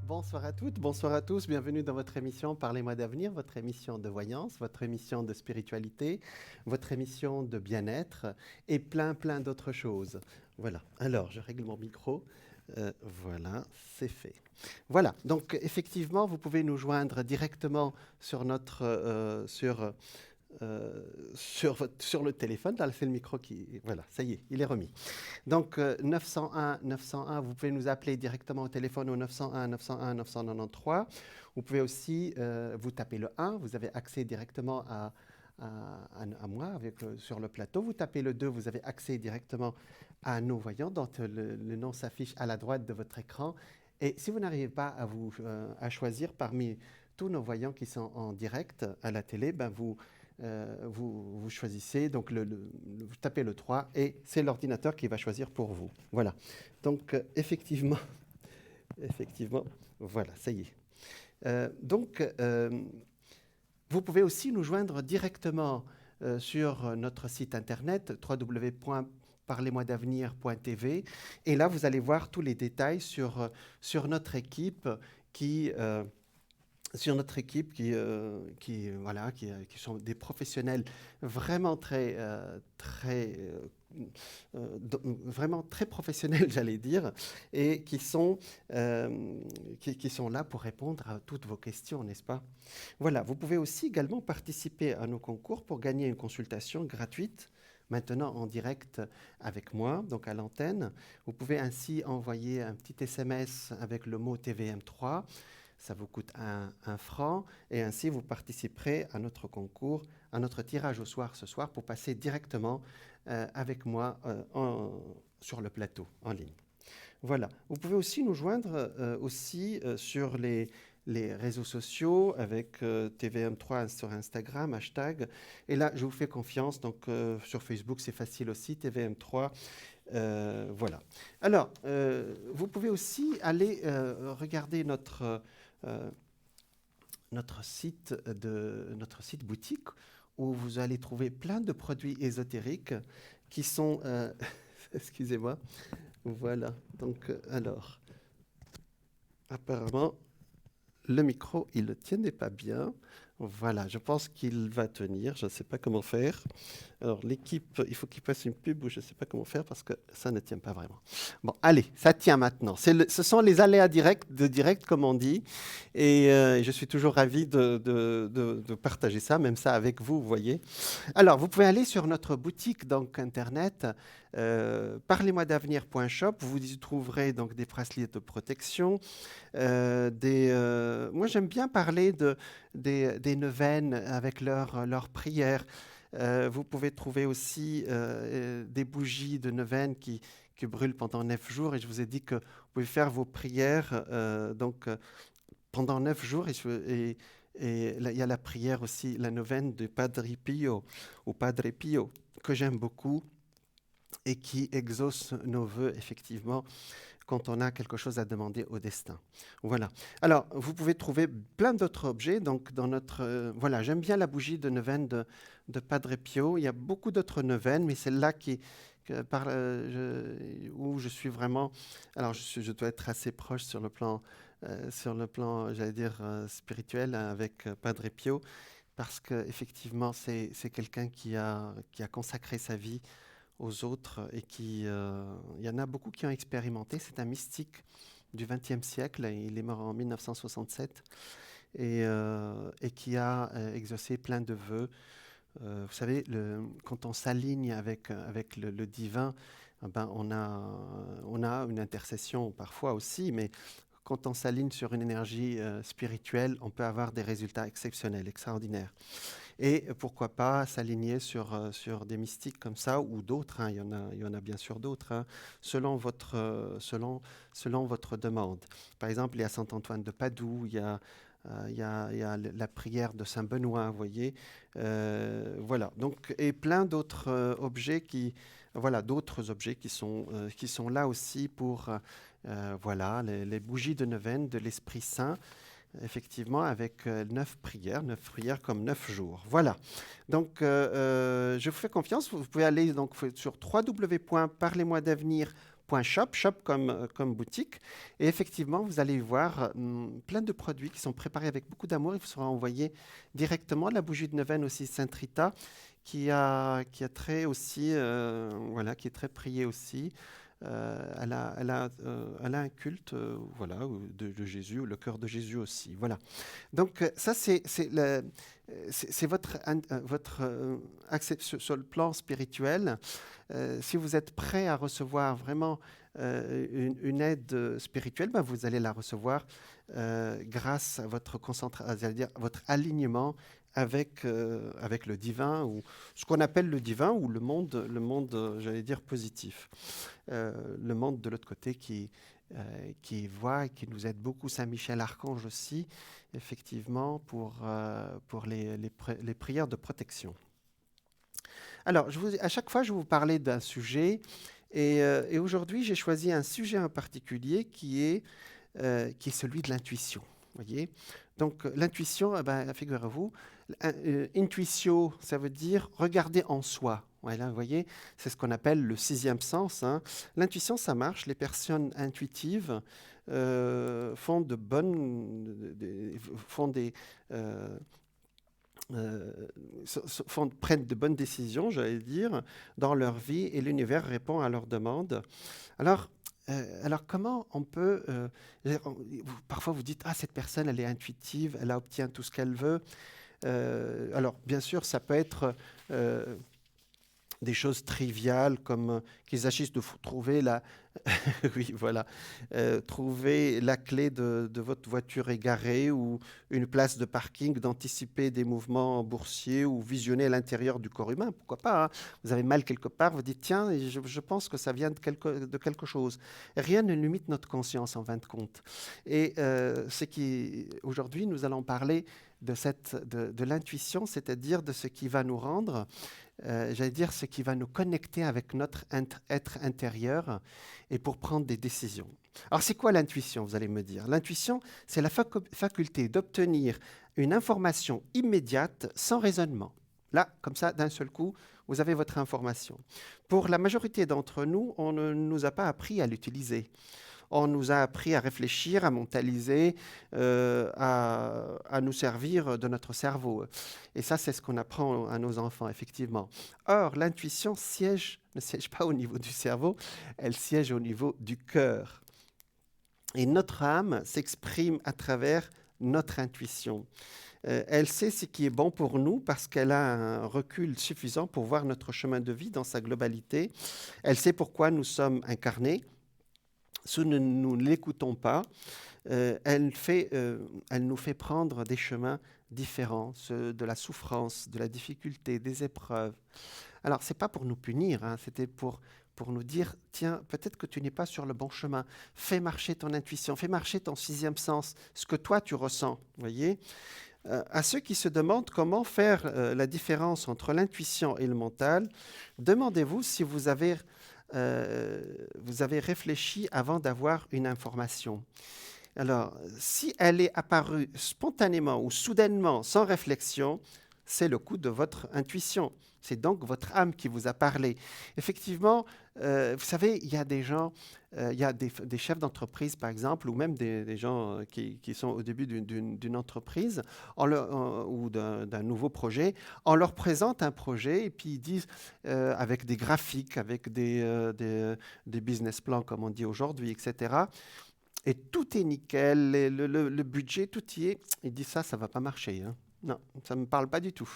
Bonsoir à toutes, bonsoir à tous, bienvenue dans votre émission Parlez-moi d'avenir, votre émission de voyance, votre émission de spiritualité, votre émission de bien-être et plein d'autres choses. Voilà, alors je règle mon micro. Voilà, c'est fait. Voilà, donc effectivement, vous pouvez nous joindre directement sur notre, sur le téléphone. Là, c'est le micro qui... Voilà, ça y est, il est remis. Donc 901, vous pouvez nous appeler directement au téléphone au 901 901 993. Vous pouvez aussi vous taper le 1, vous avez accès directement à moi sur le plateau. Vous tapez le 2, vous avez accès directement à nos voyants, dont le nom s'affiche à la droite de votre écran. Et si vous n'arrivez pas à choisir parmi tous nos voyants qui sont en direct à la télé, ben vous choisissez, donc vous tapez le 3 et c'est l'ordinateur qui va choisir pour vous. Voilà. Donc effectivement, voilà, ça y est. Vous pouvez aussi nous joindre directement sur notre site internet www.parlez-moi-d'avenir.tv et là, vous allez voir tous les détails sur notre équipe qui... voilà, qui sont des professionnels vraiment vraiment très professionnels, j'allais dire, et qui sont là pour répondre à toutes vos questions, n'est-ce pas? Voilà, vous pouvez aussi également participer à nos concours pour gagner une consultation gratuite maintenant en direct avec moi, donc à l'antenne. Vous pouvez ainsi envoyer un petit SMS avec le mot TVM3. Ça vous coûte un franc et ainsi vous participerez à notre concours, à notre tirage au soir ce soir pour passer directement avec moi sur le plateau en ligne. Voilà. Vous pouvez aussi nous joindre sur les réseaux sociaux avec TVM3 sur Instagram, hashtag. Et là, je vous fais confiance. Donc, sur Facebook, c'est facile aussi, TVM3. Voilà. Alors, vous pouvez aussi aller regarder euh, notre site boutique où vous allez trouver plein de produits ésotériques qui sont... excusez-moi. Voilà. Donc, alors, apparemment, le micro, il ne tenait pas bien. Voilà, je pense qu'il va tenir. Je ne sais pas comment faire. Alors, l'équipe, il faut qu'il fasse une pub ou je ne sais pas comment faire parce que ça ne tient pas vraiment. Bon, allez, ça tient maintenant. Ce sont les aléas de direct, comme on dit. Et je suis toujours ravi de partager ça, même ça avec vous, vous voyez. Alors, vous pouvez aller sur notre boutique donc internet, parlez-moi-d'avenir.shop. Vous y trouverez donc des bracelets de protection. Moi, j'aime bien parler des neuvaines avec leurs prières. Vous pouvez trouver aussi des bougies de neuvaine qui brûlent pendant 9 jours. Et je vous ai dit que vous pouvez faire vos prières pendant 9 jours. Et là, il y a la prière aussi, la neuvaine de Padre Pio, ou Padre Pio, que j'aime beaucoup et qui exauce nos vœux, effectivement, quand on a quelque chose à demander au destin. Voilà. Alors, vous pouvez trouver plein d'autres objets. Donc, dans notre... voilà, j'aime bien la bougie de neuvaine de Padre Pio. Il y a beaucoup d'autres neuvaines, mais celle-là où je suis vraiment... Alors, je dois être assez proche sur le plan j'allais dire, spirituel avec Padre Pio, parce qu'effectivement, c'est quelqu'un qui a consacré sa vie aux autres et il y en a beaucoup qui ont expérimenté. C'est un mystique du XXe siècle. Il est mort en 1967 et qui a exaucé plein de vœux. Vous savez, quand on s'aligne avec le divin, ben on a une intercession parfois aussi, mais quand on s'aligne sur une énergie spirituelle, on peut avoir des résultats exceptionnels, extraordinaires. Et pourquoi pas s'aligner sur des mystiques comme ça ou d'autres, hein, il y en a bien sûr d'autres, hein, selon votre demande. Par exemple, il y a Saint Antoine de Padoue, il y a la prière de Saint Benoît, vous voyez. Voilà, donc, et plein d'autres objets voilà, d'autres objets qui sont là aussi pour voilà, les bougies de neuvaine de l'Esprit Saint effectivement, avec 9 prières comme 9 jours. Voilà. Donc, je vous fais confiance. Vous pouvez aller donc, sur www.parlez-moi-d'avenir.tv .shop, shop comme boutique. Et effectivement, vous allez voir plein de produits qui sont préparés avec beaucoup d'amour. Il vous sera envoyé directement. La bougie de Neuvaine aussi, Sainte Rita, qui a très aussi, voilà, qui est très priée aussi. Elle a un culte voilà, de Jésus, le cœur de Jésus aussi. Voilà. Donc ça, c'est votre accès sur le plan spirituel. Si vous êtes prêt à recevoir vraiment une aide spirituelle, ben vous allez la recevoir grâce à votre c'est-à-dire votre alignement avec le divin, ou ce qu'on appelle le divin, ou le monde j'allais dire, positif. Le monde de l'autre côté qui voit et qui nous aide beaucoup, Saint-Michel Archange aussi, effectivement, pour les prières de protection. Alors, à chaque fois, je vais vous parler d'un sujet, et aujourd'hui, j'ai choisi un sujet en particulier qui est celui de l'intuition. Voyez. Donc, l'intuition, figurez-vous, intuitio, ça veut dire regarder en soi. Voilà, vous voyez, c'est ce qu'on appelle le sixième sens. Hein. L'intuition, ça marche. Les personnes intuitives font prennent de bonnes décisions, j'allais dire, dans leur vie, et l'univers répond à leurs demandes. Alors, comment on peut... parfois, vous dites, ah, cette personne, elle est intuitive, elle obtient tout ce qu'elle veut. Alors, bien sûr, ça peut être des choses triviales, comme qu'il s'agisse de trouver oui, voilà, trouver la clé de votre voiture égarée, ou une place de parking, d'anticiper des mouvements boursiers, ou visionner l'intérieur du corps humain. Pourquoi pas, hein. Vous avez mal quelque part, vous dites, tiens, je pense que ça vient de quelque chose. Rien ne limite notre conscience, en fin de compte. Et aujourd'hui, nous allons parler de l'intuition, c'est-à-dire de ce qui va nous rendre, j'allais dire, ce qui va nous connecter avec notre être intérieur, et pour prendre des décisions. Alors, c'est quoi l'intuition, vous allez me dire? L'intuition, c'est la faculté d'obtenir une information immédiate sans raisonnement. Là, comme ça, d'un seul coup, vous avez votre information. Pour la majorité d'entre nous, on ne nous a pas appris à l'utiliser. On nous a appris à réfléchir, à mentaliser, à nous servir de notre cerveau. Et ça, c'est ce qu'on apprend à nos enfants, effectivement. Or, l'intuition ne siège pas au niveau du cerveau, elle siège au niveau du cœur. Et notre âme s'exprime à travers notre intuition. Elle sait ce qui est bon pour nous parce qu'elle a un recul suffisant pour voir notre chemin de vie dans sa globalité. Elle sait pourquoi nous sommes incarnés. Si nous ne l'écoutons pas, elle nous fait prendre des chemins différents, ceux de la souffrance, de la difficulté, des épreuves. Alors, ce n'est pas pour nous punir, hein, c'était pour nous dire, tiens, peut-être que tu n'es pas sur le bon chemin. Fais marcher ton intuition, fais marcher ton sixième sens, ce que toi tu ressens. Voyez. À ceux qui se demandent comment faire la différence entre l'intuition et le mental, demandez-vous si vous avez réfléchi avant d'avoir une information. Alors, si elle est apparue spontanément ou soudainement, sans réflexion, c'est le coup de votre intuition. C'est donc votre âme qui vous a parlé. Effectivement, vous savez, il y a des gens, il y a des chefs d'entreprise, par exemple, ou même des gens qui sont au début d'une entreprise ou d'un nouveau projet. On leur présente un projet, et puis ils disent, avec des graphiques, avec des business plans, comme on dit aujourd'hui, etc. Et tout est nickel, le budget, tout y est. Ils disent, ça ne va pas marcher, hein. Non, ça ne me parle pas du tout.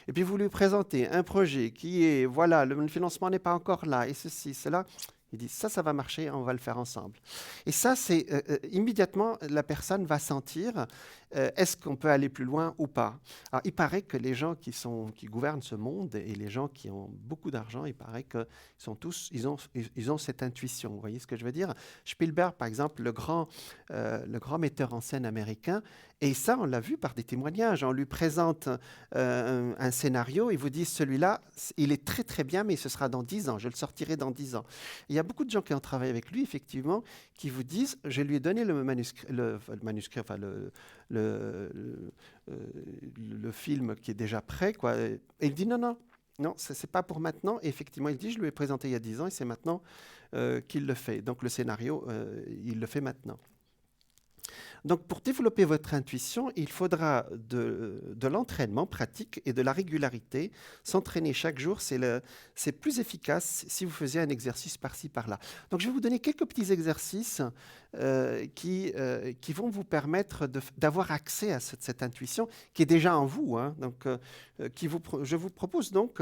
Et puis vous lui présentez un projet qui est, voilà, le financement n'est pas encore là, et ceci, cela. Il dit, ça va marcher, on va le faire ensemble. Et ça, c'est immédiatement, la personne va sentir, est-ce qu'on peut aller plus loin ou pas. Alors, il paraît que les gens qui gouvernent ce monde, et les gens qui ont beaucoup d'argent, il paraît qu'ils ont cette intuition. Vous voyez ce que je veux dire? Spielberg, par exemple, le grand metteur en scène américain, et ça, on l'a vu par des témoignages. On lui présente un scénario, il vous dit, celui-là, il est très très bien, mais ce sera dans 10 ans, je le sortirai dans 10 ans. Il y a beaucoup de gens qui ont travaillé avec lui, effectivement, qui vous disent, je lui ai donné le film qui est déjà prêt, quoi. Et il dit non, ce n'est pas pour maintenant. Et effectivement, il dit, je lui ai présenté il y a 10 ans, et c'est maintenant, qu'il le fait. Donc le scénario, il le fait maintenant. Donc, pour développer votre intuition, il faudra de l'entraînement pratique et de la régularité. S'entraîner chaque jour, c'est plus efficace si vous faisiez un exercice par-ci, par-là. Donc, je vais vous donner quelques petits exercices qui vont vous permettre d'avoir accès à cette intuition qui est déjà en vous. Hein. Donc, je vous propose donc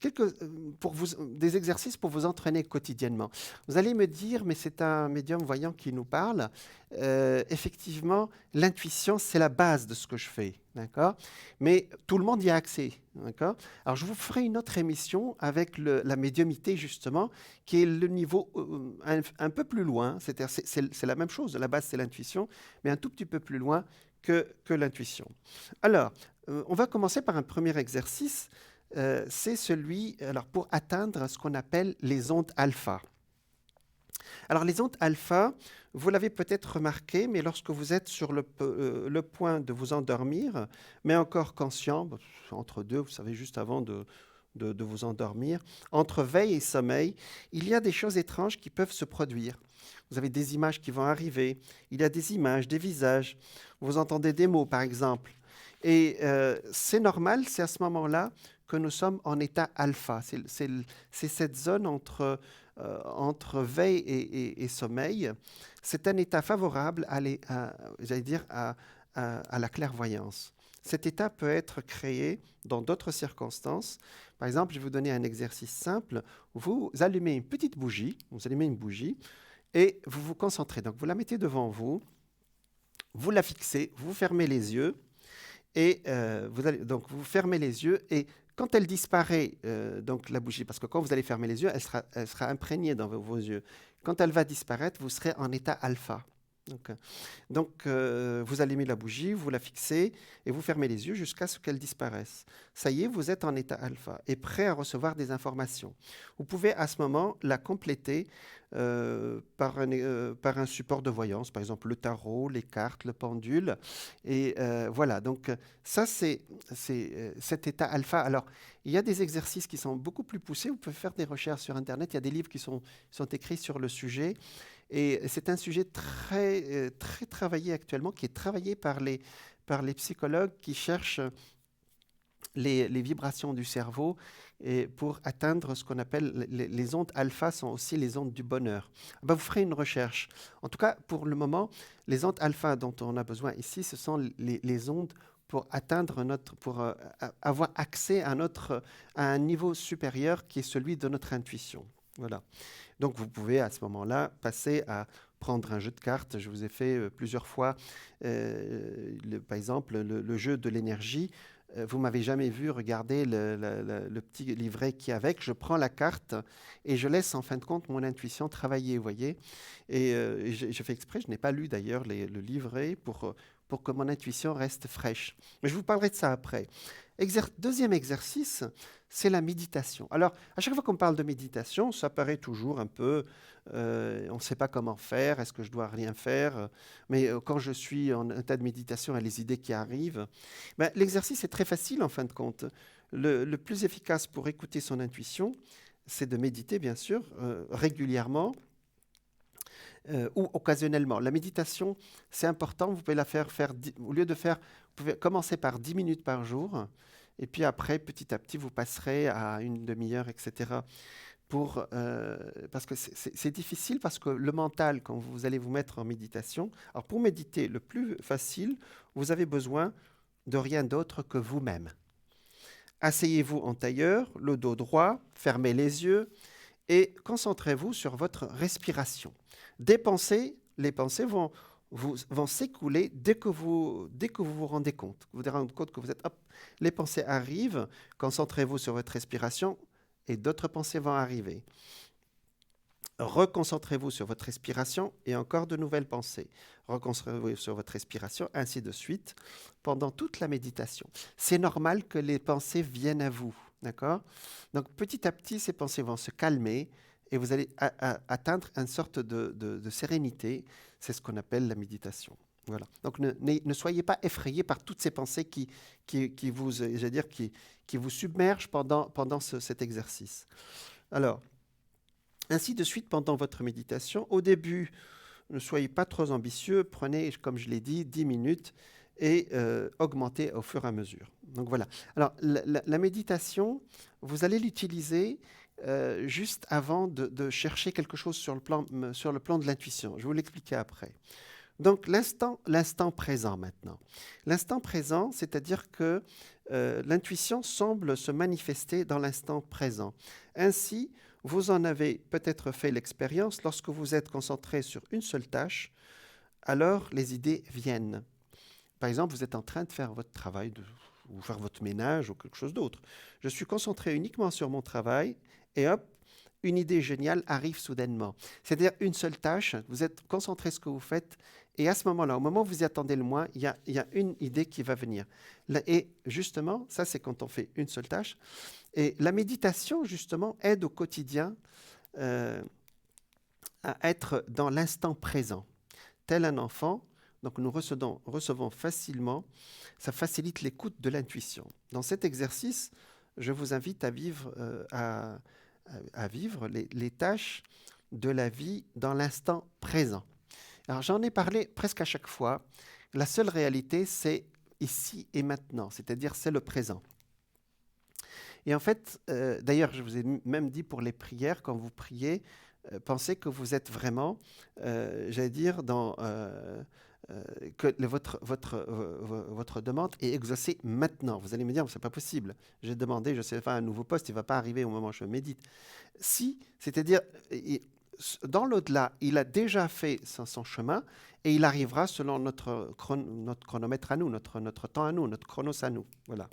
des exercices pour vous entraîner quotidiennement. Vous allez me dire, mais c'est un médium voyant qui nous parle. Effectivement, l'intuition, c'est la base de ce que je fais, d'accord? Mais tout le monde y a accès, d'accord? Alors, je vous ferai une autre émission avec la médiumité, justement, qui est le niveau un peu plus loin. C'est la même chose, la base, c'est l'intuition, mais un tout petit peu plus loin que l'intuition. Alors, on va commencer par un premier exercice. C'est celui, alors, pour atteindre ce qu'on appelle les ondes alpha. Alors, les ondes alpha, vous l'avez peut-être remarqué, mais lorsque vous êtes sur le point de vous endormir, mais encore conscient, entre deux, vous savez, juste avant de vous endormir, entre veille et sommeil, il y a des choses étranges qui peuvent se produire. Vous avez des images qui vont arriver, il y a des images, des visages, vous entendez des mots, par exemple. Et c'est normal, c'est à ce moment-là que nous sommes en état alpha. C'est cette zone entre veille et sommeil. C'est un état favorable j'allais dire, à la clairvoyance. Cet état peut être créé dans d'autres circonstances. Par exemple, je vais vous donner un exercice simple. Vous allumez une petite bougie, et vous vous concentrez. Donc, vous la mettez devant vous, vous la fixez, vous fermez les yeux, et vous fermez les yeux, et quand elle disparaît, donc la bougie, parce que quand vous allez fermer les yeux, elle sera imprégnée dans vos yeux. Quand elle va disparaître, vous serez en état alpha. Donc, vous allumez la bougie, vous la fixez et vous fermez les yeux jusqu'à ce qu'elle disparaisse. Ça y est, vous êtes en état alpha et prêt à recevoir des informations. Vous pouvez à ce moment la compléter par un support de voyance, par exemple le tarot, les cartes, le pendule. Et voilà, donc ça c'est cet état alpha. Alors, il y a des exercices qui sont beaucoup plus poussés. Vous pouvez faire des recherches sur Internet. Il y a des livres qui sont écrits sur le sujet. Et c'est un sujet très travaillé actuellement, qui est travaillé par les psychologues qui cherchent les vibrations du cerveau et pour atteindre ce qu'on appelle les ondes alpha sont aussi les ondes du bonheur. Ben, vous ferez une recherche. En tout cas, pour le moment, les ondes alpha dont on a besoin ici, ce sont les ondes pour atteindre pour avoir accès à un niveau supérieur qui est celui de notre intuition. Voilà. Donc, vous pouvez à ce moment-là passer à prendre un jeu de cartes. Je vous ai fait plusieurs fois, par exemple, le jeu de l'énergie. Vous m'avez jamais vu regarder le petit livret qui est avec. Je prends la carte et je laisse en fin de compte mon intuition travailler, vous voyez. Et je fais exprès, je n'ai pas lu d'ailleurs le livret pour que mon intuition reste fraîche. Mais je vous parlerai de ça après. Deuxième exercice, c'est la méditation. Alors, à chaque fois qu'on parle de méditation, ça paraît toujours un peu, on ne sait pas comment faire, est-ce que je dois rien faire, mais quand je suis en état de méditation, il y a les idées qui arrivent. Ben, l'exercice est très facile en fin de compte. Le plus efficace pour écouter son intuition, c'est de méditer, bien sûr, régulièrement, ou occasionnellement. La méditation, c'est important, vous pouvez la faire au lieu de faire, vous pouvez commencer par 10 minutes par jour, et puis après, petit à petit, vous passerez à une demi-heure, etc. Parce que c'est difficile, parce que le mental, quand vous allez vous mettre en méditation, alors pour méditer, le plus facile, vous avez besoin de rien d'autre que vous-même. Asseyez-vous en tailleur, le dos droit, fermez les yeux, et concentrez-vous sur votre respiration. Les pensées vont s'écouler dès que vous vous rendez compte. Vous vous rendez compte que les pensées arrivent, concentrez-vous sur votre respiration et d'autres pensées vont arriver. Reconcentrez-vous sur votre respiration et encore de nouvelles pensées. Reconcentrez-vous sur votre respiration, ainsi de suite, pendant toute la méditation. C'est normal que les pensées viennent à vous, d'accord ? Donc petit à petit, ces pensées vont se calmer et vous allez atteindre une sorte de sérénité. C'est ce qu'on appelle la méditation. Voilà. Donc ne soyez pas effrayés par toutes ces pensées qui vous submergent pendant cet exercice. Alors, Ainsi de suite pendant votre méditation. Au début, ne soyez pas trop ambitieux, prenez, comme je l'ai dit, 10 minutes et augmentez au fur et à mesure. Donc voilà. Alors, la méditation, vous allez l'utiliser juste avant de chercher quelque chose sur le plan de l'intuition. Je vais vous l'expliquer après. Donc l'instant présent maintenant. L'instant présent, c'est-à-dire que l'intuition semble se manifester dans l'instant présent. Ainsi, vous en avez peut-être fait l'expérience lorsque vous êtes concentré sur une seule tâche, alors les idées viennent. Par exemple, vous êtes en train de faire votre travail ou faire votre ménage ou quelque chose d'autre. Je suis concentré uniquement sur mon travail et hop, une idée géniale arrive soudainement. C'est-à-dire une seule tâche, vous êtes concentré sur ce que vous faites et à ce moment-là, au moment où vous y attendez le moins, il y a une idée qui va venir. Et justement, ça c'est quand on fait une seule tâche. Et la méditation, justement, aide au quotidien euh, à être dans l'instant présent. Tel un enfant, donc nous recevons facilement, ça facilite l'écoute de l'intuition. Dans cet exercice, je vous invite à vivre, à vivre les tâches de la vie dans l'instant présent. Alors j'en ai parlé presque à chaque fois. La seule réalité, c'est ici et maintenant, c'est-à-dire c'est le présent. Et en fait, d'ailleurs, je vous ai même dit pour les prières, quand vous priez, pensez que vous êtes vraiment, j'allais dire, que votre demande est exaucée maintenant. Vous allez me dire, c'est pas possible. J'ai demandé, je sais faire un nouveau poste, il ne va pas arriver au moment où je médite. Si, c'est-à-dire, dans l'au-delà, il a déjà fait son chemin et il arrivera selon notre chronomètre à nous, notre temps à nous, notre chronos à nous. Voilà.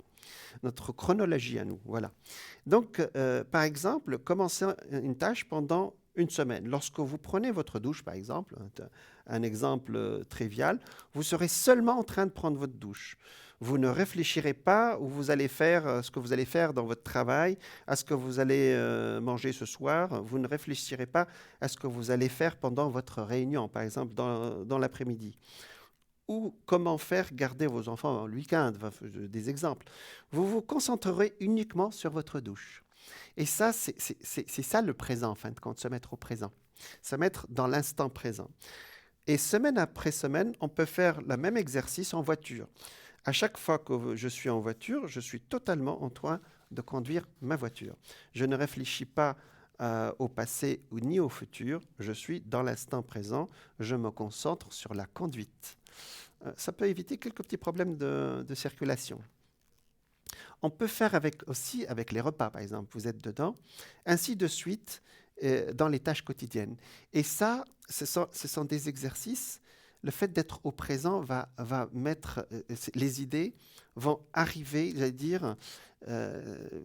Notre chronologie à nous. Voilà. Donc, par exemple, commencez une tâche pendant une semaine. Lorsque vous prenez votre douche, par exemple, un exemple trivial, vous serez seulement en train de prendre votre douche. Vous ne réfléchirez pas où vous allez faire ce que vous allez faire dans votre travail, à ce que vous allez manger ce soir. Vous ne réfléchirez pas à ce que vous allez faire pendant votre réunion, par exemple, dans l'après-midi. Ou comment faire garder vos enfants le week-end, des exemples. Vous vous concentrerez uniquement sur votre douche. Et ça, c'est ça le présent, en fin de compte, se mettre au présent, se mettre dans l'instant présent. Et semaine après semaine, on peut faire le même exercice en voiture. À chaque fois que je suis en voiture, je suis totalement en train de conduire ma voiture. Je ne réfléchis pas au passé ni au futur, je suis dans l'instant présent, je me concentre sur la conduite. Ça peut éviter quelques petits problèmes de circulation. On peut faire aussi avec les repas, par exemple, vous êtes dedans, ainsi de suite dans les tâches quotidiennes. Et ça, ce sont des exercices. Le fait d'être au présent va mettre, les idées vont arriver, j'allais dire,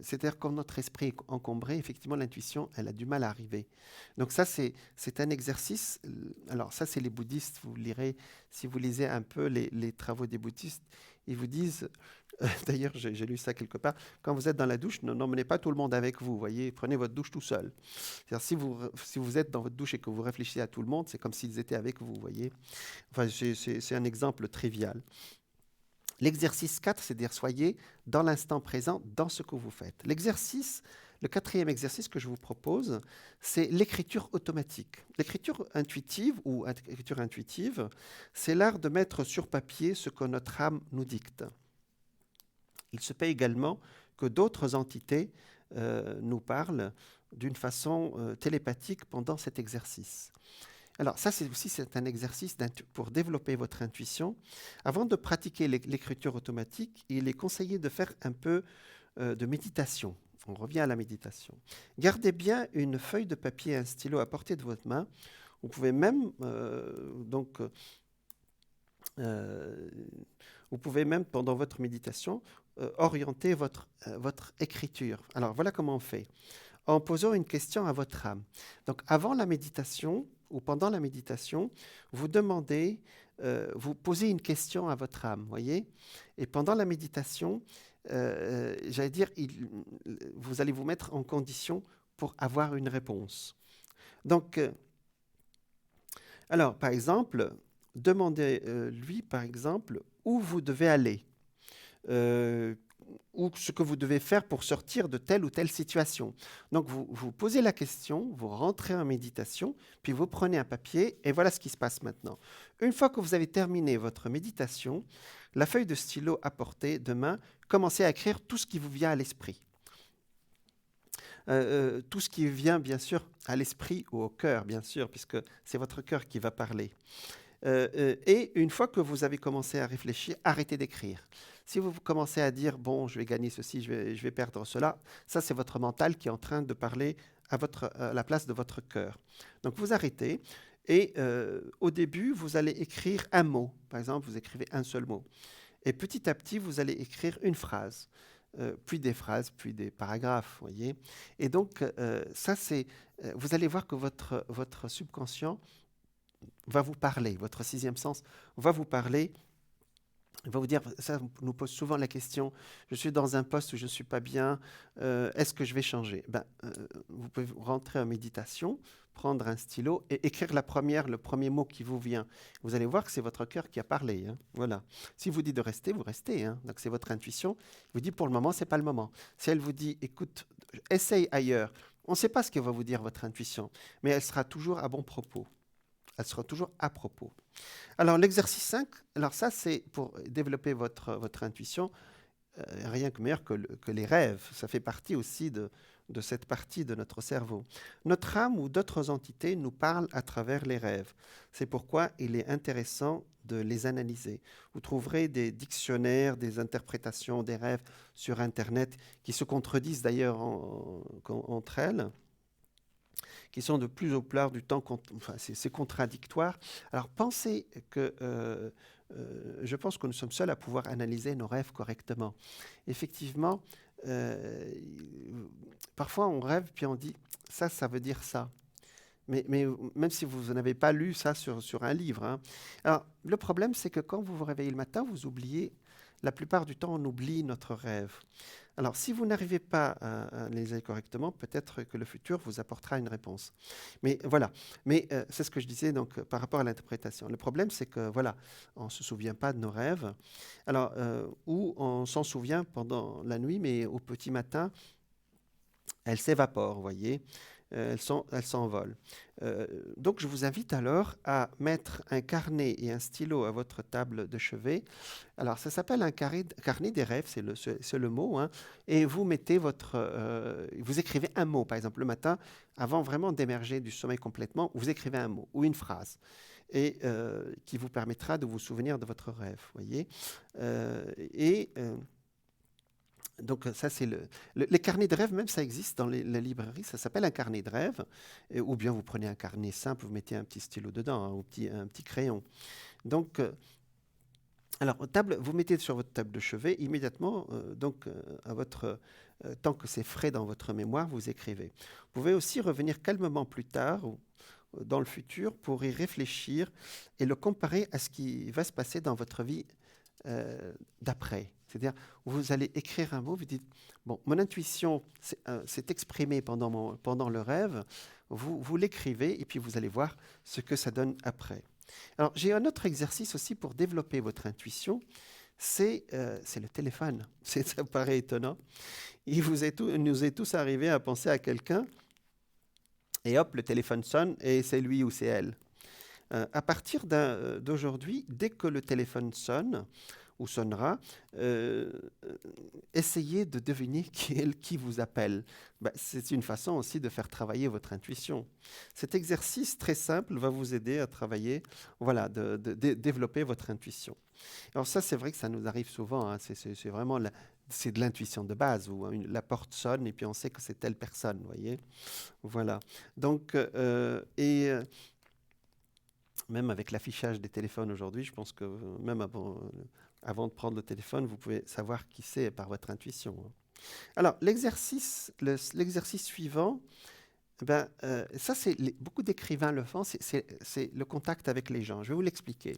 c'est-à-dire quand notre esprit est encombré, effectivement, l'intuition, elle a du mal à arriver. Donc ça, c'est un exercice. Alors ça, c'est les bouddhistes, vous lirez, si vous lisez un peu les travaux des bouddhistes, ils vous disent, d'ailleurs, j'ai lu ça quelque part. Quand vous êtes dans la douche, n'emmenez pas tout le monde avec vous. Voyez, prenez votre douche tout seul. C'est-à-dire, si vous êtes dans votre douche et que vous réfléchissez à tout le monde, c'est comme s'ils étaient avec vous. Voyez. Enfin, c'est un exemple trivial. L'exercice 4, c'est de dire soyez dans l'instant présent, dans ce que vous faites. Le quatrième exercice que je vous propose, c'est l'écriture automatique. L'écriture intuitive ou écriture intuitive, c'est l'art de mettre sur papier ce que notre âme nous dicte. Il se peut également que d'autres entités nous parlent d'une façon télépathique pendant cet exercice. Alors ça, c'est un exercice pour développer votre intuition. Avant de pratiquer l'écriture automatique, il est conseillé de faire un peu de méditation. On revient à la méditation. Gardez bien une feuille de papier et un stylo à portée de votre main. Vous pouvez même vous pouvez même, pendant votre méditation, orienter votre écriture. Alors, voilà comment on fait. En posant une question à votre âme. Donc, avant la méditation ou pendant la méditation, vous demandez, vous posez une question à votre âme, voyez. Et pendant la méditation, j'allais dire, vous allez vous mettre en condition pour avoir une réponse. Donc, alors, par exemple, demandez-lui, par exemple, où vous devez aller. ou ce que vous devez faire pour sortir de telle ou telle situation. Donc vous posez la question, vous rentrez en méditation, puis vous prenez un papier et voilà ce qui se passe maintenant. Une fois que vous avez terminé votre méditation, la feuille de stylo à portée de main, commencez à écrire tout ce qui vous vient à l'esprit. Tout ce qui vient bien sûr à l'esprit ou au cœur, bien sûr, puisque c'est votre cœur qui va parler. Et une fois que vous avez commencé à réfléchir, arrêtez d'écrire. Si vous commencez à dire, bon, je vais gagner ceci, je vais perdre cela, ça c'est votre mental qui est en train de parler à la place de votre cœur. Donc vous arrêtez et au début, vous allez écrire un mot. Par exemple, vous écrivez un seul mot. Et petit à petit, vous allez écrire une phrase, puis des phrases, puis des paragraphes, voyez. Et donc, ça c'est, vous allez voir que votre subconscient va vous parler, votre sixième sens va vous parler, va vous dire, ça nous pose souvent la question, je suis dans un poste où je ne suis pas bien, est-ce que je vais changer? Vous pouvez rentrer en méditation, prendre un stylo et écrire le premier mot qui vous vient. Vous allez voir que c'est votre cœur qui a parlé. Hein. Voilà. Si vous dit de rester, vous restez. Hein. Donc c'est votre intuition. Vous dit pour le moment, c'est pas le moment. Si elle vous dit, écoute, essaye ailleurs, on ne sait pas ce que va vous dire votre intuition, mais elle sera toujours à bon propos. Elle sera toujours à propos. Alors, l'exercice 5, alors ça, c'est pour développer votre intuition, rien que meilleur que les rêves. Ça fait partie aussi de cette partie de notre cerveau. Notre âme ou d'autres entités nous parlent à travers les rêves. C'est pourquoi il est intéressant de les analyser. Vous trouverez des dictionnaires, des interprétations des rêves sur Internet qui se contredisent d'ailleurs entre elles, qui sont de plus au plard du temps, enfin, c'est contradictoire. Alors pensez que, je pense que nous sommes seuls à pouvoir analyser nos rêves correctement. Effectivement, parfois on rêve puis on dit ça veut dire ça. Mais même si vous n'avez pas lu ça sur un livre. Hein. Alors le problème c'est que quand vous vous réveillez le matin, vous oubliez, la plupart du temps on oublie notre rêve. Alors, si vous n'arrivez pas à analyser correctement, peut-être que le futur vous apportera une réponse. Mais voilà. Mais c'est ce que je disais donc par rapport à l'interprétation. Le problème, c'est que voilà, on ne se souvient pas de nos rêves. Alors, ou on s'en souvient pendant la nuit, mais au petit matin, elles s'évaporent, vous voyez. Elles s'envolent. Donc, je vous invite alors à mettre un carnet et un stylo à votre table de chevet. Alors, ça s'appelle un carnet des rêves, c'est le mot. Hein, et vous mettez vous écrivez un mot, par exemple, le matin, avant vraiment d'émerger du sommeil complètement, vous écrivez un mot ou une phrase. Et qui vous permettra de vous souvenir de votre rêve, voyez. Donc ça, c'est les carnets de rêve, même ça existe dans les librairies, ça s'appelle un carnet de rêve, ou bien vous prenez un carnet simple, vous mettez un petit stylo dedans, hein, ou un petit crayon. Donc, alors, vous mettez sur votre table de chevet, immédiatement, tant que c'est frais dans votre mémoire, vous écrivez. Vous pouvez aussi revenir calmement plus tard, ou dans le futur, pour y réfléchir et le comparer à ce qui va se passer dans votre vie d'après. C'est-à-dire, vous allez écrire un mot, vous dites, bon, mon intuition s'est exprimée pendant le rêve, vous l'écrivez et puis vous allez voir ce que ça donne après. Alors, j'ai un autre exercice aussi pour développer votre intuition, c'est le téléphone. Ça paraît étonnant. Il nous est tous arrivé à penser à quelqu'un et hop, le téléphone sonne et c'est lui ou c'est elle. À partir d'aujourd'hui, dès que le téléphone sonne, ou sonnera, essayez de deviner qui vous appelle. C'est une façon aussi de faire travailler votre intuition. Cet exercice très simple va vous aider à travailler, voilà, de développer votre intuition. Alors ça, c'est vrai que ça nous arrive souvent, hein, c'est vraiment c'est de l'intuition de base, où la porte sonne et puis on sait que c'est telle personne, vous voyez. Voilà. Donc, même avec l'affichage des téléphones aujourd'hui, je pense que même avant de prendre le téléphone, vous pouvez savoir qui c'est par votre intuition. Alors, l'exercice suivant, ça, beaucoup d'écrivains le font, c'est le contact avec les gens. Je vais vous l'expliquer.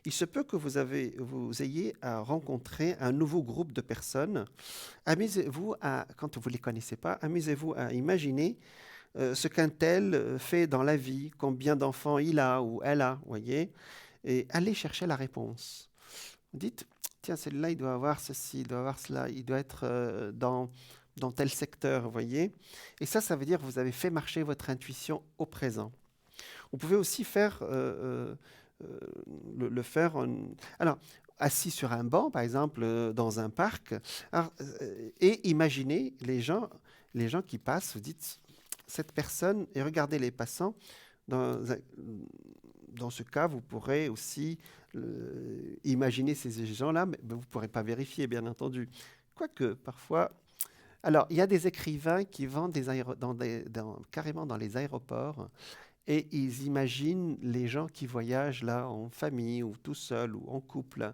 Il se peut que vous ayez à rencontrer un nouveau groupe de personnes. Amusez-vous quand vous ne les connaissez pas, amusez-vous à imaginer ce qu'un tel fait dans la vie, combien d'enfants il a ou elle a, voyez, et allez chercher la réponse. Dites, tiens, celui-là, il doit avoir ceci, il doit avoir cela, il doit être dans tel secteur, vous voyez. Et ça veut dire que vous avez fait marcher votre intuition au présent. Vous pouvez aussi faire, le faire alors, assis sur un banc, par exemple, dans un parc, alors, et imaginez les gens qui passent, vous dites, cette personne, et regardez les passants, dans ce cas, vous pourrez aussi imaginer ces gens-là, mais vous ne pourrez pas vérifier, bien entendu. Quoique, parfois... Alors, il y a des écrivains qui vont carrément dans les aéroports et ils imaginent les gens qui voyagent là en famille ou tout seul ou en couple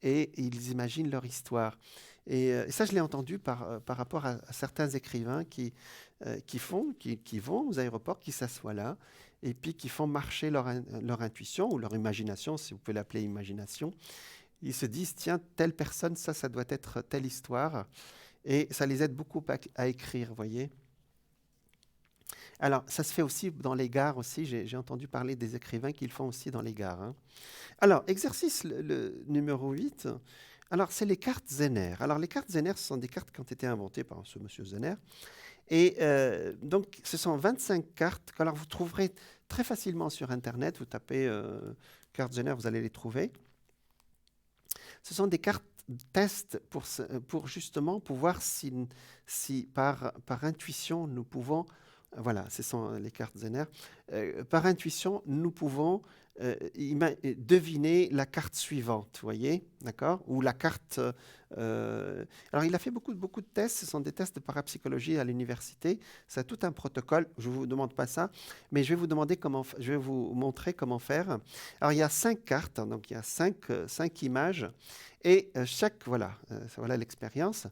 et ils imaginent leur histoire. Et ça, je l'ai entendu par rapport à certains écrivains qui vont aux aéroports, qui s'assoient là et puis qui font marcher leur intuition ou leur imagination, si vous pouvez l'appeler imagination. Ils se disent, tiens, telle personne, ça doit être telle histoire. Et ça les aide beaucoup à écrire, vous voyez. Alors, ça se fait aussi dans les gares aussi. J'ai entendu parler des écrivains qui le font aussi dans les gares. Hein. Alors, exercice le numéro 8. Alors, c'est les cartes Zener. Alors, les cartes Zener, ce sont des cartes qui ont été inventées par ce monsieur Zener. Et donc, ce sont 25 cartes qu'alors vous trouverez très facilement sur Internet. Vous tapez cartes Zener, vous allez les trouver. Ce sont des cartes test pour justement pouvoir si par intuition nous pouvons, voilà, ce sont les cartes Zener, par intuition nous pouvons deviner la carte suivante, vous voyez, d'accord, ou la carte. Alors il a fait beaucoup de tests, ce sont des tests de parapsychologie à l'université, c'est tout un protocole, je ne vous demande pas ça, mais je vais vous montrer comment faire. Alors il y a 5 cartes, hein, donc il y a 5 images, et voilà l'expérience.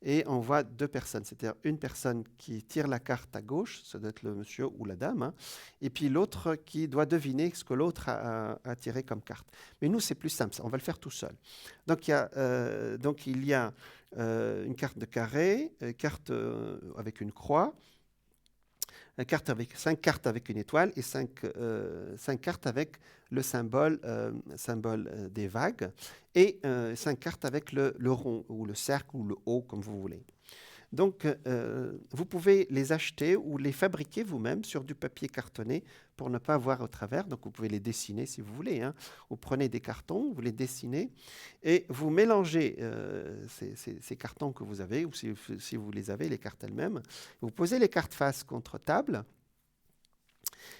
Et on voit 2 personnes, c'est-à-dire une personne qui tire la carte à gauche, ça doit être le monsieur ou la dame, hein, et puis l'autre qui doit deviner ce que l'autre a tiré comme carte. Mais nous, c'est plus simple, on va le faire tout seul. Donc il y a une carte de carré, carte avec une croix, 5 cartes avec une étoile et 5 cartes avec le symbole des vagues et 5 cartes avec le rond ou le cercle ou le haut, comme vous voulez. Donc, vous pouvez les acheter ou les fabriquer vous-même sur du papier cartonné pour ne pas voir au travers. Donc, vous pouvez les dessiner si vous voulez. Hein. Vous prenez des cartons, vous les dessinez et vous mélangez ces cartons que vous avez, ou si vous les avez, les cartes elles-mêmes. Vous posez les cartes face contre table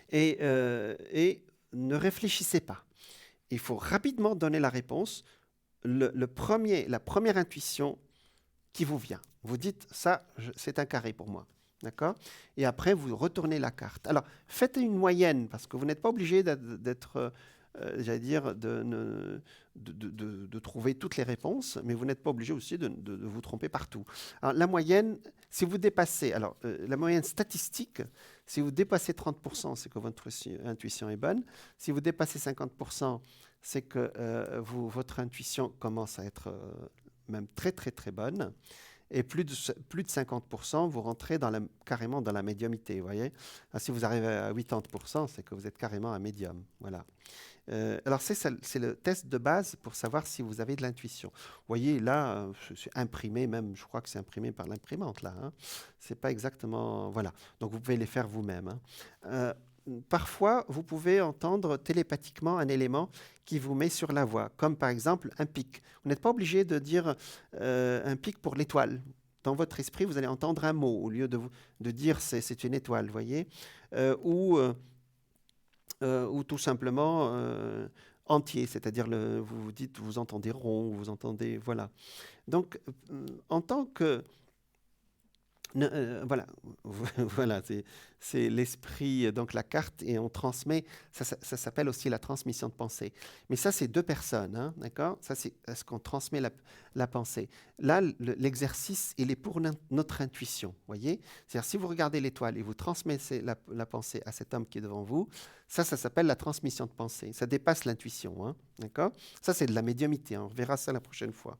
et ne réfléchissez pas. Il faut rapidement donner la réponse. La première intuition qui vous vient. Vous dites, ça, c'est un carré pour moi. D'accord ? Et après, vous retournez la carte. Alors, faites une moyenne, parce que vous n'êtes pas obligé d'être, j'allais dire, de trouver toutes les réponses, mais vous n'êtes pas obligé aussi de vous tromper partout. Alors, la moyenne, si vous dépassez, la moyenne statistique, si vous dépassez 30%, c'est que votre intuition est bonne. Si vous dépassez 50%, c'est que votre intuition commence à être même très, très, très bonne. Et plus de 50%, vous rentrez carrément dans la médiumité, vous voyez. Alors, si vous arrivez à 80%, c'est que vous êtes carrément un médium, voilà. Alors, c'est le test de base pour savoir si vous avez de l'intuition. Vous voyez, là, c'est imprimé, même, je crois que c'est imprimé par l'imprimante, là. Hein. C'est pas exactement... Voilà. Donc, vous pouvez les faire vous-même. Hein. Parfois, vous pouvez entendre télépathiquement un élément qui vous met sur la voie, comme par exemple un pic. Vous n'êtes pas obligé de dire un pic pour l'étoile. Dans votre esprit, vous allez entendre un mot au lieu de dire c'est une étoile, vous voyez, ou tout simplement entier, c'est-à-dire vous dites, vous entendez rond, vous entendez, voilà. Donc, en tant que voilà, voilà, c'est l'esprit, donc la carte, et on transmet, ça s'appelle aussi la transmission de pensée. Mais ça, c'est 2 personnes, hein, d'accord ? Ça, c'est ce qu'on transmet la pensée. Là, l'exercice, il est pour notre intuition, voyez ? C'est-à-dire, si vous regardez l'étoile et vous transmettez la pensée à cet homme qui est devant vous, ça s'appelle la transmission de pensée. Ça dépasse l'intuition, hein, d'accord ? Ça, c'est de la médiumnité, hein, on verra ça la prochaine fois.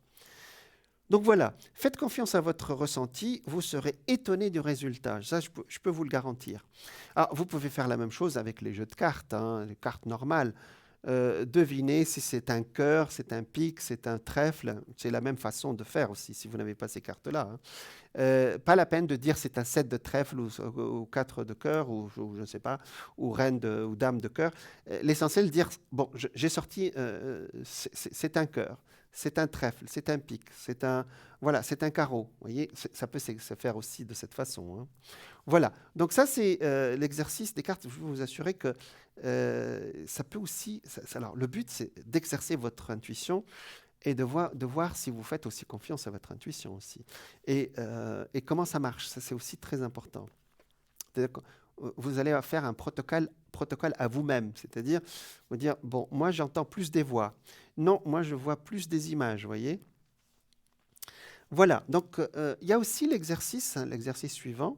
Donc voilà, faites confiance à votre ressenti, vous serez étonné du résultat. Ça, je peux vous le garantir. Alors, vous pouvez faire la même chose avec les jeux de cartes, hein, les cartes normales. devinez si c'est un cœur, c'est un pic, c'est un trèfle. C'est la même façon de faire aussi, si vous n'avez pas ces cartes-là, hein. Pas la peine de dire c'est un 7 de trèfle ou 4 de cœur ou je ne sais pas, ou reine ou dame de cœur. L'essentiel de dire, bon, j'ai sorti, c'est un cœur, c'est un trèfle, c'est un pic, voilà, c'est un carreau. Vous voyez, ça peut se faire aussi de cette façon, hein. Voilà, donc ça c'est l'exercice des cartes. Je veux vous assurer que ça peut aussi... alors le but c'est d'exercer votre intuition et de voir si vous faites aussi confiance à votre intuition aussi. Et comment ça marche, ça c'est aussi très important. C'est-à-dire que vous allez faire un protocole à vous-même, c'est-à-dire vous dire, bon, moi j'entends plus des voix. Non, moi je vois plus des images, vous voyez. Voilà, donc il y a aussi l'exercice, hein, l'exercice suivant,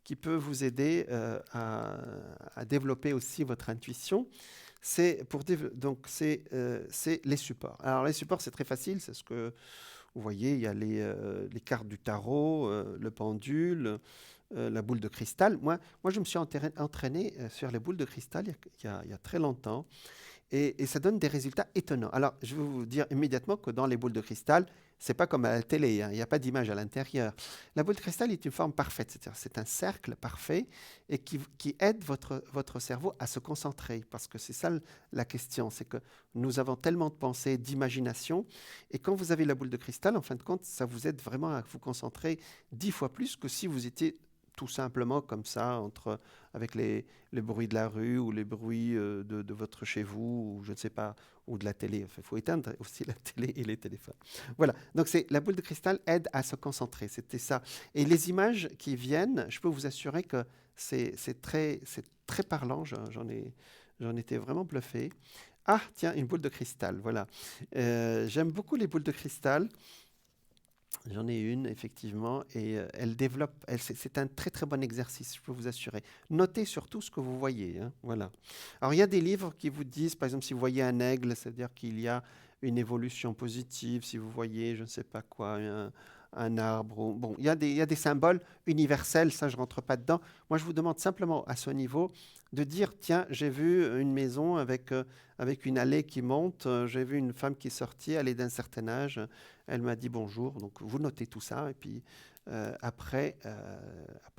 qui peut vous aider à développer aussi votre intuition. C'est les supports. Alors les supports, c'est très facile, c'est ce que vous voyez, il y a les cartes du tarot, le pendule, la boule de cristal. Moi je me suis entraîné sur les boules de cristal il y a très longtemps. Et ça donne des résultats étonnants. Alors, je vais vous dire immédiatement que dans les boules de cristal, c'est pas comme à la télé, hein, il n'y a pas d'image à l'intérieur. La boule de cristal est une forme parfaite, c'est-à-dire c'est un cercle parfait et qui aide votre cerveau à se concentrer. Parce que c'est ça la question, c'est que nous avons tellement de pensées, d'imagination, et quand vous avez la boule de cristal, en fin de compte, ça vous aide vraiment à vous concentrer 10 fois plus que si vous étiez tout simplement comme ça, avec les bruits de la rue ou les bruits de votre chez vous, ou je ne sais pas, ou de la télé. Enfin, il faut éteindre aussi la télé et les téléphones. Voilà, donc la boule de cristal aide à se concentrer, c'était ça. Et les images qui viennent, je peux vous assurer que c'est très parlant, j'en étais vraiment bluffé. Ah, tiens, une boule de cristal, voilà. J'aime beaucoup les boules de cristal. J'en ai une, effectivement, et elle développe. C'est un très très bon exercice, je peux vous assurer. Notez surtout ce que vous voyez, hein, voilà. Alors, il y a des livres qui vous disent, par exemple, si vous voyez un aigle, c'est-à-dire qu'il y a une évolution positive. Si vous voyez, je ne sais pas quoi, un arbre. Bon, il y a des symboles universels, ça, je ne rentre pas dedans. Moi, je vous demande simplement, à ce niveau, de dire, tiens, j'ai vu une maison avec une allée qui monte, j'ai vu une femme qui est sortie, elle est d'un certain âge, elle m'a dit bonjour. Donc, vous notez tout ça, et puis après,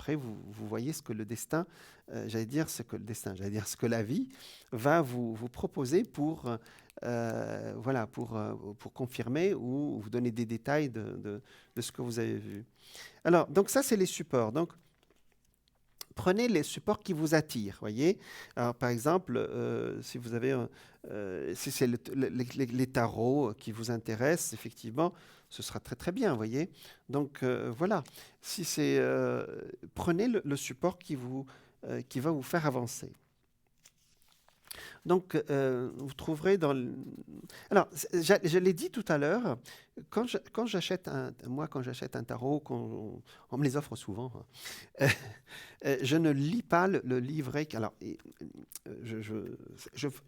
vous voyez ce que le destin, ce que la vie va vous proposer pour confirmer ou vous donner des détails de ce que vous avez vu. Alors, donc ça, c'est les supports. Donc, prenez les supports qui vous attirent, voyez. Alors, par exemple, si vous avez, si c'est les tarots qui vous intéressent, effectivement, ce sera très très bien, voyez. Donc voilà. Si c'est, prenez le support qui va vous faire avancer. Donc, vous trouverez dans... Alors, je l'ai dit tout à l'heure, quand j'achète un tarot, on me les offre souvent, hein, je ne lis pas le livret. Alors,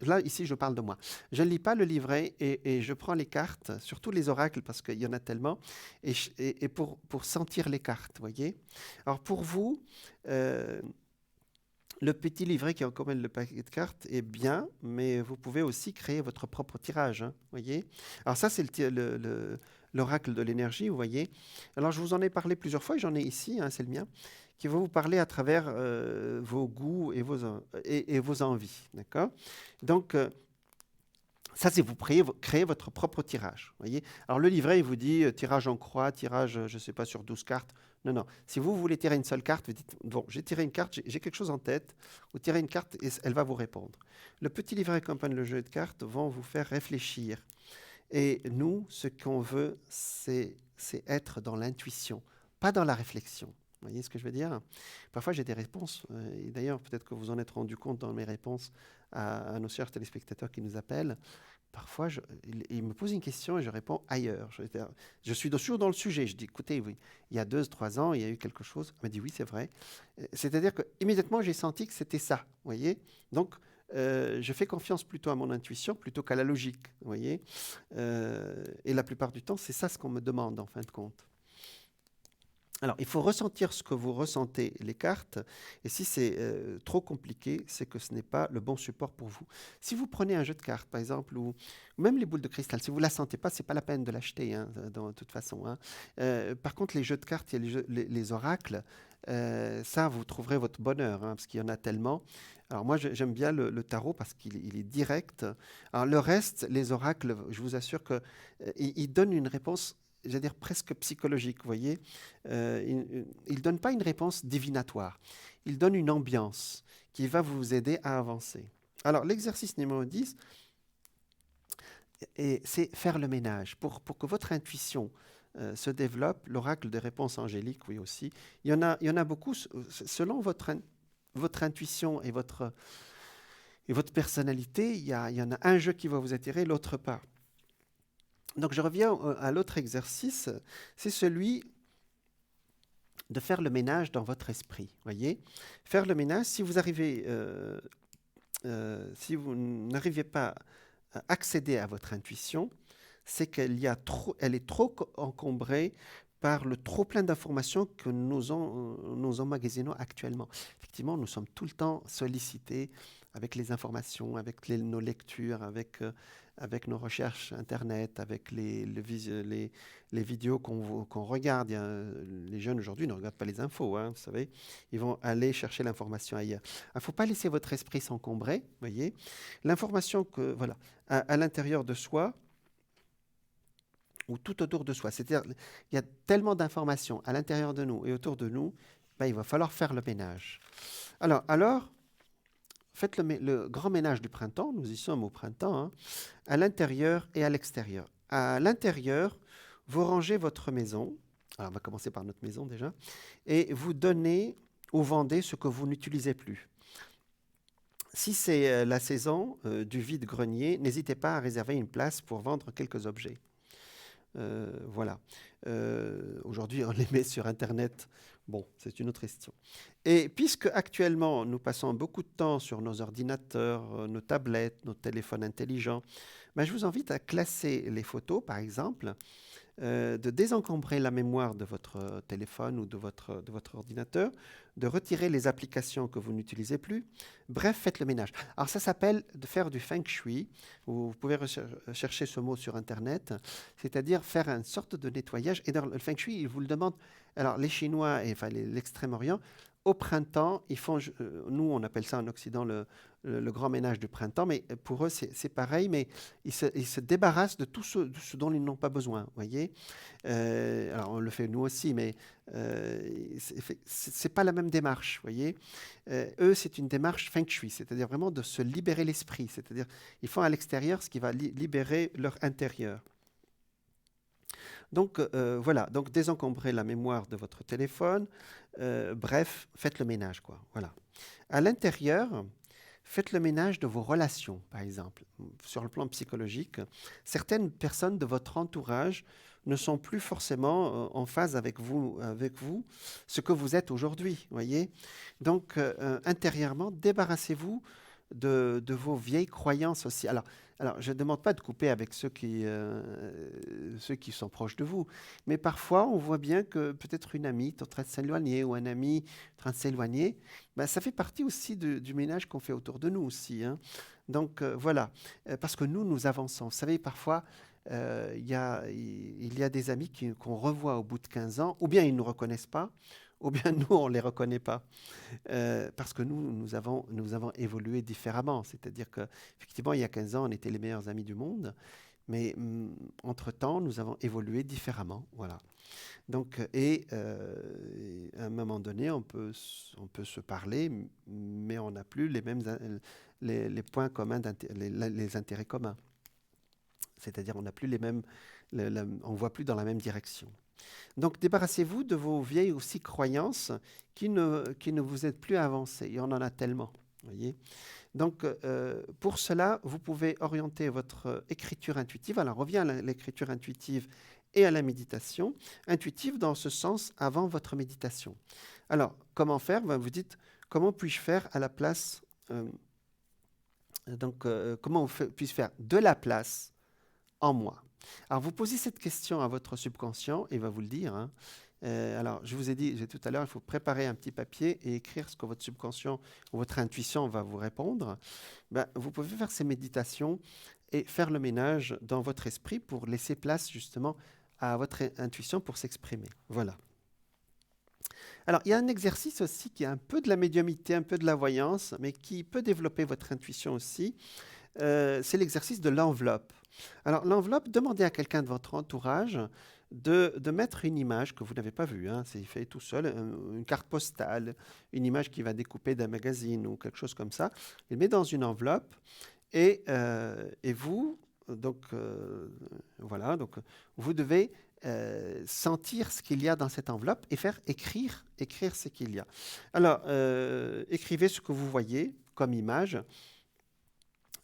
là, ici, je parle de moi. Je ne lis pas le livret et je prends les cartes, surtout les oracles, parce qu'il y en a tellement, et pour sentir les cartes, vous voyez. Alors, pour vous... le petit livret qui accompagne le paquet de cartes est bien, mais vous pouvez aussi créer votre propre tirage, hein, voyez. Alors ça, c'est l'oracle de l'énergie, vous voyez. Alors je vous en ai parlé plusieurs fois, et j'en ai ici, hein, c'est le mien, qui va vous parler à travers vos goûts et vos envies, d'accord. Donc ça, c'est vous créez votre propre tirage, voyez. Alors le livret, il vous dit tirage en croix, tirage, je ne sais pas, sur 12 cartes. Non, non. Si vous voulez tirer une seule carte, vous dites, bon, j'ai tiré une carte, j'ai quelque chose en tête. Vous tirez une carte et elle va vous répondre. Le petit livret accompagne le jeu de cartes vont vous faire réfléchir. Et nous, ce qu'on veut, c'est être dans l'intuition, pas dans la réflexion. Vous voyez ce que je veux dire? Parfois, j'ai des réponses, et d'ailleurs, peut-être que vous en êtes rendu compte dans mes réponses à nos chers téléspectateurs qui nous appellent. Parfois, il me pose une question et je réponds ailleurs. Je suis toujours dans le sujet. Je dis, écoutez, oui, il y a 2, 3 ans, il y a eu quelque chose. Elle m'a dit, oui, c'est vrai. C'est-à-dire qu'immédiatement, j'ai senti que c'était ça, vous voyez. Donc, je fais confiance plutôt à mon intuition plutôt qu'à la logique, vous voyez. Et la plupart du temps, c'est ça ce qu'on me demande, en fin de compte. Alors, il faut ressentir ce que vous ressentez, les cartes, et si c'est trop compliqué, c'est que ce n'est pas le bon support pour vous. Si vous prenez un jeu de cartes, par exemple, ou même les boules de cristal, si vous ne la sentez pas, c'est pas la peine de l'acheter, hein, de toute façon, hein. Par contre, les jeux de cartes, il y a les oracles, ça, vous trouverez votre bonheur, hein, parce qu'il y en a tellement. Alors moi, j'aime bien le tarot parce qu'il est direct. Alors le reste, les oracles, je vous assure que ils donnent une réponse, j'allais dire presque psychologique, vous voyez. Il ne donne pas une réponse divinatoire. Il donne une ambiance qui va vous aider à avancer. Alors, l'exercice numéro 10, c'est faire le ménage. Pour que votre intuition se développe, l'oracle des réponses angéliques, oui aussi. Il y en a beaucoup. Selon votre intuition et votre personnalité, il y en a un jeu qui va vous attirer, l'autre pas. Donc, je reviens à l'autre exercice. C'est celui de faire le ménage dans votre esprit. Voyez, faire le ménage. Si vous n'arrivez pas à accéder à votre intuition, c'est elle est trop encombrée par le trop plein d'informations que nous emmagasinons actuellement. Effectivement, nous sommes tout le temps sollicités avec les informations, avec nos lectures, avec nos recherches Internet, avec les vidéos qu'on regarde. Les jeunes aujourd'hui ne regardent pas les infos, hein, vous savez. Ils vont aller chercher l'information ailleurs. Il ne faut pas laisser votre esprit s'encombrer, voyez. L'information voilà, à l'intérieur de soi, ou tout autour de soi. C'est-à-dire, il y a tellement d'informations à l'intérieur de nous et autour de nous, ben, il va falloir faire le ménage. Alors faites le grand ménage du printemps, nous y sommes au printemps, hein, à l'intérieur et à l'extérieur. À l'intérieur, vous rangez votre maison, alors on va commencer par notre maison déjà, et vous donnez ou vendez ce que vous n'utilisez plus. Si c'est la saison du vide-grenier, n'hésitez pas à réserver une place pour vendre quelques objets. Voilà. Aujourd'hui, on les met sur Internet. Bon, c'est une autre question. Et puisque actuellement, nous passons beaucoup de temps sur nos ordinateurs, nos tablettes, nos téléphones intelligents, ben, je vous invite à classer les photos, par exemple, de désencombrer la mémoire de votre téléphone ou de votre ordinateur, de retirer les applications que vous n'utilisez plus. Bref, faites le ménage. Alors ça s'appelle de faire du feng shui. Vous pouvez chercher ce mot sur Internet, c'est-à-dire faire une sorte de nettoyage. Et dans le feng shui, ils vous le demandent. Alors les Chinois et enfin l'Extrême-Orient, au printemps, ils font, nous on appelle ça en Occident le grand ménage du printemps, mais pour eux c'est pareil, mais ils se débarrassent de tout ce dont ils n'ont pas besoin, voyez. Alors on le fait nous aussi, mais c'est pas la même démarche, voyez. Eux c'est une démarche feng shui, c'est-à-dire vraiment de se libérer l'esprit, c'est-à-dire ils font à l'extérieur ce qui va libérer leur intérieur. Donc voilà, donc désencombrer la mémoire de votre téléphone, bref, faites le ménage, quoi. Voilà. À l'intérieur, faites le ménage de vos relations, par exemple. Sur le plan psychologique, certaines personnes de votre entourage ne sont plus forcément en phase avec vous, ce que vous êtes aujourd'hui, voyez. Donc intérieurement, débarrassez-vous de vos vieilles croyances aussi. Alors, je ne demande pas de couper avec ceux qui sont proches de vous, mais parfois, on voit bien que peut-être une amie est en train de s'éloigner ou un ami est en train de s'éloigner. Ben, ça fait partie aussi du ménage qu'on fait autour de nous aussi, hein. Donc, voilà. Parce que nous avançons. Vous savez, parfois, il y a des amis qu'on revoit au bout de 15 ans, ou bien ils ne nous reconnaissent pas, ou bien nous, on ne les reconnaît pas. Parce que nous avons évolué différemment. C'est-à-dire qu'effectivement, il y a 15 ans, on était les meilleurs amis du monde, mais entre-temps, nous avons évolué différemment. Voilà. Donc, à un moment donné, on peut se parler, mais on n'a plus les mêmes les points communs, les intérêts communs. C'est-à-dire, on n'a plus les mêmes, on voit plus dans la même direction. Donc, débarrassez-vous de vos vieilles aussi croyances qui ne vous aident plus à avancer. Il y en a tellement, voyez. Donc, pour cela, vous pouvez orienter votre écriture intuitive. Alors, on revient à l'écriture intuitive et à la méditation. Intuitive dans ce sens avant votre méditation. Alors, comment faire? Vous dites, comment puis-je faire à la place comment puis-je faire de la place en moi? Alors, vous posez cette question à votre subconscient, et il va vous le dire, hein, Alors, je vous ai dit tout à l'heure, il faut préparer un petit papier et écrire ce que votre subconscient ou votre intuition va vous répondre. Ben, vous pouvez faire ces méditations et faire le ménage dans votre esprit pour laisser place justement à votre intuition pour s'exprimer. Voilà. Alors, il y a un exercice aussi qui est un peu de la médiumnité, un peu de la voyance, mais qui peut développer votre intuition aussi. C'est l'exercice de l'enveloppe. Alors, l'enveloppe, demandez à quelqu'un de votre entourage de mettre une image que vous n'avez pas vue, hein, c'est fait tout seul, une carte postale, une image qui va découper d'un magazine ou quelque chose comme ça. Il met dans une enveloppe et vous, donc voilà, donc vous devez sentir ce qu'il y a dans cette enveloppe et faire écrire ce qu'il y a. Alors, écrivez ce que vous voyez comme image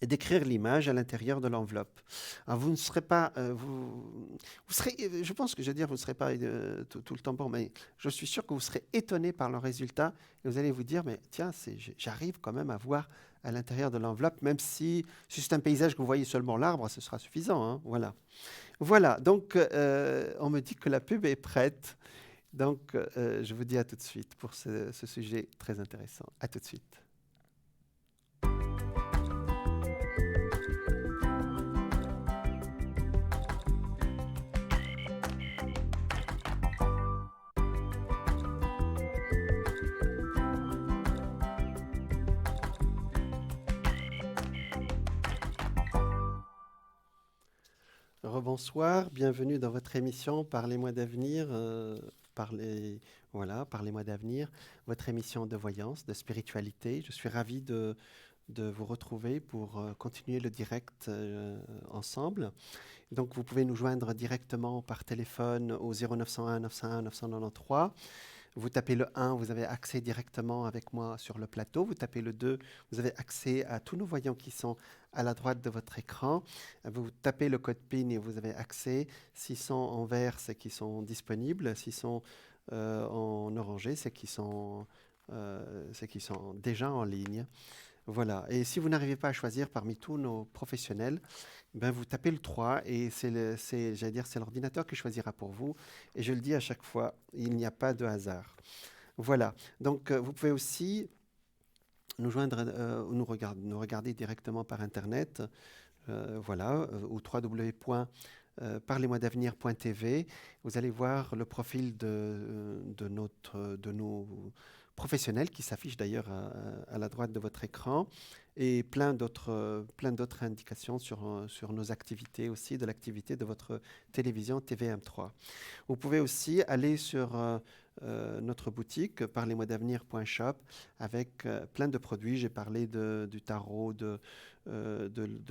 et d'écrire l'image à l'intérieur de l'enveloppe. Alors, vous ne serez pas, vous serez, je pense que je veux dire, vous ne serez pas tout le temps bon, mais je suis sûr que vous serez étonné par le résultat et vous allez vous dire, mais tiens, j'arrive quand même à voir à l'intérieur de l'enveloppe, même si c'est un paysage que vous voyez seulement l'arbre, ce sera suffisant, hein, voilà. Voilà, donc on me dit que la pub est prête, donc je vous dis à tout de suite pour ce sujet très intéressant. À tout de suite. Rebonsoir, bienvenue dans votre émission Parlez-moi d'avenir. Parlez-moi d'avenir, votre émission de voyance, de spiritualité. Je suis ravi de vous retrouver pour continuer le direct ensemble. Donc, vous pouvez nous joindre directement par téléphone au 0901 901 993. Vous tapez le 1, vous avez accès directement avec moi sur le plateau. Vous tapez le 2, vous avez accès à tous nos voyants qui sont à la droite de votre écran. Vous tapez le code PIN et vous avez accès. S'ils sont en vert, c'est qu'ils sont disponibles. S'ils sont en orangé, c'est qu'ils sont déjà en ligne. Voilà. Et si vous n'arrivez pas à choisir parmi tous nos professionnels, ben vous tapez le 3 et j'allais dire, c'est l'ordinateur qui choisira pour vous. Et je le dis à chaque fois, il n'y a pas de hasard. Voilà. Donc, vous pouvez aussi nous joindre, nous regarder directement par Internet, au www.parlez-moi-d'avenir.tv. Vous allez voir le profil de nos professionnels qui s'affiche d'ailleurs à la droite de votre écran et plein d'autres indications sur nos activités aussi, de l'activité de votre télévision TVM3. Vous pouvez aussi aller sur notre boutique parlez-moi-d'avenir.shop avec plein de produits. J'ai parlé du tarot, de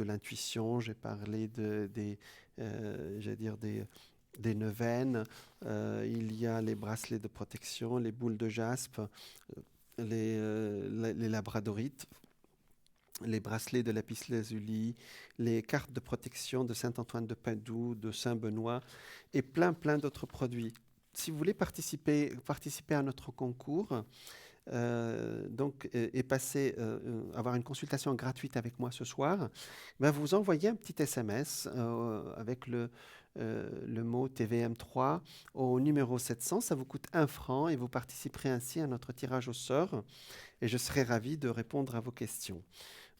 l'intuition, j'ai parlé des neuvaines, il y a les bracelets de protection, les boules de jaspe, les labradorites, les bracelets de lapis-lazuli, les cartes de protection de Saint-Antoine de Padoue, de Saint-Benoît et plein d'autres produits. Si vous voulez participer à notre concours, et avoir une consultation gratuite avec moi ce soir, ben vous envoyez un petit SMS avec le mot TVM3 au numéro 700. Ça vous coûte 1 franc et vous participerez ainsi à notre tirage au sort. Et je serai ravi de répondre à vos questions.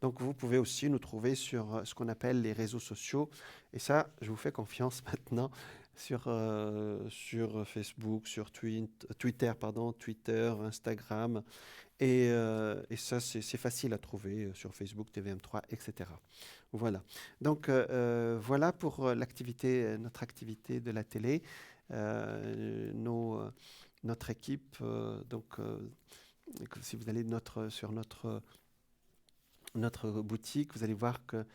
Donc, vous pouvez aussi nous trouver sur ce qu'on appelle les réseaux sociaux. Et ça, je vous fais confiance maintenant sur Facebook, sur Twitter, Instagram. Et ça, c'est facile à trouver sur Facebook, TVM3, etc. Voilà. Donc, voilà pour notre activité de la télé. Notre équipe, si vous allez sur notre boutique, vous allez voir que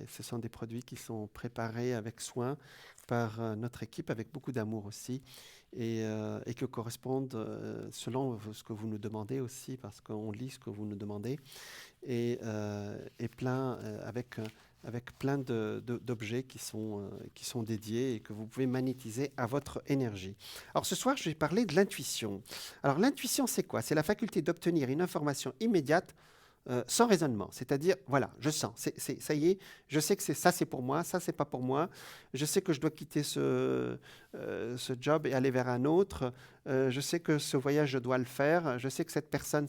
ce sont des produits qui sont préparés avec soin par notre équipe, avec beaucoup d'amour aussi, et qui correspondent selon ce que vous nous demandez aussi, parce qu'on lit ce que vous nous demandez, et avec plein d'objets qui sont dédiés et que vous pouvez magnétiser à votre énergie. Alors ce soir, je vais parler de l'intuition. Alors l'intuition, c'est quoi? C'est la faculté d'obtenir une information immédiate sans raisonnement. C'est-à-dire, voilà, je sens, ça y est, je sais que ça c'est pour moi, ça c'est pas pour moi. Je sais que je dois quitter ce job et aller vers un autre. Je sais que ce voyage, je dois le faire. Je sais que cette personne,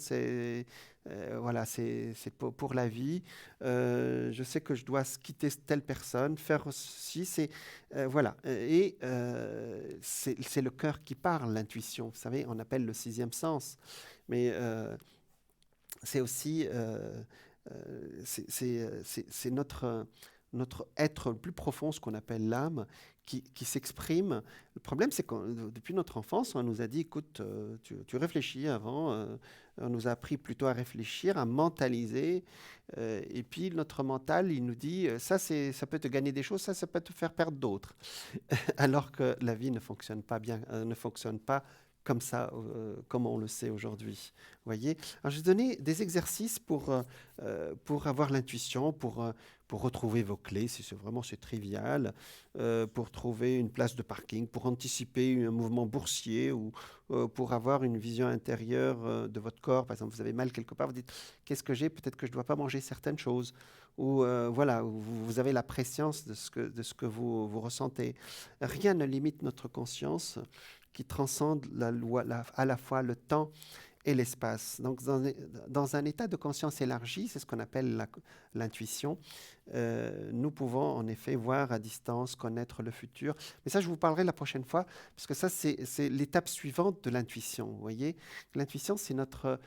voilà, c'est pour la vie. Je sais que je dois quitter telle personne, faire ceci. Voilà. Et c'est le cœur qui parle, l'intuition. Vous savez, on appelle le sixième sens. Mais c'est aussi c'est notre être le plus profond, ce qu'on appelle l'âme, qui s'exprime. Le problème, c'est que depuis notre enfance, on nous a dit, écoute, tu réfléchis avant, on nous a appris plutôt à réfléchir, à mentaliser, et puis notre mental, il nous dit, ça peut te gagner des choses, ça peut te faire perdre d'autres. Alors que la vie ne fonctionne pas bien, ne fonctionne pas comme ça, comme on le sait aujourd'hui. Voyez. Alors, je vais donner des exercices pour avoir l'intuition, pour retrouver vos clés, si c'est trivial, pour trouver une place de parking, pour anticiper un mouvement boursier ou pour avoir une vision intérieure de votre corps. Par exemple, vous avez mal quelque part, vous dites, qu'est-ce que j'ai? Peut-être que je ne dois pas manger certaines choses. Ou voilà, vous avez la préscience de ce que vous ressentez. Rien ne limite notre conscience qui transcende à la fois le temps et l'espace. Donc, dans un état de conscience élargi, c'est ce qu'on appelle l'intuition, nous pouvons en effet voir à distance, connaître le futur. Mais ça, je vous parlerai la prochaine fois, parce que ça, c'est l'étape suivante de l'intuition. Vous voyez, l'intuition, c'est notre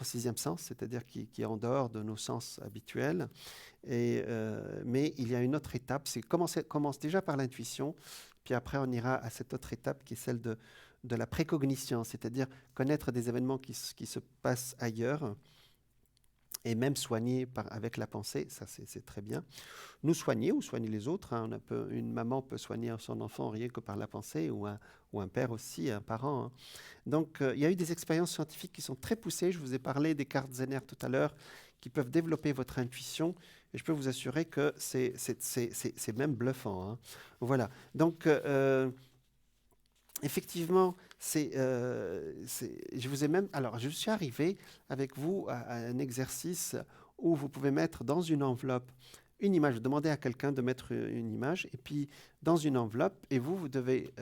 sixième sens, c'est-à-dire qui est en dehors de nos sens habituels. Mais il y a une autre étape, commence déjà par l'intuition, puis après on ira à cette autre étape qui est celle de la précognition, c'est-à-dire connaître des événements qui se passent ailleurs et même soigner avec la pensée, ça c'est très bien. Nous soigner ou soigner les autres, hein, une maman peut soigner son enfant rien que par la pensée, ou un père aussi, un parent. Hein. Donc il y a eu des expériences scientifiques qui sont très poussées, je vous ai parlé des cartes Zener tout à l'heure, qui peuvent développer votre intuition, et je peux vous assurer que c'est même bluffant. Hein. Voilà, donc effectivement, je vous ai même, alors je suis arrivé avec vous à un exercice où vous pouvez mettre dans une enveloppe une image. Vous demandez à quelqu'un de mettre une image, et puis dans une enveloppe, et vous devez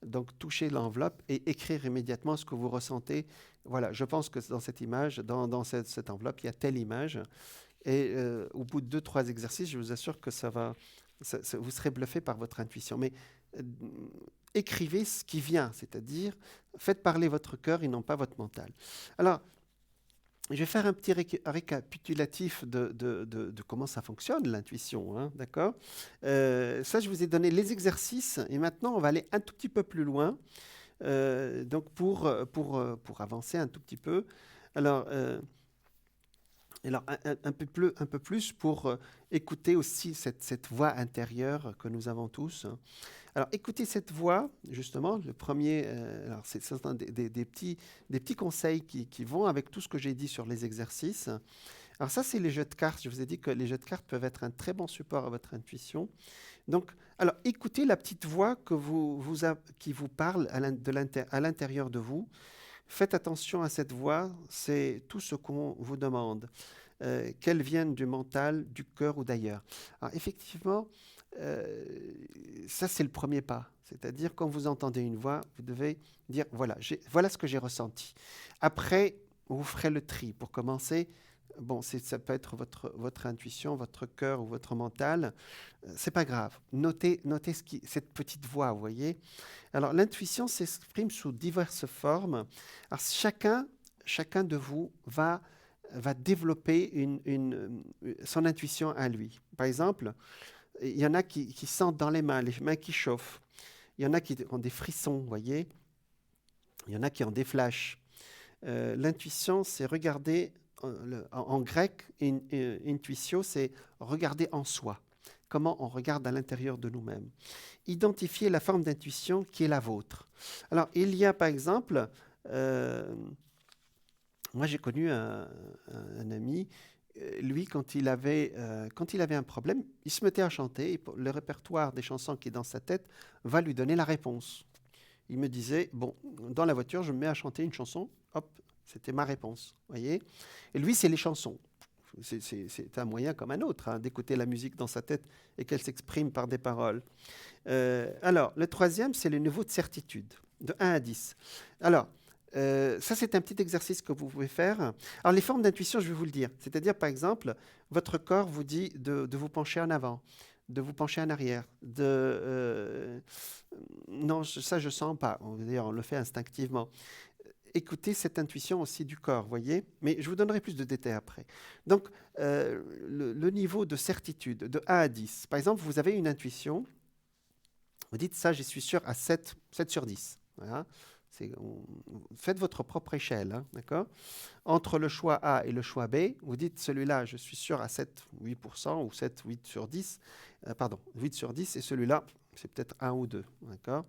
donc toucher l'enveloppe et écrire immédiatement ce que vous ressentez. Voilà, je pense que dans cette image, dans cette enveloppe, il y a telle image. Et au bout de 2-3 exercices, je vous assure que vous serez bluffé par votre intuition. Mais euh, écrivez ce qui vient, c'est-à-dire faites parler votre cœur et non pas votre mental. Alors, je vais faire un petit récapitulatif de comment ça fonctionne, l'intuition, hein, d'accord. Ça, je vous ai donné les exercices, et maintenant, on va aller un tout petit peu plus loin, donc pour avancer un tout petit peu. Alors, un peu plus pour écouter aussi cette voix intérieure que nous avons tous. Alors, écoutez cette voix, justement, le premier, alors c'est des petits conseils qui vont avec tout ce que j'ai dit sur les exercices. Alors ça, c'est les jeux de cartes. Je vous ai dit que les jeux de cartes peuvent être un très bon support à votre intuition. Donc, alors, écoutez la petite voix qui vous parle à l'intérieur de vous. Faites attention à cette voix, c'est tout ce qu'on vous demande, qu'elle vienne du mental, du cœur ou d'ailleurs. Alors effectivement, ça c'est le premier pas, c'est-à-dire quand vous entendez une voix, vous devez dire voilà ce que j'ai ressenti. Après, vous ferez le tri. Pour commencer, bon, ça peut être votre intuition, votre cœur ou votre mental, c'est pas grave. Notez cette petite voix, vous voyez. Alors, l'intuition s'exprime sous diverses formes. Alors, chacun de vous va développer son intuition à lui. Par exemple, il y en a qui sentent dans les mains qui chauffent. Il y en a qui ont des frissons, vous voyez. Il y en a qui ont des flashs. L'intuition, c'est regarder, en grec, intuitio, c'est regarder en soi. Comment on regarde à l'intérieur de nous-mêmes. Identifier la forme d'intuition qui est la vôtre. Alors, il y a par exemple, moi j'ai connu un ami, lui quand il avait un problème, il se mettait à chanter, et le répertoire des chansons qui est dans sa tête va lui donner la réponse. Il me disait, bon, dans la voiture, je me mets à chanter une chanson, hop, C'était ma réponse, voyez. Et lui, c'est les chansons. C'est un moyen comme un autre, hein, d'écouter la musique dans sa tête et qu'elle s'exprime par des paroles. Alors, le troisième, c'est le niveau de certitude, de 1 à 10. Alors, ça, c'est un petit exercice que vous pouvez faire. Alors, les formes d'intuition, je vais vous le dire. C'est-à-dire, par exemple, votre corps vous dit de vous pencher en avant, de vous pencher en arrière, non, ça, je ne sens pas. On le fait instinctivement. Écoutez cette intuition aussi du corps, voyez. Mais je vous donnerai plus de détails après. Donc, le niveau de certitude, de 1 à 10. Par exemple, vous avez une intuition. Vous dites ça, j'y suis sûr à 7 sur 10. Voilà. Faites votre propre échelle, hein, d'accord. Entre le choix A et le choix B, vous dites celui-là, je suis sûr à 7, 8% ou 7, 8 sur 10. Pardon, 8 sur 10 et celui-là, c'est peut-être 1 ou 2, d'accord.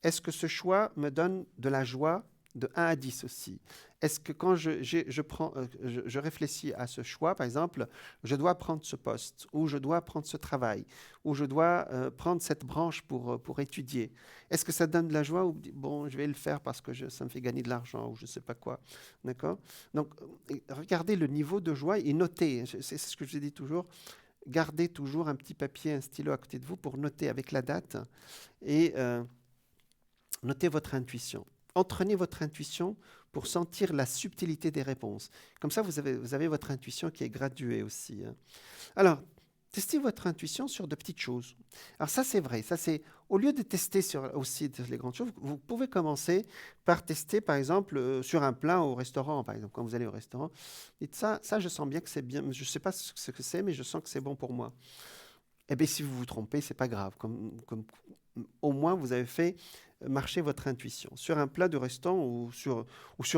Est-ce que ce choix me donne de la joie de 1 à 10 aussi? Est-ce que quand je réfléchis à ce choix, par exemple, je dois prendre ce poste, ou je dois prendre ce travail, ou je dois prendre cette branche pour étudier, est-ce que ça donne de la joie ou bon, je vais le faire parce que ça me fait gagner de l'argent ou je ne sais pas quoi, d'accord? Donc, regardez le niveau de joie et notez, c'est ce que je vous ai dit toujours, gardez toujours un petit papier, un stylo à côté de vous pour noter avec la date et notez votre intuition. Entraînez votre intuition pour sentir la subtilité des réponses. Comme ça, vous avez votre intuition qui est graduée aussi, hein. Alors, testez votre intuition sur de petites choses. Alors ça, c'est vrai. Ça, c'est au lieu de tester sur aussi les grandes choses, vous pouvez commencer par tester, par exemple, sur un plat au restaurant, par exemple, quand vous allez au restaurant. Dites ça, je sens bien que c'est bien. Je ne sais pas ce que c'est, mais je sens que c'est bon pour moi. Eh bien, si vous vous trompez, c'est pas grave. Au moins, vous avez fait marcher votre intuition. Sur un plat de restaurant ou sur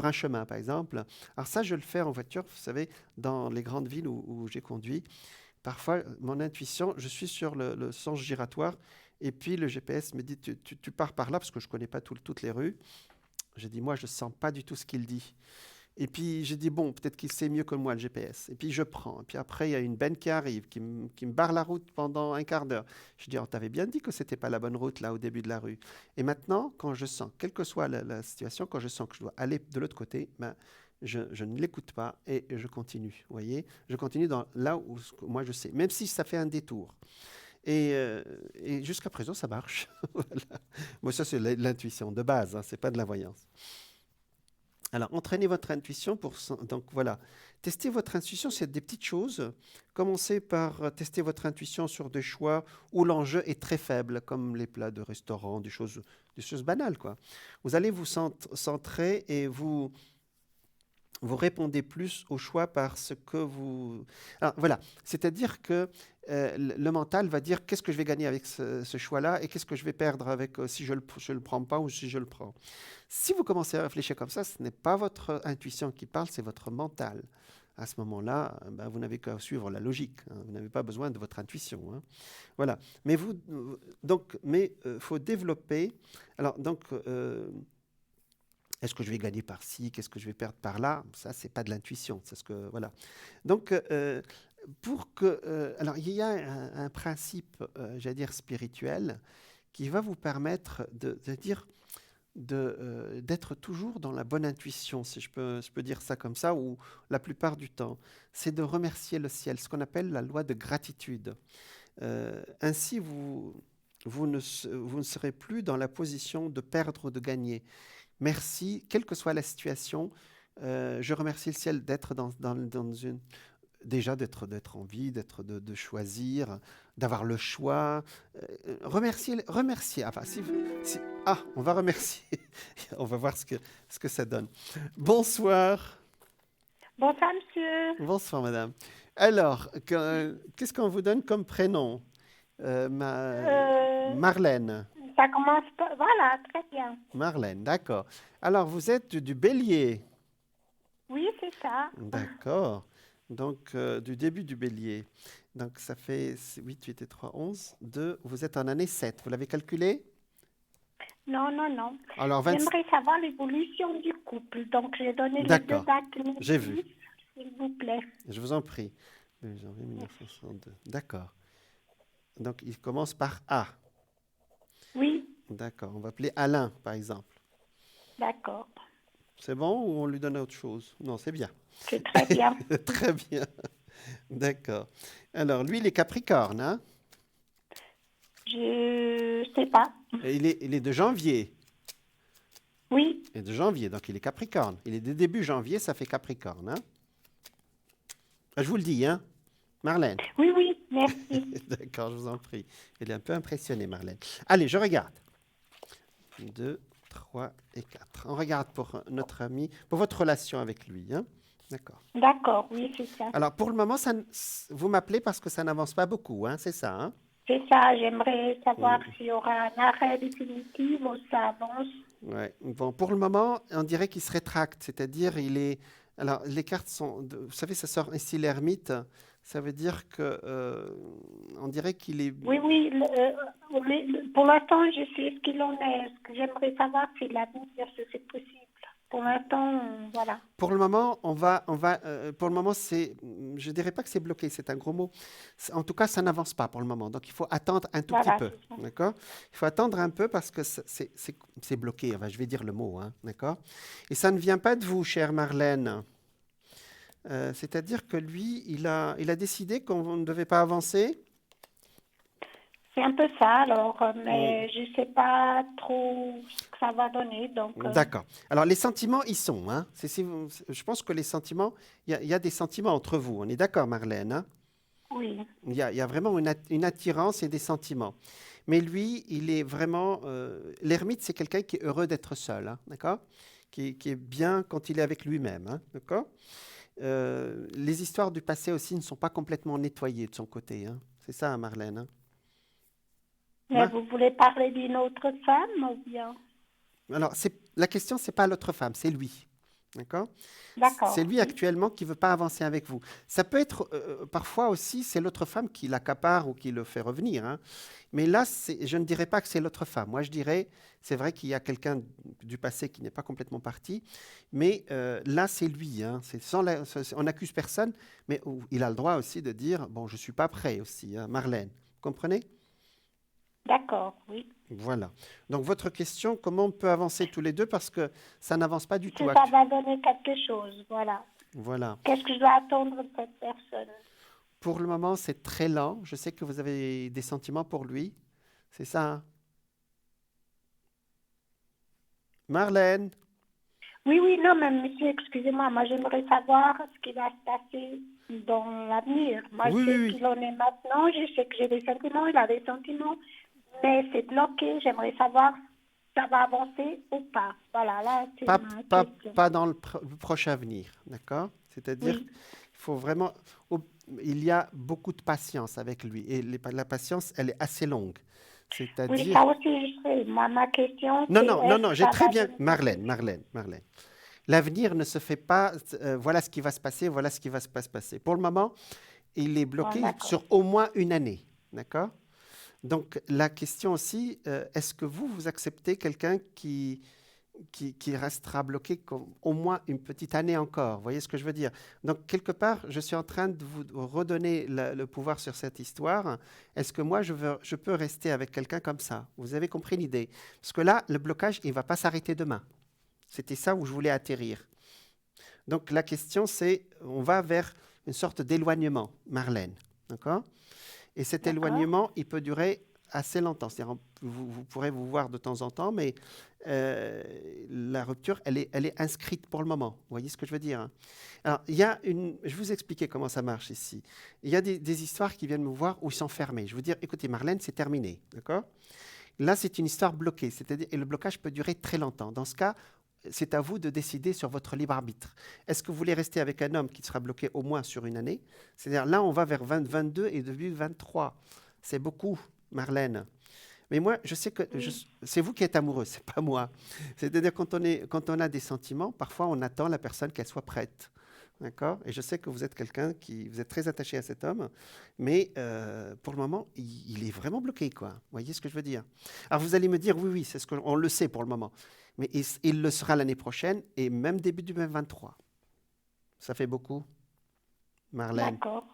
un chemin, par exemple. Alors ça, je le fais en voiture, vous savez, dans les grandes villes où j'ai conduit. Parfois, mon intuition, je suis sur le sens giratoire et puis le GPS me dit, tu pars par là parce que je ne connais pas toutes les rues. Je dis, moi, je ne sens pas du tout ce qu'il dit. Et puis j'ai dit, bon, peut-être qu'il sait mieux que moi le GPS. Et puis je prends. Et puis après, il y a une benne qui arrive, qui me barre la route pendant un quart d'heure. Je dis, on t'avait bien dit que ce n'était pas la bonne route là au début de la rue. Et maintenant, quand je sens, quelle que soit la situation, quand je sens que je dois aller de l'autre côté, ben, je ne l'écoute pas et je continue. Vous voyez, je continue là où moi je sais, même si ça fait un détour. Et jusqu'à présent, ça marche. Voilà. Moi, ça, c'est l'intuition de base, hein, ce n'est pas de la voyance. Alors, entraînez votre intuition donc voilà, tester votre intuition, c'est des petites choses. Commencez par tester votre intuition sur des choix où l'enjeu est très faible, comme les plats de restaurant, des choses banales, quoi. Vous allez vous centrer et vous répondez plus au choix parce que vous... Alors, voilà, c'est-à-dire que le mental va dire qu'est-ce que je vais gagner avec ce choix-là et qu'est-ce que je vais perdre avec si je le prends pas ou si je le prends. Si vous commencez à réfléchir comme ça, ce n'est pas votre intuition qui parle, c'est votre mental. À ce moment-là, ben, vous n'avez qu'à suivre la logique, hein. Vous n'avez pas besoin de votre intuition, hein. Voilà. Mais faut développer. Alors donc, est-ce que je vais gagner par ci? Qu'est-ce que je vais perdre par là? Ça, c'est pas de l'intuition. C'est ce que voilà. Donc, alors, il y a un principe, j'allais dire spirituel, qui va vous permettre d'être toujours dans la bonne intuition, si je peux dire ça comme ça, ou la plupart du temps. C'est de remercier le ciel, ce qu'on appelle la loi de gratitude. Ainsi, vous ne serez plus dans la position de perdre ou de gagner. Merci, quelle que soit la situation, je remercie le ciel d'être dans une... Déjà d'être en vie, de choisir, d'avoir le choix. Remercier. Enfin, on va remercier. On va voir ce que ça donne. Bonsoir. Bonsoir, monsieur. Bonsoir, madame. Alors, qu'est-ce qu'on vous donne comme prénom? Euh, Marlène. Ça commence pas. Voilà, très bien. Marlène, d'accord. Alors, vous êtes du Bélier. Oui, c'est ça. D'accord. Donc, du début du Bélier. Donc, ça fait 8, 8 et 3, 11, 2. Vous êtes en année 7. Vous l'avez calculé? Non, non, non. Alors, 20... J'aimerais savoir l'évolution du couple. Donc, j'ai donné les deux D'accord. dates J'ai vu. naissances, s'il vous plaît. Je vous en prie. Janvier 1962. D'accord. Donc, il commence par A. Oui, D'accord. On va appeler Alain, par exemple. d'accord. C'est bon ou on lui donne autre chose? Non, c'est bien. C'est très bien. Très bien. D'accord. Alors, lui, il est Capricorne, hein? Je sais pas. Et il est de janvier. Oui, Et de janvier, donc il est Capricorne. Il est de début janvier, ça fait Capricorne, hein? Ah, je vous le dis, hein? Marlène. oui, oui, merci. D'accord, je vous en prie. Elle est un peu impressionnée, Marlène. Allez, je regarde. 2, 3 et 4. On regarde pour notre ami, pour votre relation avec lui, hein? D'accord. D'accord, oui, c'est ça. Alors, pour le moment, vous m'appelez parce que ça n'avance pas beaucoup, hein? C'est ça, hein? C'est ça, j'aimerais savoir Mm. s'il y aura un arrêt définitif ou ça avance. Ouais. Bon, pour le moment, on dirait qu'il se rétracte, c'est-à-dire il est. Alors, les cartes sont. Vous savez, ça sort ici l'ermite. Ça veut dire que on dirait qu'il est. Oui, oui, pour l'instant, je sais ce qu'il en est. Ce que j'aimerais savoir, c'est l'avenir, si c'est possible. Pour l'instant, voilà. Pour le moment, pour le moment, je dirais pas que c'est bloqué, c'est un gros mot. En tout cas, ça n'avance pas pour le moment. Donc, il faut attendre un tout petit Voilà, peu, c'est ça. d'accord? Il faut attendre un peu parce que c'est bloqué. Enfin, je vais dire le mot, hein, d'accord? Et ça ne vient pas de vous, chère Marlène. C'est-à-dire que lui, il a décidé qu'on ne devait pas avancer. C'est un peu ça, alors, Mm. mais je sais pas trop ce que ça va donner, donc, D'accord. Alors, les sentiments, ils sont, hein. Je pense que les sentiments, il y a des sentiments entre vous. On est d'accord, Marlène, hein? oui. Il y a vraiment une attirance et des sentiments. Mais lui, il est vraiment. L'ermite, c'est quelqu'un qui est heureux d'être seul, hein, d'accord? Qui est bien quand il est avec lui-même, hein, d'accord? Les histoires du passé aussi ne sont pas complètement nettoyées de son côté, hein. C'est ça, hein, Marlène, hein? Mais Ma- vous voulez parler d'une autre femme ou bien? Alors, la question, c'est pas l'autre femme, c'est lui. D'accord? C'est D'accord, lui oui. actuellement qui veut pas avancer avec vous. Ça peut être parfois aussi, c'est l'autre femme qui l'accapare ou qui le fait revenir, hein. Mais là, je ne dirais pas que c'est l'autre femme. Moi, je dirais, c'est vrai qu'il y a quelqu'un du passé qui n'est pas complètement parti, mais là, c'est lui, hein. On n'accuse personne, mais il a le droit aussi de dire, bon, je suis pas prêt aussi, hein, Marlène. Vous comprenez? D'accord, oui. Voilà. Donc, votre question, comment on peut avancer tous les deux parce que ça n'avance pas du Si tout ça actuellement. va donner quelque chose, voilà. Voilà. Qu'est-ce que je dois attendre de cette personne? Pour le moment, c'est très lent. Je sais que vous avez des sentiments pour lui. C'est ça, hein? Marlène? Oui, oui, non, mais monsieur, excusez-moi, moi j'aimerais savoir ce qui va se passer dans l'avenir. Moi, Oui, je oui, sais ce oui. qu'il en est maintenant, je sais que j'ai des sentiments, il a des sentiments, mais c'est bloqué. J'aimerais savoir si ça va avancer ou pas. Voilà, là, c'est Pas, ma pas, question. pas dans le prochain avenir, d'accord? C'est-à-dire Oui, qu'il faut vraiment. au- Il y a beaucoup de patience avec lui. Et la patience, elle est assez longue. oui, C'est-à-dire. ça aussi, je sais. Moi, ma question, Non, c'est non, non, est-ce non, que j'ai ça très va bien. donner quelque Marlène, chose? Marlène, Marlène. L'avenir ne se fait pas. Voilà ce qui va se passer, voilà ce qui va se passer. Pour le moment, il est Bon, bloqué d'accord. sur au moins une année, d'accord? Donc, la question aussi, est-ce que vous acceptez quelqu'un qui restera bloqué au moins une petite année encore? Vous voyez ce que je veux dire? Donc, quelque part, je suis en train de vous redonner le pouvoir sur cette histoire. Est-ce que moi, je peux rester avec quelqu'un comme ça? Vous avez compris l'idée? Parce que là, le blocage, il ne va pas s'arrêter demain. C'était ça où je voulais atterrir. Donc, la question, c'est, on va vers une sorte d'éloignement, Marlène. D'accord? Et cet D'accord. éloignement, il peut durer assez longtemps. C'est-à-dire, vous pourrez vous voir de temps en temps, mais la rupture, elle est inscrite pour le moment. Vous voyez ce que je veux dire, hein? Alors, je vais vous expliquer comment ça marche ici. Il y a des histoires qui viennent me voir où ils sont fermés. Je veux dire, écoutez, Marlène, c'est terminé. D'accord? Là, c'est une histoire bloquée. C'est-à-dire, et le blocage peut durer très longtemps. Dans ce cas, c'est à vous de décider sur votre libre arbitre. Est-ce que vous voulez rester avec un homme qui sera bloqué au moins sur une année? C'est-à-dire là, on va vers 2022 et début 23. C'est beaucoup, Marlène. Mais moi, je sais que Oui. c'est vous qui êtes amoureux, c'est pas moi. C'est-à-dire quand on a des sentiments, parfois on attend la personne qu'elle soit prête. D'accord? Et je sais que vous êtes vous êtes très attaché à cet homme, mais pour le moment, il est vraiment bloqué, quoi. Vous voyez ce que je veux dire? Alors vous allez me dire, oui, oui, on le sait pour le moment, mais il le sera l'année prochaine et même début du 2023. Ça fait beaucoup, Marlène. D'accord.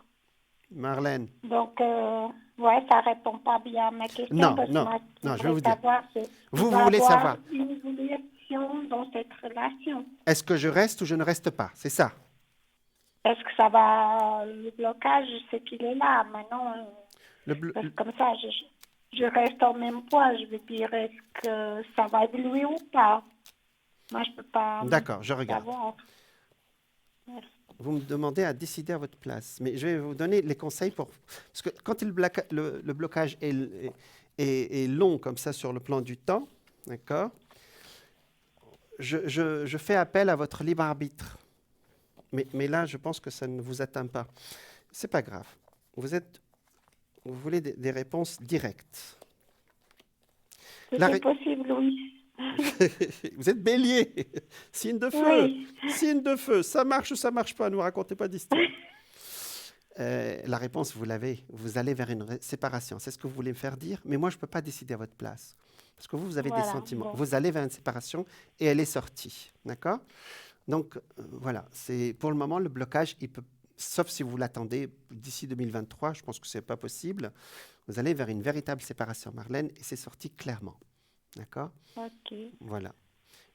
Marlène. Donc, ouais, ça répond pas bien à ma question Non, parce que non, moi, non, je vais j'aimerais vous dire. savoir s'il Vous va voulez avoir savoir. une ouverture séparation dans cette relation. Est-ce que je reste ou je ne reste pas? C'est ça. Est-ce que ça va, le blocage, je sais qu'il est là. Maintenant, Le blo- parce que comme ça, je reste au même point. Je veux dire, est-ce que ça va évoluer ou pas? Moi, je peux pas D'accord, je regarde. savoir. Merci. Vous me demandez à décider à votre place. Mais je vais vous donner les conseils pour... Parce que quand le blocage est long comme ça sur le plan du temps, d'accord, je fais appel à votre libre arbitre. Mais là, je pense que ça ne vous atteint pas. C'est pas grave. Vous voulez des réponses directes. Si La c'est ré- possible, oui. Vous êtes bélier, signe de feu, Oui. signe de feu, ça marche ou ça marche pas, ne nous racontez pas d'histoire. La réponse, vous l'avez, vous allez vers une séparation, c'est ce que vous voulez me faire dire, mais moi je ne peux pas décider à votre place, parce que vous avez des Voilà, sentiments, bon. vous allez vers une séparation et elle est sortie, d'accord? Donc voilà, c'est pour le moment le blocage, il peut, sauf si vous l'attendez d'ici 2023, je pense que ce n'est pas possible, vous allez vers une véritable séparation, Marlène, et c'est sorti clairement, d'accord? Ok. Voilà.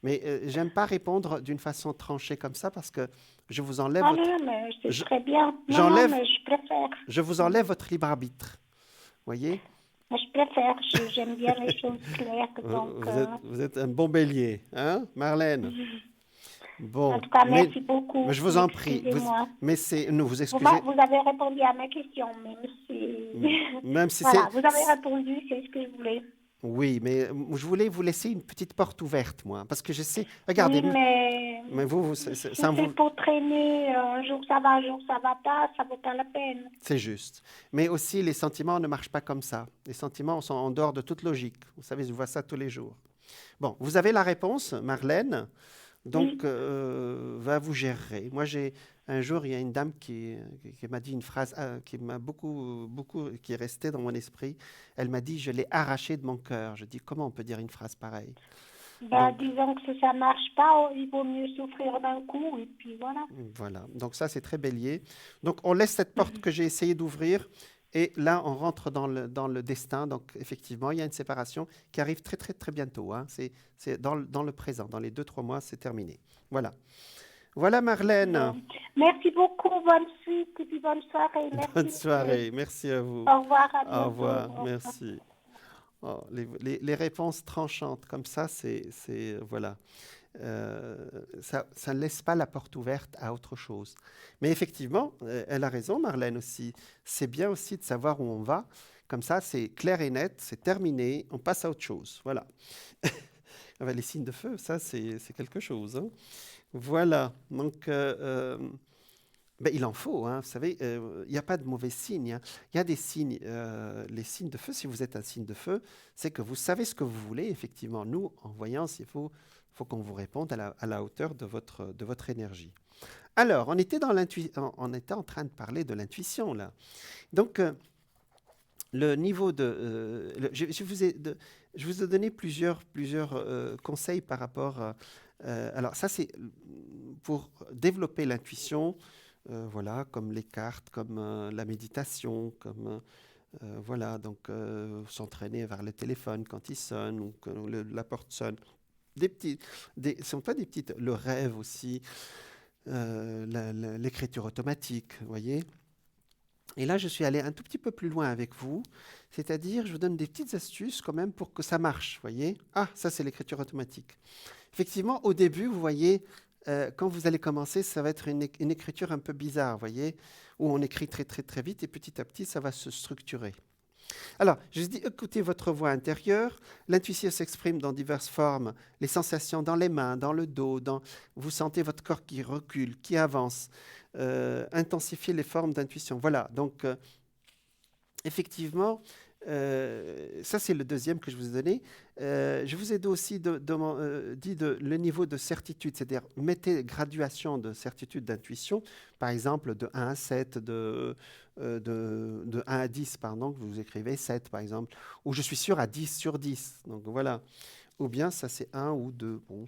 Mais j'aime pas répondre d'une façon tranchée comme ça parce que je vous enlève Ah votre, non, mais c'est je, très bien. Non, non, j'enlève, mais je préfère. je vous enlève votre libre arbitre. Voyez, Mais je préfère. J'aime bien les choses claires. Donc, vous êtes un bon bélier, hein, Marlène. en Bon, tout cas, merci beaucoup. mais je vous en prie. Excusez-moi. Mais c'est, nous vous excusez, Vous avez répondu à ma question, même si... même si Voilà, vous avez c'est, répondu, c'est ce que je voulais. oui, mais je voulais vous laisser une petite porte ouverte, moi, parce que je sais. Regardez, Oui, mais mais vous, si ça c'est vous, pour traîner, un jour ça va pas, ça vaut pas la peine. c'est juste. Mais aussi, les sentiments ne marchent pas comme ça. Les sentiments sont en dehors de toute logique. Vous savez, je vois ça tous les jours. Bon, vous avez la réponse, Marlène. Donc, Oui, va vous gérer. Moi, un jour, il y a une dame qui m'a dit une phrase qui m'a qui est restée dans mon esprit. Elle m'a dit, je l'ai arrachée de mon cœur. Je dis, comment on peut dire une phrase pareille? bah, Donc, disons que si ça marche pas, il vaut mieux souffrir d'un coup, et puis voilà. voilà. Donc, ça, c'est très bélier. Donc, on laisse cette porte que j'ai essayé d'ouvrir. Et là, on rentre dans le destin. Donc, effectivement, il y a une séparation qui arrive très, très, très bientôt, hein. C'est dans le présent. Dans les 2, 3 mois, c'est terminé. Voilà. Voilà, Marlène. Bon. Merci beaucoup, bonne suite, et puis bonne soirée. Bonne Merci, monsieur. soirée. Merci à vous. Au revoir, à Au bientôt. Au revoir. revoir. Merci. Oh, les réponses tranchantes comme ça, voilà. Ça ne laisse pas la porte ouverte à autre chose. Mais effectivement, elle a raison, Marlène aussi. C'est bien aussi de savoir où on va. Comme ça, c'est clair et net, c'est terminé, on passe à autre chose. Voilà. Ah ben, les signes de feu, ça, c'est quelque chose, hein. Voilà. Donc, ben, il en faut, hein. Vous savez, il n'y a pas de mauvais signes, hein. Il y a des signes, les signes de feu, si vous êtes un signe de feu, c'est que vous savez ce que vous voulez, effectivement. Nous, en voyance, il faut qu'on vous réponde à la hauteur de votre énergie. Alors, on était en train de parler de l'intuition, là. Donc, le niveau je vous ai donné plusieurs conseils par rapport alors, ça, c'est pour développer l'intuition, voilà, comme les cartes, comme la méditation, comme voilà, donc s'entraîner vers le téléphone quand il sonne ou que la porte sonne. Ce sont pas des petites, le rêve aussi, l'écriture automatique, vous voyez. Et là, je suis allé un tout petit peu plus loin avec vous, c'est-à-dire, je vous donne des petites astuces quand même pour que ça marche, vous voyez. Ah, ça, c'est l'écriture automatique. Effectivement, au début, vous voyez, quand vous allez commencer, ça va être une écriture un peu bizarre, vous voyez, où on écrit très, très, très vite et petit à petit, ça va se structurer. Alors, je dis, écoutez votre voix intérieure. L'intuition s'exprime dans diverses formes. Les sensations dans les mains, dans le dos, vous sentez votre corps qui recule, qui avance. Intensifiez les formes d'intuition. Voilà, donc effectivement, ça c'est le deuxième que je vous ai donné. Je vous ai aussi dit le niveau de certitude, c'est-à-dire mettez graduation de certitude d'intuition, par exemple de 1 à 7, de 1 à 10, pardon, que vous écrivez 7 par exemple, ou je suis sûr à 10 sur 10, donc voilà. Ou bien ça c'est 1 ou 2, bon,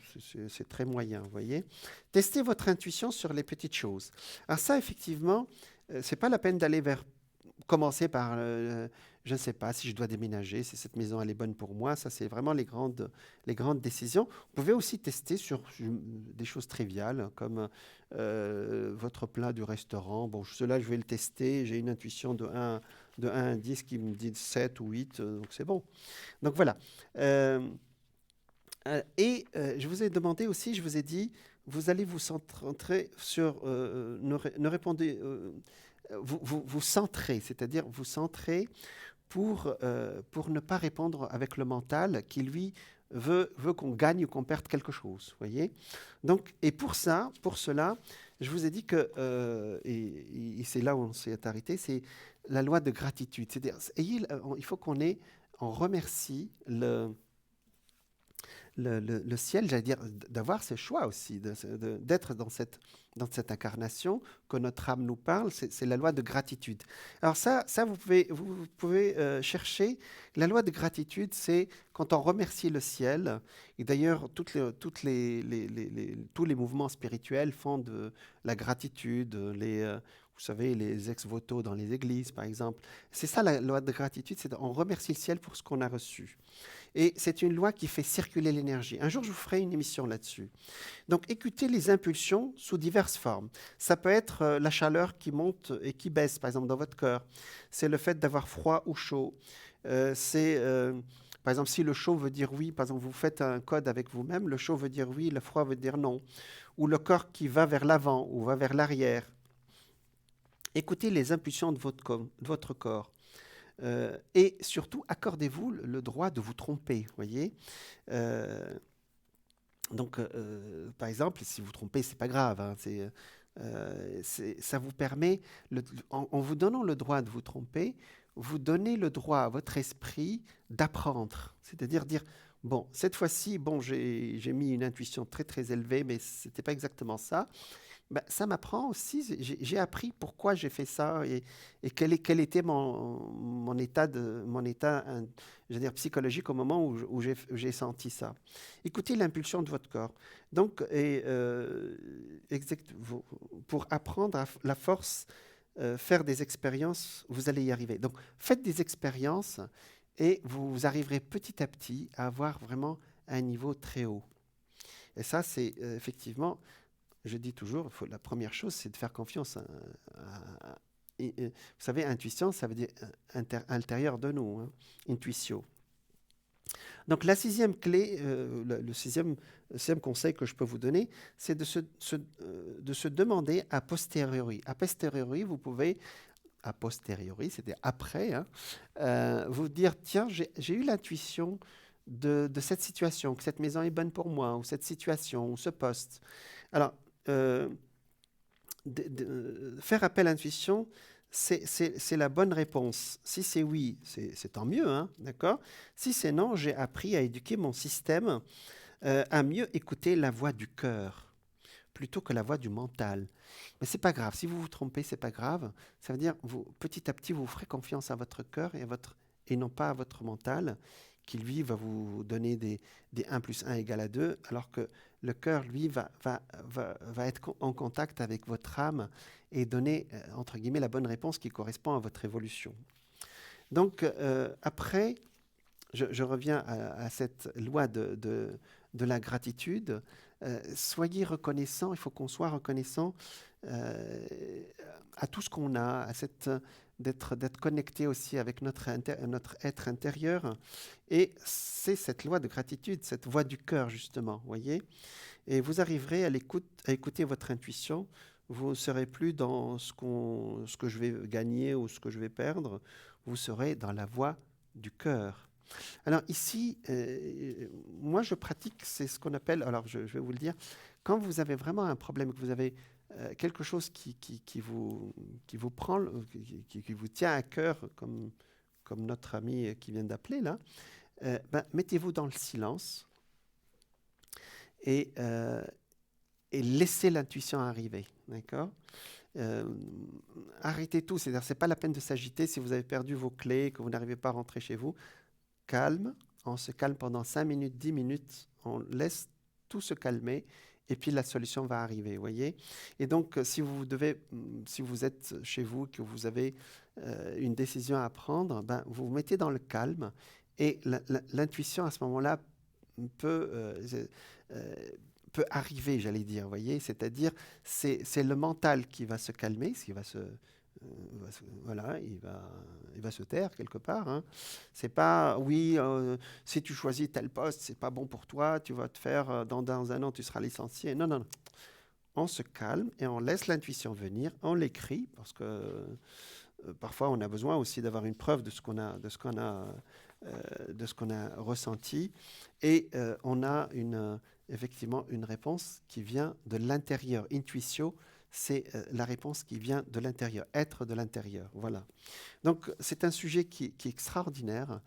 c'est très moyen, vous voyez. Testez votre intuition sur les petites choses. Alors ça, effectivement, c'est pas la peine d'aller vers commencer par, je ne sais pas si je dois déménager, si cette maison elle est bonne pour moi. Ça, c'est vraiment les grandes décisions. Vous pouvez aussi tester sur des choses triviales, comme votre plat du restaurant. Bon, cela, je vais le tester. J'ai une intuition de 1 à 10 qui me dit 7 ou 8, donc c'est bon. Donc voilà. Euh, je vous ai demandé aussi, je vous ai dit, vous allez vous centrer sur, ne répondez, vous centrez, c'est-à-dire vous centrez pour ne pas répondre avec le mental qui, lui, veut qu'on gagne ou qu'on perde quelque chose, voyez. Donc, et pour cela, je vous ai dit que, et c'est là où on s'est arrêté, c'est la loi de gratitude. C'est-à-dire, il faut on remercie le ciel, j'allais dire, d'avoir ce choix aussi, d'être dans cette incarnation que notre âme nous parle, c'est la loi de gratitude. Alors ça vous pouvez chercher. La loi de gratitude, c'est quand on remercie le ciel, et d'ailleurs tous les mouvements spirituels font de la gratitude, vous savez, les ex-voto dans les églises, par exemple. C'est ça la loi de gratitude, c'est on remercie le ciel pour ce qu'on a reçu. Et c'est une loi qui fait circuler l'énergie. Un jour, je vous ferai une émission là-dessus. Donc, écoutez les impulsions sous diverses formes. Ça peut être la chaleur qui monte et qui baisse, par exemple, dans votre cœur. C'est le fait d'avoir froid ou chaud. Par exemple, si le chaud veut dire oui, par exemple, vous faites un code avec vous-même, le chaud veut dire oui, le froid veut dire non. Ou le corps qui va vers l'avant ou va vers l'arrière. Écoutez les impulsions de votre corps. Et surtout, accordez-vous le droit de vous tromper, voyez. Euh, donc, par exemple, si vous vous trompez, c'est pas grave. Hein, ça vous permet, en vous donnant le droit de vous tromper, vous donnez le droit à votre esprit d'apprendre. C'est-à-dire dire, bon, cette fois-ci, bon, j'ai mis une intuition très très élevée, mais c'était pas exactement ça. Ben, ça m'apprend aussi, j'ai appris pourquoi j'ai fait ça et quel était mon état je veux dire, psychologique au moment où j'ai senti ça. Écoutez l'impulsion de votre corps. Donc, pour apprendre la force, faire des expériences, vous allez y arriver. Donc, faites des expériences et vous arriverez petit à petit à avoir vraiment un niveau très haut. Et ça, c'est effectivement, je dis toujours, la première chose, c'est de faire confiance vous savez, intuition, ça veut dire intérieur de nous, hein, intuitio. Donc la sixième clé, le sixième conseil que je peux vous donner, c'est de se demander a posteriori. A posteriori, vous pouvez, a posteriori, c'est-à-dire après, hein, vous dire, tiens, j'ai eu l'intuition de cette situation, que cette maison est bonne pour moi, ou cette situation, ou ce poste. Alors, faire appel à l'intuition, c'est la bonne réponse. Si c'est oui, c'est tant mieux, hein, d'accord. Si c'est non, j'ai appris à éduquer mon système à mieux écouter la voix du cœur plutôt que la voix du mental. Mais c'est pas grave. Si vous vous trompez, c'est pas grave. Ça veut dire, petit à petit, vous ferez confiance à votre cœur et non pas à votre mental, qui lui va vous donner des 1 plus 1 égale à 2, alors que le cœur, lui, va être en contact avec votre âme et donner, entre guillemets, la bonne réponse qui correspond à votre évolution. Donc, après, je reviens à cette loi de la gratitude. Soyez reconnaissant, il faut qu'on soit reconnaissant à tout ce qu'on a, d'être connecté aussi avec notre être intérieur. Et c'est cette loi de gratitude, cette voix du cœur, justement, voyez. Et vous arriverez à écouter votre intuition. Vous ne serez plus dans ce que je vais gagner ou ce que je vais perdre. Vous serez dans la voix du cœur. Alors ici, moi je pratique, c'est ce qu'on appelle, alors je vais vous le dire, quand vous avez vraiment un problème, que vous avez quelque chose qui vous prend, qui vous tient à cœur, comme notre ami qui vient d'appeler là, mettez-vous dans le silence et laissez l'intuition arriver, d'accord. Arrêtez tout, c'est-à-dire c'est pas la peine de s'agiter si vous avez perdu vos clés, que vous n'arrivez pas à rentrer chez vous. Calme, on se calme pendant 5 minutes, 10 minutes, on laisse tout se calmer et puis la solution va arriver, vous voyez. Et donc, si vous êtes chez vous, que vous avez une décision à prendre, ben, vous vous mettez dans le calme, et l'intuition à ce moment-là peut, peut arriver, j'allais dire, vous voyez. C'est-à-dire, c'est le mental qui va se calmer, qui va se voilà, il va se taire quelque part. Hein. C'est pas, oui, si tu choisis tel poste, c'est pas bon pour toi, tu vas te faire, dans un an, tu seras licencié. Non, non, non. On se calme et on laisse l'intuition venir, on l'écrit, parce que parfois on a besoin aussi d'avoir une preuve de ce qu'on a, de ce qu'on a ressenti, et on a effectivement une réponse qui vient de l'intérieur. Intuitio, c'est la réponse qui vient de l'intérieur, être de l'intérieur. Voilà. Donc c'est un sujet qui est extraordinaire,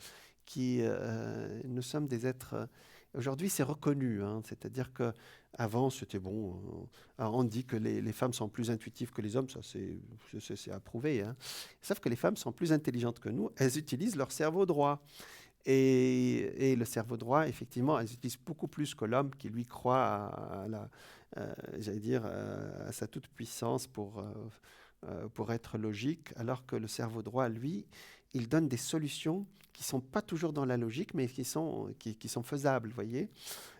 nous sommes des êtres. Aujourd'hui, c'est reconnu, hein, c'est-à-dire qu'avant, c'était bon. Alors on dit que les femmes sont plus intuitives que les hommes, ça c'est approuvé. Hein. Sauf que les femmes sont plus intelligentes que nous, elles utilisent leur cerveau droit. Et le cerveau droit, effectivement, elles utilisent beaucoup plus que l'homme qui, lui, croit j'allais dire, à sa toute-puissance pour être logique, alors que le cerveau droit, lui, il donne des solutions qui ne sont pas toujours dans la logique, mais qui sont faisables, vous voyez.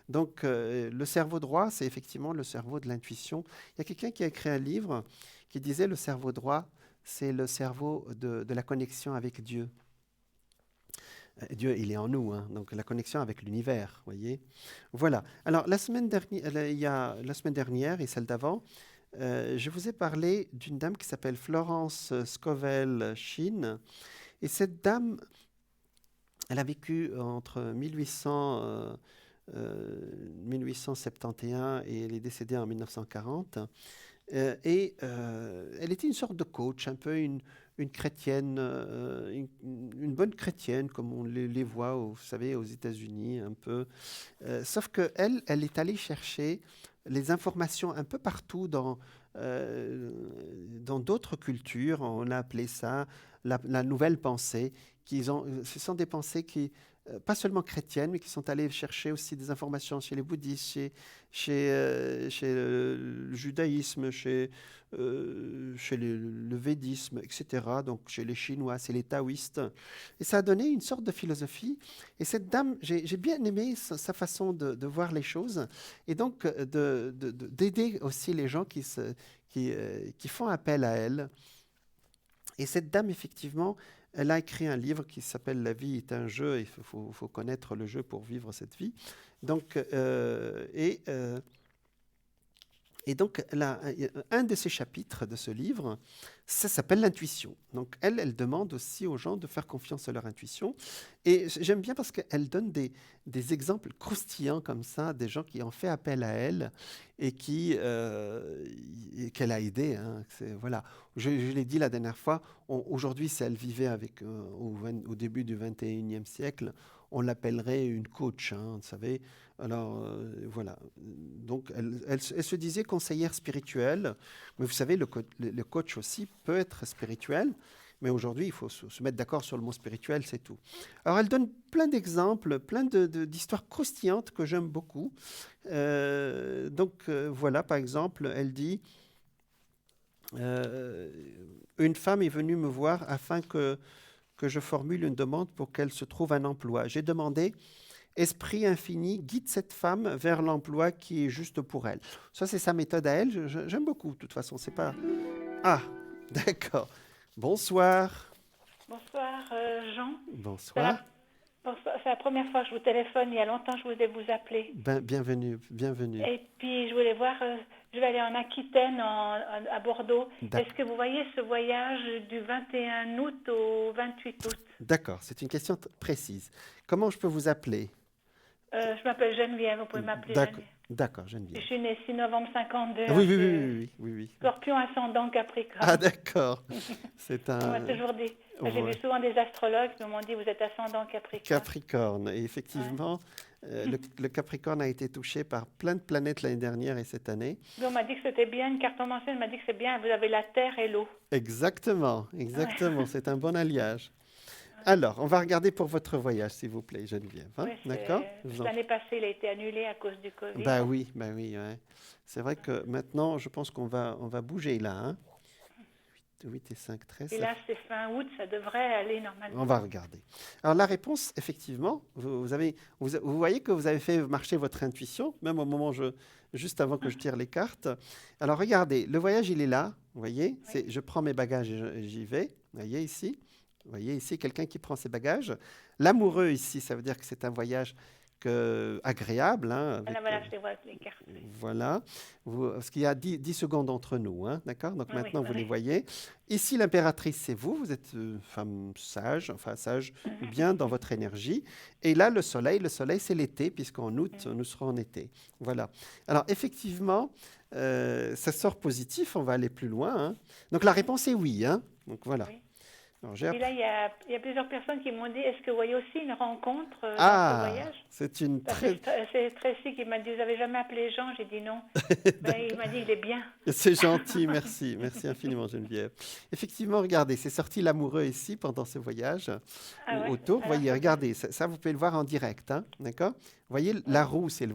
Donc, le cerveau droit, c'est effectivement le cerveau de l'intuition. Il y a quelqu'un qui a écrit un livre qui disait le cerveau droit, c'est le cerveau de la connexion avec Dieu. Dieu, il est en nous, hein, donc la connexion avec l'univers, voyez. Voilà. Alors, la semaine dernière et celle d'avant, je vous ai parlé d'une dame qui s'appelle Florence Scovel Shinn. Et cette dame, elle a vécu entre 1871 et elle est décédée en 1940. Et elle était une sorte de coach, un peu une chrétienne, une bonne chrétienne, comme on les voit, vous savez, aux États-Unis, un peu. Sauf qu'elle, elle est allée chercher les informations un peu partout dans d'autres cultures. On a appelé ça la nouvelle pensée. Ce sont des pensées qui, pas seulement chrétiennes, mais qui sont allées chercher aussi des informations chez les bouddhistes, chez le judaïsme, chez le védisme, etc. Donc chez les Chinois, c'est les taoïstes. Et ça a donné une sorte de philosophie. Et cette dame, j'ai bien aimé sa façon de voir les choses, et donc d'aider aussi les gens qui font appel à elle. Et cette dame, effectivement, elle a écrit un livre qui s'appelle « La vie est un jeu », il faut connaître le jeu pour vivre cette vie. Donc, et donc, un de ces chapitres de ce livre, ça s'appelle l'intuition. Donc, elle demande aussi aux gens de faire confiance à leur intuition. Et j'aime bien parce qu'elle donne des exemples croustillants comme ça, des gens qui ont fait appel à elle et qu'elle a aidé. Hein. Voilà. Je l'ai dit la dernière fois, aujourd'hui, si elle vivait au début du 21e siècle, on l'appellerait une coach, hein, vous savez. Alors, voilà. Donc, elle se disait conseillère spirituelle. Mais vous savez, le coach aussi peut être spirituel. Mais aujourd'hui, il faut se mettre d'accord sur le mot spirituel, c'est tout. Alors, elle donne plein d'exemples, plein d'histoires croustillantes que j'aime beaucoup. Voilà, par exemple, elle dit une femme est venue me voir afin que je formule une demande pour qu'elle se trouve un emploi. J'ai demandé, Esprit infini, guide cette femme vers l'emploi qui est juste pour elle. Ça, c'est sa méthode à elle. J'aime beaucoup, de toute façon. C'est pas... Ah, d'accord. Bonsoir. Bonsoir Jean. Bonsoir. C'est la première fois que je vous téléphone. Il y a longtemps, je voulais vous appeler. Bienvenue, bienvenue. Et puis, je voulais voir, je vais aller en Aquitaine, à Bordeaux. Est-ce que vous voyez ce voyage du 21 août au 28 août? D'accord, c'est une question précise. Comment je peux vous appeler? Je m'appelle Geneviève, vous pouvez m'appeler Geneviève. D'accord, Geneviève. Je suis née 6 novembre 52. Ah, oui. Scorpion ascendant Capricorne. Ah, d'accord. C'est un... On m'a toujours dit. J'ai vu souvent des astrologues qui m'ont dit vous êtes ascendant Capricorne. Capricorne. Et effectivement, le Capricorne a été touché par plein de planètes l'année dernière et cette année. On m'a dit que c'était bien, une cartomancienne m'a dit que c'est bien, vous avez la terre et l'eau. Exactement. C'est un bon alliage. Alors, on va regarder pour votre voyage, s'il vous plaît, Geneviève. Hein? Ouais, D'accord? l'année passée, il a été annulé à cause du Covid. Bah oui, ouais. C'est vrai que maintenant, je pense on va bouger là. Hein? 8 et 5, 13. Et là, c'est fin août, ça devrait aller normalement. On va regarder. Alors, la réponse, effectivement, vous voyez que vous avez fait marcher votre intuition, même au moment, juste avant que je tire les cartes. Alors, regardez, le voyage, il est là. Vous voyez, Oui. je prends mes bagages et j'y vais. Vous voyez ici. Vous voyez ici, quelqu'un qui prend ses bagages. L'amoureux, ici, ça veut dire que c'est un voyage agréable. Hein, Voilà, je les vois avec les cartes. voilà, parce qu'il y a 10 secondes entre nous, hein, d'accord? Donc Oui, maintenant, oui, vous les oui. voyez. Ici, l'impératrice, c'est vous. Vous êtes femme sage, enfin sage, bien dans votre énergie. Et là, le soleil, c'est l'été, puisqu'en août, nous serons en été. Voilà. Alors, effectivement, ça sort positif. On va aller plus loin. Hein. Donc, la réponse est oui. Hein. Donc, voilà. Oui. Alors, Et là, il y a plusieurs personnes qui m'ont dit, est-ce que vous voyez aussi une rencontre dans ce voyage? C'est une Parce très... que c'est Tracy qui m'a dit, vous n'avez jamais appelé Jean? J'ai dit non. Ben, il m'a dit, il est bien. C'est gentil, merci. Merci infiniment, Geneviève. Effectivement, regardez, c'est sorti l'amoureux ici pendant ce voyage autour. Vous voyez, regardez, ça, vous pouvez le voir en direct, hein, d'accord? Vous voyez, la roue, c'est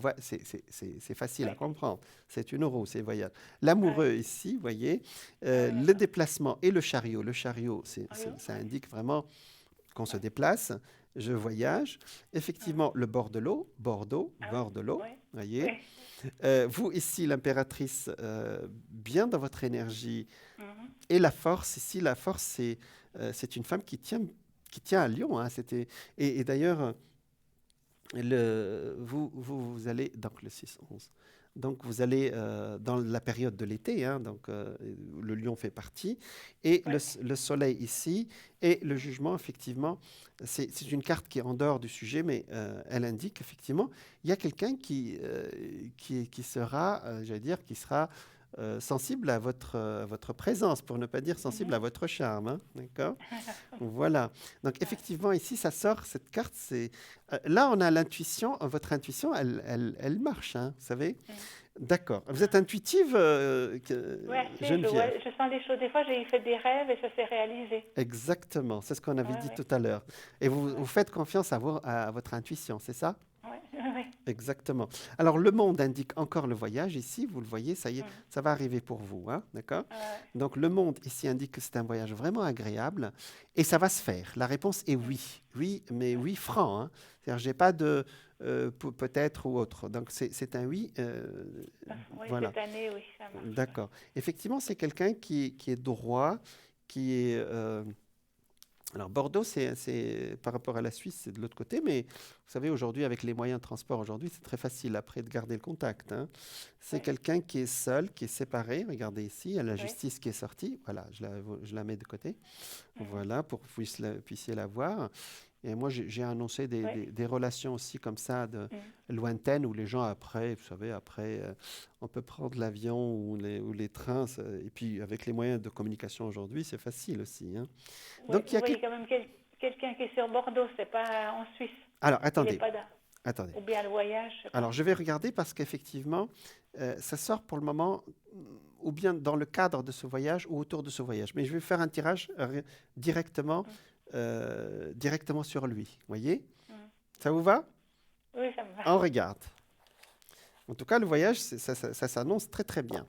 facile à comprendre. C'est une roue, c'est le voyage. L'amoureux ici, vous voyez, le déplacement et le chariot. Le chariot, ça indique vraiment qu'on se déplace. Je voyage. Effectivement, le bord de l'eau, Bordeaux, bord de l'eau, voyez. Vous, ici, l'impératrice, bien dans votre énergie. Et la force, ici, la force, c'est une femme qui tient à Lyon. Hein, et d'ailleurs, vous allez, donc le 6-11, donc vous allez dans la période de l'été, hein, donc le lion fait partie, et le soleil ici, et le jugement, effectivement, c'est une carte qui est en dehors du sujet, mais elle indique, effectivement, il y a quelqu'un qui sera, j'allais dire, qui sera sensible à votre présence, pour ne pas dire sensible à votre charme. Hein, d'accord? Voilà. Donc, effectivement, ici, ça sort, cette carte, là, on a l'intuition, votre intuition, elle marche, hein, vous savez? D'accord. Vous êtes intuitive, Geneviève? Je sens des choses. Des fois, j'ai fait des rêves et ça s'est réalisé. Exactement, c'est ce qu'on avait dit tout à l'heure. Et vous faites confiance à votre intuition, c'est ça? Oui. Exactement. Alors, le monde indique encore le voyage. Ici, vous le voyez, ça y est, ça va arriver pour vous. Hein, d'accord? Donc, le monde ici indique que c'est un voyage vraiment agréable et ça va se faire. La réponse est oui. Oui, mais oui franc. Hein. C'est-à-dire, je n'ai pas de peut-être ou autre. Donc, c'est un oui. Oui, voilà. cette année, oui, ça marche. D'accord. Effectivement, c'est quelqu'un qui est droit, qui est... Alors Bordeaux, c'est par rapport à la Suisse, c'est de l'autre côté, mais vous savez, aujourd'hui, avec les moyens de transport, aujourd'hui, c'est très facile après de garder le contact. Hein. C'est quelqu'un qui est seul, qui est séparé. Regardez ici, il y a la justice qui est sortie. Voilà, je la mets de côté. Voilà, pour que vous puissiez la voir. Et moi, j'ai annoncé des relations aussi comme ça, lointaines, où les gens après, vous savez, on peut prendre l'avion ou les trains. Et puis, avec les moyens de communication aujourd'hui, c'est facile aussi. Hein. Oui, Donc, vous voyez quand même quelqu'un qui est sur Bordeaux, c'est pas en Suisse. Alors, attendez. Attendez. Ou bien le voyage. Alors, je vais regarder parce qu'effectivement, ça sort pour le moment, ou bien dans le cadre de ce voyage ou autour de ce voyage. Mais je vais faire un tirage directement sur lui. Vous voyez? Ça vous va? Oui, ça me va. On regarde. En tout cas, le voyage, ça s'annonce très, très bien.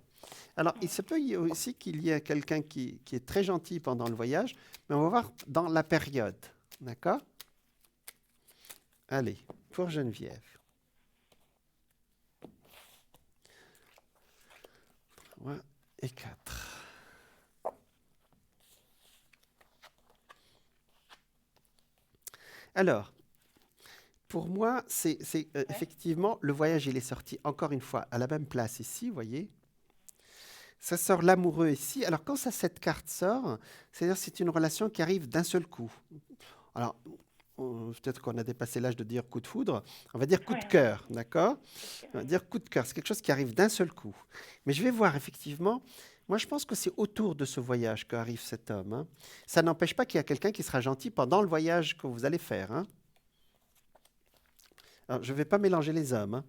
Alors, il se peut aussi qu'il y ait quelqu'un qui est très gentil pendant le voyage, mais on va voir dans la période. D'accord? Allez, pour Geneviève. 3 et 4. Alors, pour moi, c'est effectivement, le voyage, il est sorti encore une fois à la même place ici, vous voyez. Ça sort l'amoureux ici. Alors, quand cette carte sort, c'est-à-dire c'est une relation qui arrive d'un seul coup. Alors, peut-être qu'on a dépassé l'âge de dire coup de foudre. On va dire coup de cœur, d'accord? On va dire coup de cœur. C'est quelque chose qui arrive d'un seul coup. Mais je vais voir, effectivement, moi, je pense que c'est autour de ce voyage qu'arrive cet homme. Hein. Ça n'empêche pas qu'il y a quelqu'un qui sera gentil pendant le voyage que vous allez faire. Hein. Alors, je ne vais pas mélanger les hommes.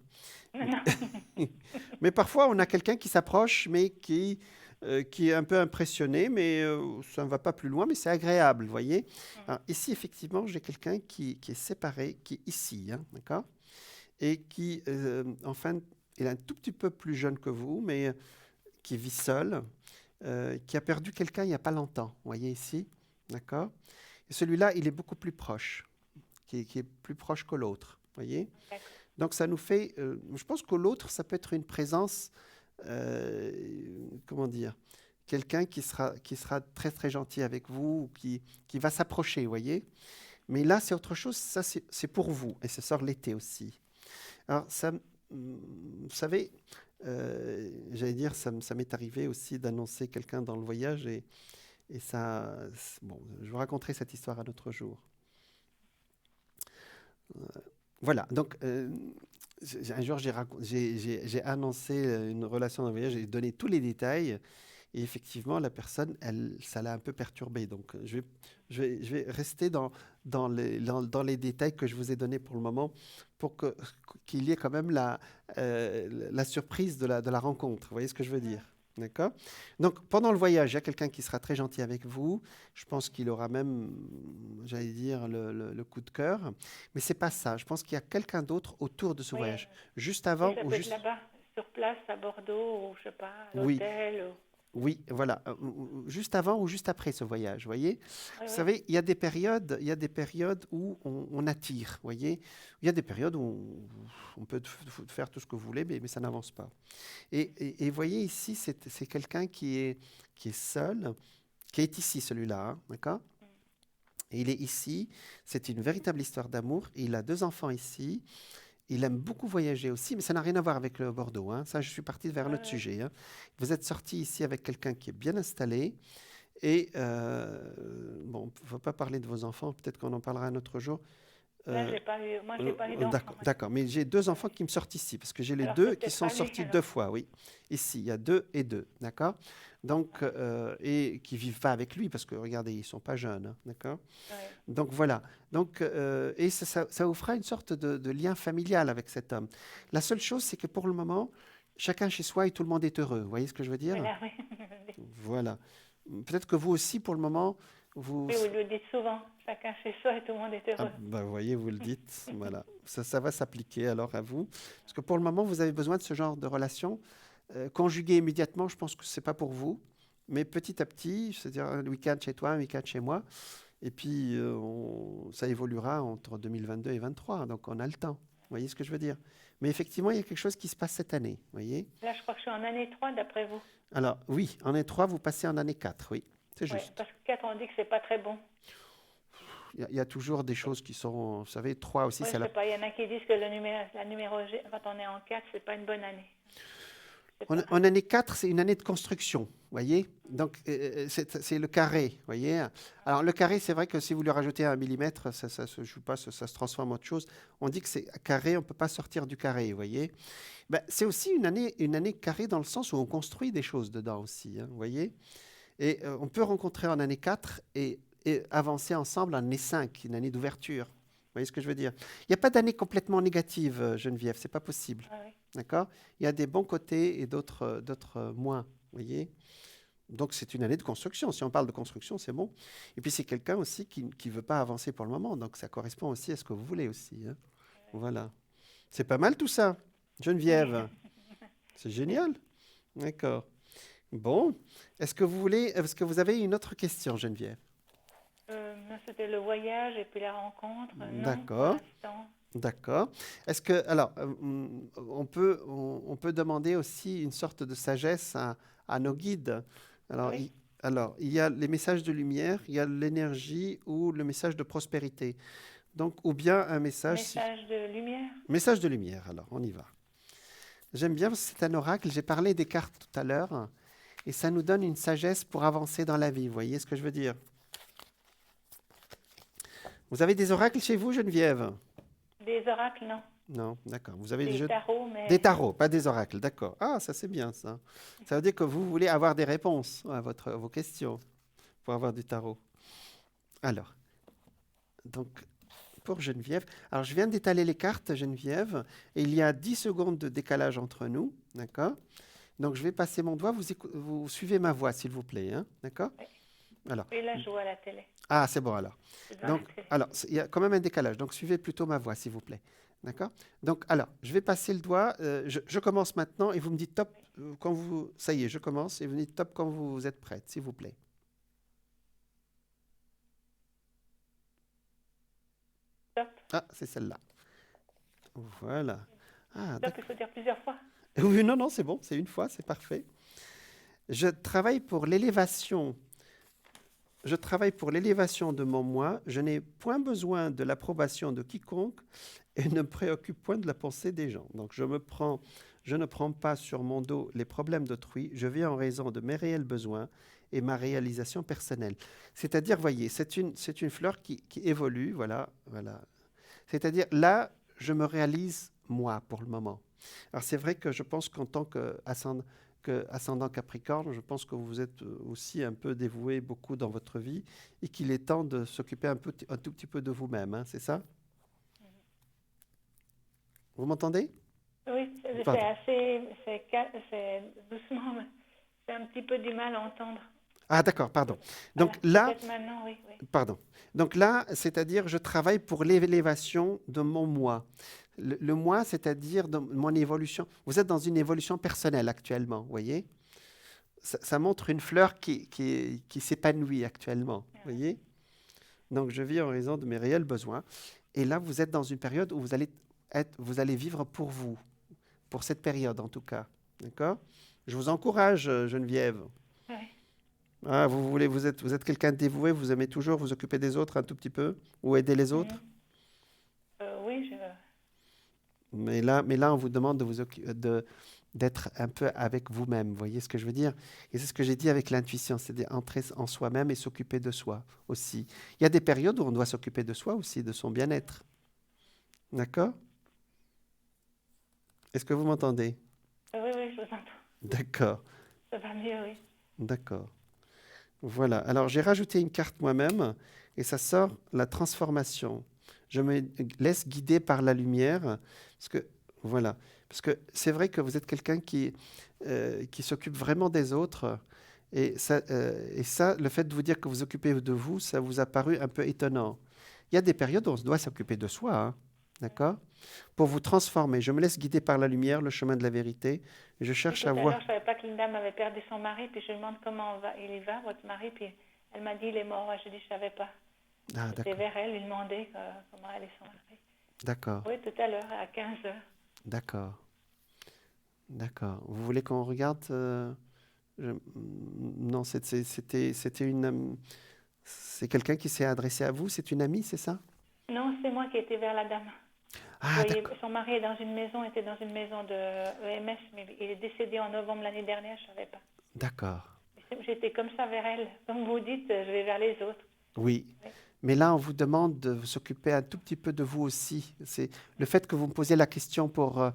Hein. Mais parfois, on a quelqu'un qui s'approche, mais qui qui est un peu impressionné, mais ça ne va pas plus loin, mais c'est agréable, vous voyez. Alors, ici, effectivement, j'ai quelqu'un qui est séparé, qui est ici, hein, d'accord, et qui, enfin, il est un tout petit peu plus jeune que vous, mais qui vit seul, qui a perdu quelqu'un il n'y a pas longtemps, vous voyez ici, d'accord. Et celui-là, il est beaucoup plus proche, qui est plus proche que l'autre, vous voyez. D'accord. Donc, ça nous fait, je pense que l'autre, ça peut être une présence, comment dire, quelqu'un qui sera très, très gentil avec vous, ou qui va s'approcher, vous voyez. Mais là, c'est autre chose, ça, c'est pour vous, et ça sort l'été aussi. Alors, ça, vous savez, j'allais dire, ça m'est arrivé aussi d'annoncer quelqu'un dans le voyage, et ça, bon, je vous raconterai cette histoire un autre jour. Voilà, donc un jour j'ai annoncé une relation d'un voyage, j'ai donné tous les détails, et effectivement la personne, ça l'a un peu perturbée. Donc je vais rester dans les détails que je vous ai donnés pour le moment, pour qu'il y ait quand même la surprise de la rencontre. Vous voyez ce que je veux dire? D'accord? Donc, pendant le voyage, il y a quelqu'un qui sera très gentil avec vous. Je pense qu'il aura même, j'allais dire, le coup de cœur. Mais c'est pas ça. Je pense qu'il y a quelqu'un d'autre autour de ce Oui, voyage. Juste oui, avant ça ou peut être juste... là-bas, sur place, à Bordeaux, ou je sais pas, à Oui, l'hôtel. oui, voilà. Juste avant ou juste après ce voyage, voyez? Oui, Vous oui. savez, il y a des périodes où on attire, voyez? Il y a des périodes où on peut faire tout ce que vous voulez, mais ça n'avance pas. Et voyez ici, c'est quelqu'un qui est seul, qui est ici, celui-là, hein, d'accord? Et il est ici, c'est une véritable histoire d'amour. Il a 2 enfants ici. Il aime beaucoup voyager aussi, mais ça n'a rien à voir avec le Bordeaux, hein. Ça, je suis parti vers un Ouais, autre ouais. sujet, hein. Vous êtes sorti ici avec quelqu'un qui est bien installé. Et bon, il ne faut pas parler de vos enfants, peut-être qu'on en parlera un autre jour. Là, Euh, j'ai pas eu, moi, j'ai pas eu d'enfant. D'accord, d'accord. Mais j'ai 2 enfants qui me sortent ici, parce que j'ai les Alors, deux c'est qui peut-être sont pas lui, sortis alors. 2 fois, oui. Ici, il y a 2 et 2, d'accord? Donc, et qui vivent pas avec lui, parce que regardez, ils sont pas jeunes, hein, d'accord? Ouais. Donc voilà. Donc, et ça vous fera une sorte de lien familial avec cet homme. La seule chose, c'est que pour le moment, chacun chez soi et tout le monde est heureux. Vous voyez ce que je veux dire? Voilà, oui. Voilà. Peut-être que vous aussi, pour le moment, vous... Oui, vous le dites souvent, chacun chez soi et tout le monde est Ah, heureux. bah, vous voyez, vous le dites. Voilà. Ça va s'appliquer alors à vous. Parce que pour le moment, vous avez besoin de ce genre de relation. Conjuguer immédiatement, je pense que c'est pas pour vous. Mais petit à petit, c'est-à-dire un week-end chez toi, un week-end chez moi. Et puis, ça évoluera entre 2022 et 2023. Donc, on a le temps. Vous voyez ce que je veux dire? Mais effectivement, il y a quelque chose qui se passe cette année. Vous voyez? Là, je crois que je suis en année 3 d'après vous. Alors, oui, en année 3, vous passez en année 4. Oui, c'est Oui, juste. parce que 4, on dit que c'est pas très bon. Il y a toujours des choses qui sont... Vous savez, 3 aussi, Oui, c'est je la... sais pas, il y en a qui disent que la numérologie, quand on est en 4, c'est pas une bonne année. Je sais pas. En année 4, c'est une année de construction, vous voyez? Donc, c'est le carré, vous voyez? Alors, le carré, c'est vrai que si vous lui rajoutez 1 millimètre, ça se joue pas, ça se transforme en autre chose. On dit que c'est carré, on ne peut pas sortir du carré, vous voyez? Ben, c'est aussi une année carrée dans le sens où on construit des choses dedans aussi, hein, vous voyez? Et on peut rencontrer en année 4 et avancer ensemble en année 5, une année d'ouverture. Vous voyez ce que je veux dire? Il n'y a pas d'année complètement négative, Geneviève, c'est pas possible. Ah oui. D'accord? Il y a des bons côtés et d'autres moins, vous voyez? Donc, c'est une année de construction. Si on parle de construction, c'est bon. Et puis, c'est quelqu'un aussi qui ne veut pas avancer pour le moment. Donc, ça correspond aussi à ce que vous voulez aussi, hein. Voilà. C'est pas mal tout ça, Geneviève. C'est génial. D'accord. Bon. Est-ce que vous avez une autre question, Geneviève? C'était le voyage et puis la rencontre. Non, pour D'accord. l'instant. D'accord. Est-ce que, alors, on peut demander aussi une sorte de sagesse à nos guides. Alors, Oui. il y a les messages de lumière, il y a l'énergie ou le message de prospérité. Donc, ou bien un message... Message de lumière. Message de lumière, alors, on y va. J'aime bien, parce que c'est un oracle. J'ai parlé des cartes tout à l'heure, et ça nous donne une sagesse pour avancer dans la vie. Vous voyez ce que je veux dire? Vous avez des oracles chez vous, Geneviève? Des oracles, non. Non, d'accord. Vous avez Des tarots, mais... des tarots, pas des oracles, d'accord. Ah, ça c'est bien ça. Ça veut dire que vous voulez avoir des réponses à vos questions pour avoir du tarot. Alors, donc, pour Geneviève, alors je viens d'étaler les cartes, Geneviève, et il y a 10 secondes de décalage entre nous, d'accord? Donc, je vais passer mon doigt. Vous suivez ma voix, s'il vous plaît. Hein, d'accord? Oui. Alors. Et là, je vois la télé. Ah, c'est bon alors. C'est devant la Donc, télé. alors, il y a quand même un décalage. Donc, suivez plutôt ma voix, s'il vous plaît. D'accord? Donc, alors, je vais passer le doigt. Je commence maintenant et vous me dites top quand vous. Ça y est, je commence et vous me dites top quand vous êtes prête, s'il vous plaît. Stop. Ah, c'est celle-là. Voilà. Ah, Stop, il faut dire plusieurs fois. oui, non, non, c'est bon, c'est une fois, c'est parfait. Je travaille pour l'élévation. Je travaille pour l'élévation de mon moi. Je n'ai point besoin de l'approbation de quiconque et ne me préoccupe point de la pensée des gens. Donc, je ne prends pas sur mon dos les problèmes d'autrui. Je vis en raison de mes réels besoins et ma réalisation personnelle. C'est-à-dire, voyez, c'est une fleur qui évolue, voilà, voilà. C'est-à-dire, là, je me réalise moi pour le moment. Alors, c'est vrai que je pense qu'en tant qu'ascendant Capricorne, je pense que vous êtes aussi un peu dévoué beaucoup dans votre vie et qu'il est temps de s'occuper un tout petit peu de vous-même, hein, c'est ça? Vous m'entendez? Oui, c'est Pardon. c'est doucement, mais c'est un petit peu du mal à entendre. Ah, d'accord, pardon. Donc Voilà, là, peut-être maintenant, oui, oui. pardon. Donc là, c'est-à-dire, je travaille pour l'élévation de mon moi. Le moi, c'est-à-dire de mon évolution. Vous êtes dans une évolution personnelle actuellement, vous voyez? Ça montre une fleur qui s'épanouit actuellement, vous voyez? Donc, je vis en raison de mes réels besoins. Et là, vous êtes dans une période où vous allez vivre pour vous, pour cette période en tout cas. D'accord? Je vous encourage, Geneviève. Oui. Ah, vous êtes quelqu'un de dévoué, vous aimez toujours vous occuper des autres un tout petit peu ou aider les autres. Oui, Mais là, on vous demande d'être un peu avec vous-même. Vous voyez ce que je veux dire? Et c'est ce que j'ai dit avec l'intuition, c'est d'entrer en soi-même et s'occuper de soi aussi. Il y a des périodes où on doit s'occuper de soi aussi, de son bien-être. D'accord? Est-ce que vous m'entendez? oui, oui, je vous entends. D'accord, Ça va mieux, oui. d'accord. Voilà. Alors, j'ai rajouté une carte moi-même et ça sort la transformation. Je me laisse guider par la lumière parce que, voilà. Parce que c'est vrai que vous êtes quelqu'un qui s'occupe vraiment des autres. Et ça, le fait de vous dire que vous occupez de vous, ça vous a paru un peu étonnant. Il y a des périodes où on se doit s'occuper de soi, hein, d'accord? Pour vous transformer. Je me laisse guider par la lumière, le chemin de la vérité. Je Et cherche tout à à voir. l'heure, je savais pas que Linda m'avait perdu son mari, puis je lui demande comment il y va, votre mari, puis elle m'a dit il est mort. Je lui ai dit je savais pas. Ah, J'étais d'accord, vers elle, lui demander comment allait son mari. d'accord, Oui, tout à l'heure, à 15 heures. d'accord, d'accord. Vous voulez qu'on regarde Non, c'était c'est quelqu'un qui s'est adressé à vous. C'est une amie, c'est ça? Non, c'est moi qui étais vers la dame. Vous Ah, voyez, d'accord, son mari est dans une maison, était dans une maison de EMS, mais il est décédé en novembre l'année dernière, je savais pas. d'accord. J'étais comme ça vers elle. Comme vous dites, je vais vers les autres. Oui. Oui. Mais là, on vous demande de vous s'occuper un tout petit peu de vous aussi. C'est le fait que vous me posiez la question pour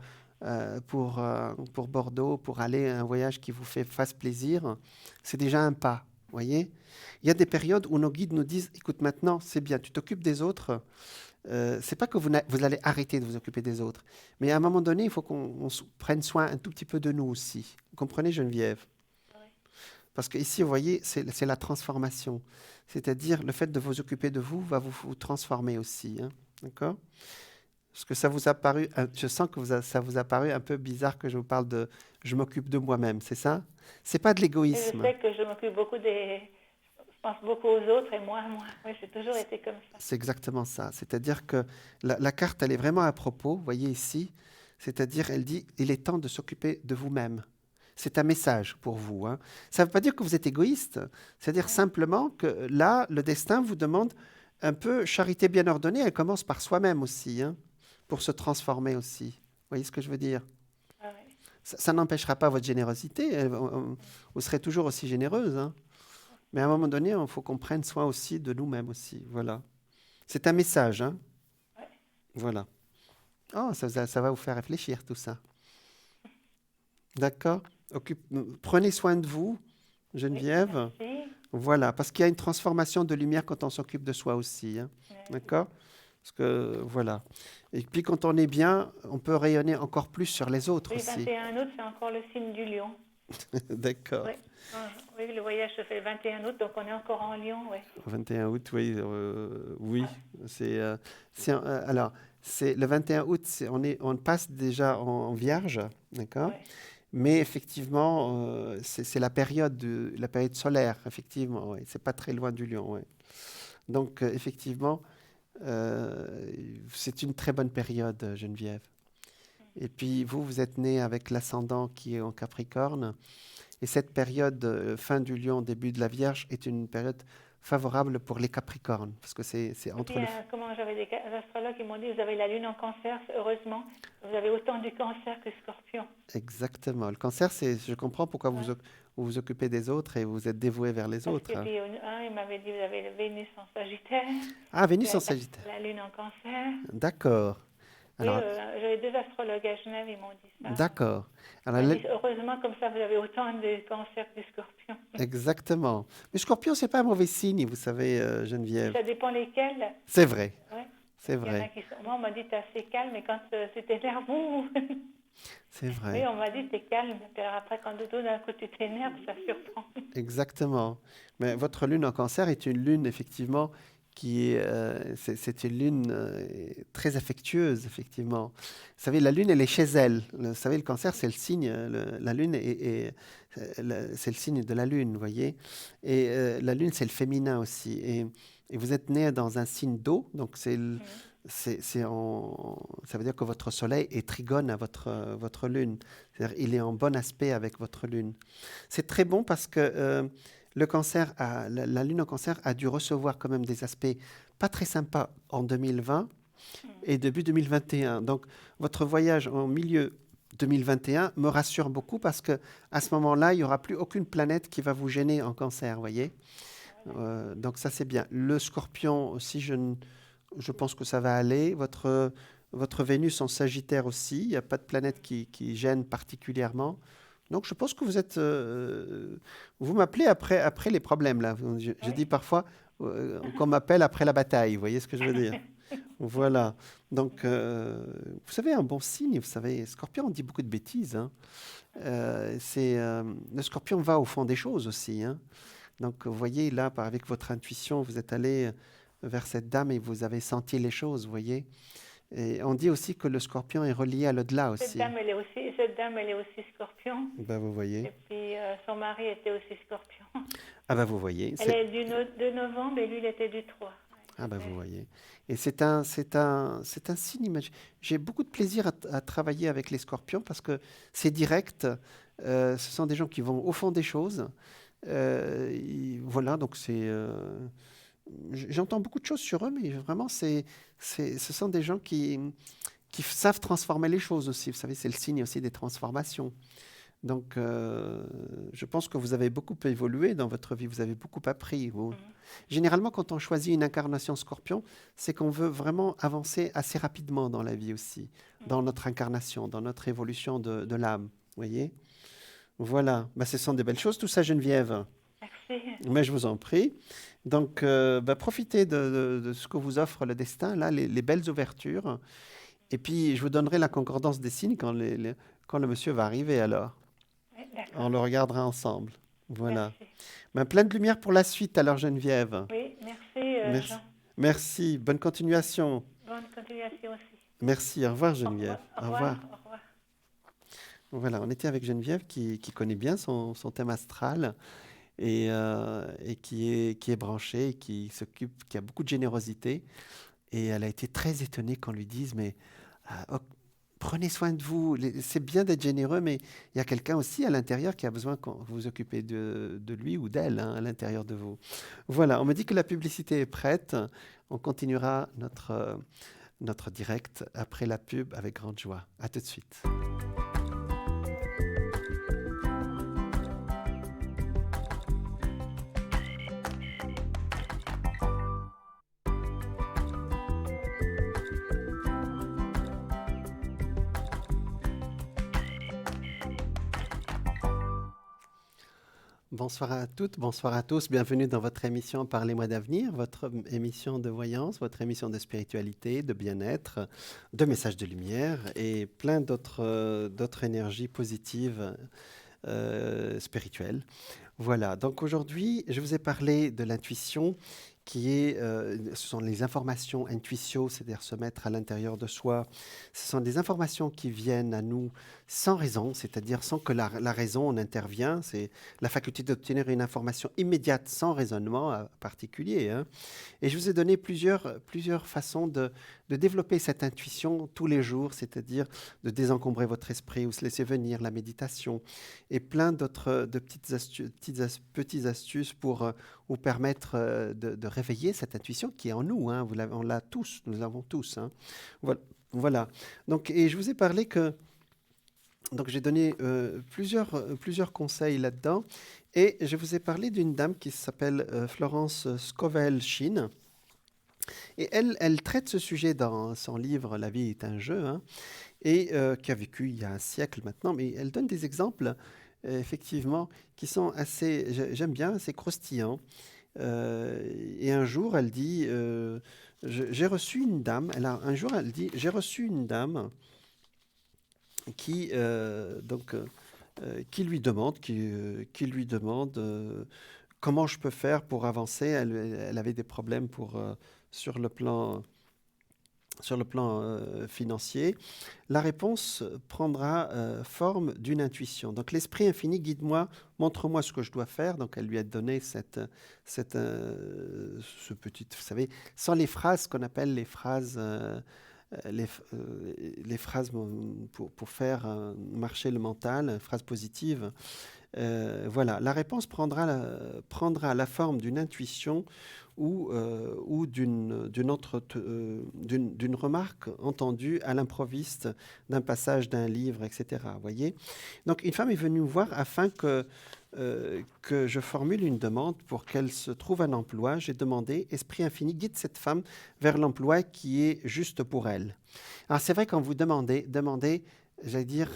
Bordeaux, pour aller à un voyage qui vous fasse plaisir, c'est déjà un pas. Voyez? Il y a des périodes où nos guides nous disent, écoute, maintenant, c'est bien, tu t'occupes des autres. C'est pas que vous allez arrêter de vous occuper des autres, mais à un moment donné, il faut qu'on prenne soin un tout petit peu de nous aussi. Vous comprenez, Geneviève? Oui. Parce qu'ici, vous voyez, c'est la transformation. C'est-à-dire, le fait de vous occuper de vous va vous transformer aussi. Hein, d'accord? Parce que ça vous a paru, je sens que ça vous a paru un peu bizarre que je vous parle de je m'occupe de moi-même, c'est ça? C'est pas de Et je l'égoïsme. sais que je m'occupe beaucoup Je pense beaucoup aux autres et moi. Oui, j'ai toujours été comme ça. C'est exactement ça. C'est-à-dire que la carte, elle est vraiment à propos, vous voyez ici. C'est-à-dire, elle dit, il est temps de s'occuper de vous-même. C'est un message pour vous. Hein. Ça ne veut pas dire que vous êtes égoïste. C'est-à-dire simplement que là, le destin vous demande un peu charité bien ordonnée. Elle commence par soi-même aussi, hein, pour se transformer aussi. Vous voyez ce que je veux dire? Ah, oui. Ça n'empêchera pas votre générosité. Vous serez toujours aussi généreuse. Hein. Mais à un moment donné, il faut qu'on prenne soin aussi de nous-mêmes aussi. Voilà. C'est un message. Hein. Ouais. Voilà. Oh, ça va vous faire réfléchir tout ça. D'accord? Prenez soin de vous, Geneviève. Merci. Voilà, parce qu'il y a une transformation de lumière quand on s'occupe de soi aussi. Hein. D'accord? Parce que, voilà. Et puis, quand on est bien, on peut rayonner encore plus sur les autres Oui, aussi. 21 août, c'est encore le signe du lion. D'accord. Oui. Oui, le voyage se fait le 21 août, donc on est encore en Lyon, oui. 21 août, oui. Oui. Ouais. Alors, c'est le 21 août, on passe déjà en vierge, d'accord? Ouais. Mais effectivement, c'est la période solaire, effectivement. Ouais. C'est pas très loin du Lion, ouais. Donc, effectivement, euh, c'est une très bonne période, Geneviève. Et puis, vous êtes né avec l'ascendant qui est en Capricorne. Et cette période, fin du Lion, début de la Vierge, est une période favorable pour les Capricornes. Parce que c'est Et puis, entre le... comment j'avais des astrologues qui m'ont dit, vous avez la lune en cancer, heureusement, vous avez autant du cancer que scorpion. Exactement. Le cancer, je comprends pourquoi Ouais. vous vous occupez des autres et vous êtes dévoué vers les Parce autres, que hein. puis, il m'avait dit, vous avez la Vénus en Sagittaire, Ah, puis Vénus en Sagittaire. la lune en cancer. D'accord. Oui, Alors, j'avais deux astrologues à Genève, ils m'ont dit ça. d'accord. Alors, Ils m'ont dit, heureusement, comme ça, vous avez autant de cancer que scorpion. exactement. Mais Scorpion, c'est pas un mauvais signe, vous savez, Et Geneviève. ça dépend lesquels. C'est vrai, Ouais. c'est Il y en a vrai, qui sont. Moi, on m'a dit, t'es assez calme, mais quand tu t'énerves, ouh. c'est Oui, vrai. on m'a dit, t'es calme. Puis après, quand tout d'un coup, tu t'énerves, ça surprend. Exactement. Mais votre lune en cancer est une lune, effectivement, c'est une lune très affectueuse, effectivement. Vous savez, la lune, elle est chez elle. Vous savez, le cancer, c'est le signe, la lune c'est le signe de la lune, vous voyez. Et la lune, c'est le féminin aussi. Et vous êtes né dans un signe d'eau, donc Mhm. ça veut dire que votre soleil est trigone à votre lune. C'est-à-dire, il est en bon aspect avec votre lune. C'est très bon parce que la lune en cancer a dû recevoir quand même des aspects pas très sympas en 2020 Mhm. et début 2021. Donc, votre voyage en milieu 2021 me rassure beaucoup parce que à ce moment-là, il n'y aura plus aucune planète qui va vous gêner en cancer, vous voyez. Donc ça, c'est bien. Le scorpion aussi, je pense que ça va aller. Votre Vénus en Sagittaire aussi, il n'y a pas de planète qui gêne particulièrement. Donc je pense que vous m'appelez après les problèmes, là. Je dis Oui. parfois qu'on m'appelle après la bataille, vous voyez ce que je veux dire? Voilà. Donc, vous savez, un bon signe, vous savez, Scorpion, on dit beaucoup de bêtises, hein. Le Scorpion va au fond des choses aussi, hein. Donc, vous voyez, là, avec votre intuition, vous êtes allé vers cette dame et vous avez senti les choses, vous voyez. Et on dit aussi que le Scorpion est relié à l'au-delà aussi. Cette dame, elle est aussi scorpion. Ben, vous Et voyez. puis, son mari était aussi scorpion. Ah ben, vous voyez. Elle est du 2 novembre et lui, il était du 3. Ah ben, vous voyez. Et c'est un signe. J'ai beaucoup de plaisir à travailler avec les Scorpions parce que c'est direct. Ce sont des gens qui vont au fond des choses. Voilà, donc j'entends beaucoup de choses sur eux, mais vraiment, ce sont des gens qui savent transformer les choses aussi. Vous savez, c'est le signe aussi des transformations. Donc, je pense que vous avez beaucoup évolué dans votre vie, vous avez beaucoup appris, vous. Généralement, quand on choisit une incarnation scorpion, c'est qu'on veut vraiment avancer assez rapidement dans la vie aussi, dans notre incarnation, dans notre évolution de l'âme, vous voyez? Voilà, bah, ce sont des belles choses, tout ça, Geneviève. Merci. Mais je vous en prie. Donc, bah, profitez de ce que vous offre le destin, là, les belles ouvertures. Et puis, je vous donnerai la concordance des signes quand le monsieur va arriver alors. Oui, d'accord. On le regardera ensemble. Voilà. Merci. Ben, plein de lumière pour la suite alors, Geneviève. Oui, merci, Merci. Jean. Merci. Bonne continuation. Bonne continuation aussi. Merci. Au revoir, Au Geneviève. revoir. Au Au revoir. revoir. Au revoir. Voilà, on était avec Geneviève qui connaît bien son thème astral et qui est branchée, qui s'occupe, qui a beaucoup de générosité. Et elle a été très étonnée qu'on lui dise, mais oh, prenez soin de vous. C'est bien d'être généreux, mais il y a quelqu'un aussi à l'intérieur qui a besoin que vous vous occupez de lui ou d'elle, hein, à l'intérieur de vous. Voilà, on me dit que la publicité est prête. On continuera notre direct après la pub avec grande joie. À tout de suite. Bonsoir à toutes, bonsoir à tous. Bienvenue dans votre émission Parlez-moi d'avenir, votre émission de voyance, votre émission de spiritualité, de bien-être, de messages de lumière et plein d'autres énergies positives spirituelle. Voilà, donc aujourd'hui, je vous ai parlé de l'intuition ce sont les informations intuitio, c'est-à-dire se mettre à l'intérieur de soi. Ce sont des informations qui viennent à nous sans raison, c'est-à-dire sans que la raison en intervient. C'est la faculté d'obtenir une information immédiate sans raisonnement particulier. Hein. Et je vous ai donné plusieurs façons de développer cette intuition tous les jours, c'est-à-dire de désencombrer votre esprit ou se laisser venir, la méditation, et plein d'autres de petites astuces pour vous permettre de réveiller cette intuition qui est en nous. Hein. On l'a tous, nous l'avons tous. Hein. Voilà. Donc, et je vous ai parlé que... Donc j'ai donné plusieurs conseils là-dedans. Et je vous ai parlé d'une dame qui s'appelle Florence Scovel-Shinn. Et elle traite ce sujet dans son livre « La vie est un jeu hein, », et qui a vécu il y a un siècle maintenant. Mais elle donne des exemples, effectivement, qui sont j'aime bien, assez croustillants. Et un jour, elle dit, j'ai reçu une dame, un jour, elle dit, j'ai reçu une dame qui lui demande, comment je peux faire pour avancer. Elle avait des problèmes sur le plan financier. La réponse prendra forme d'une intuition. Donc l'Esprit infini, guide-moi, montre-moi ce que je dois faire. Donc elle lui a donné ce petit, vous savez, sans les phrases qu'on appelle les phrases pour faire marcher le mental, phrases positives. Voilà, la réponse prendra la forme d'une intuition ou d'une remarque entendue à l'improviste d'un passage d'un livre, etc. Voyez. Donc une femme est venue me voir afin que je formule une demande pour qu'elle se trouve un emploi. J'ai demandé, Esprit infini, guide cette femme vers l'emploi qui est juste pour elle. Alors c'est vrai, quand vous demandez, j'allais dire,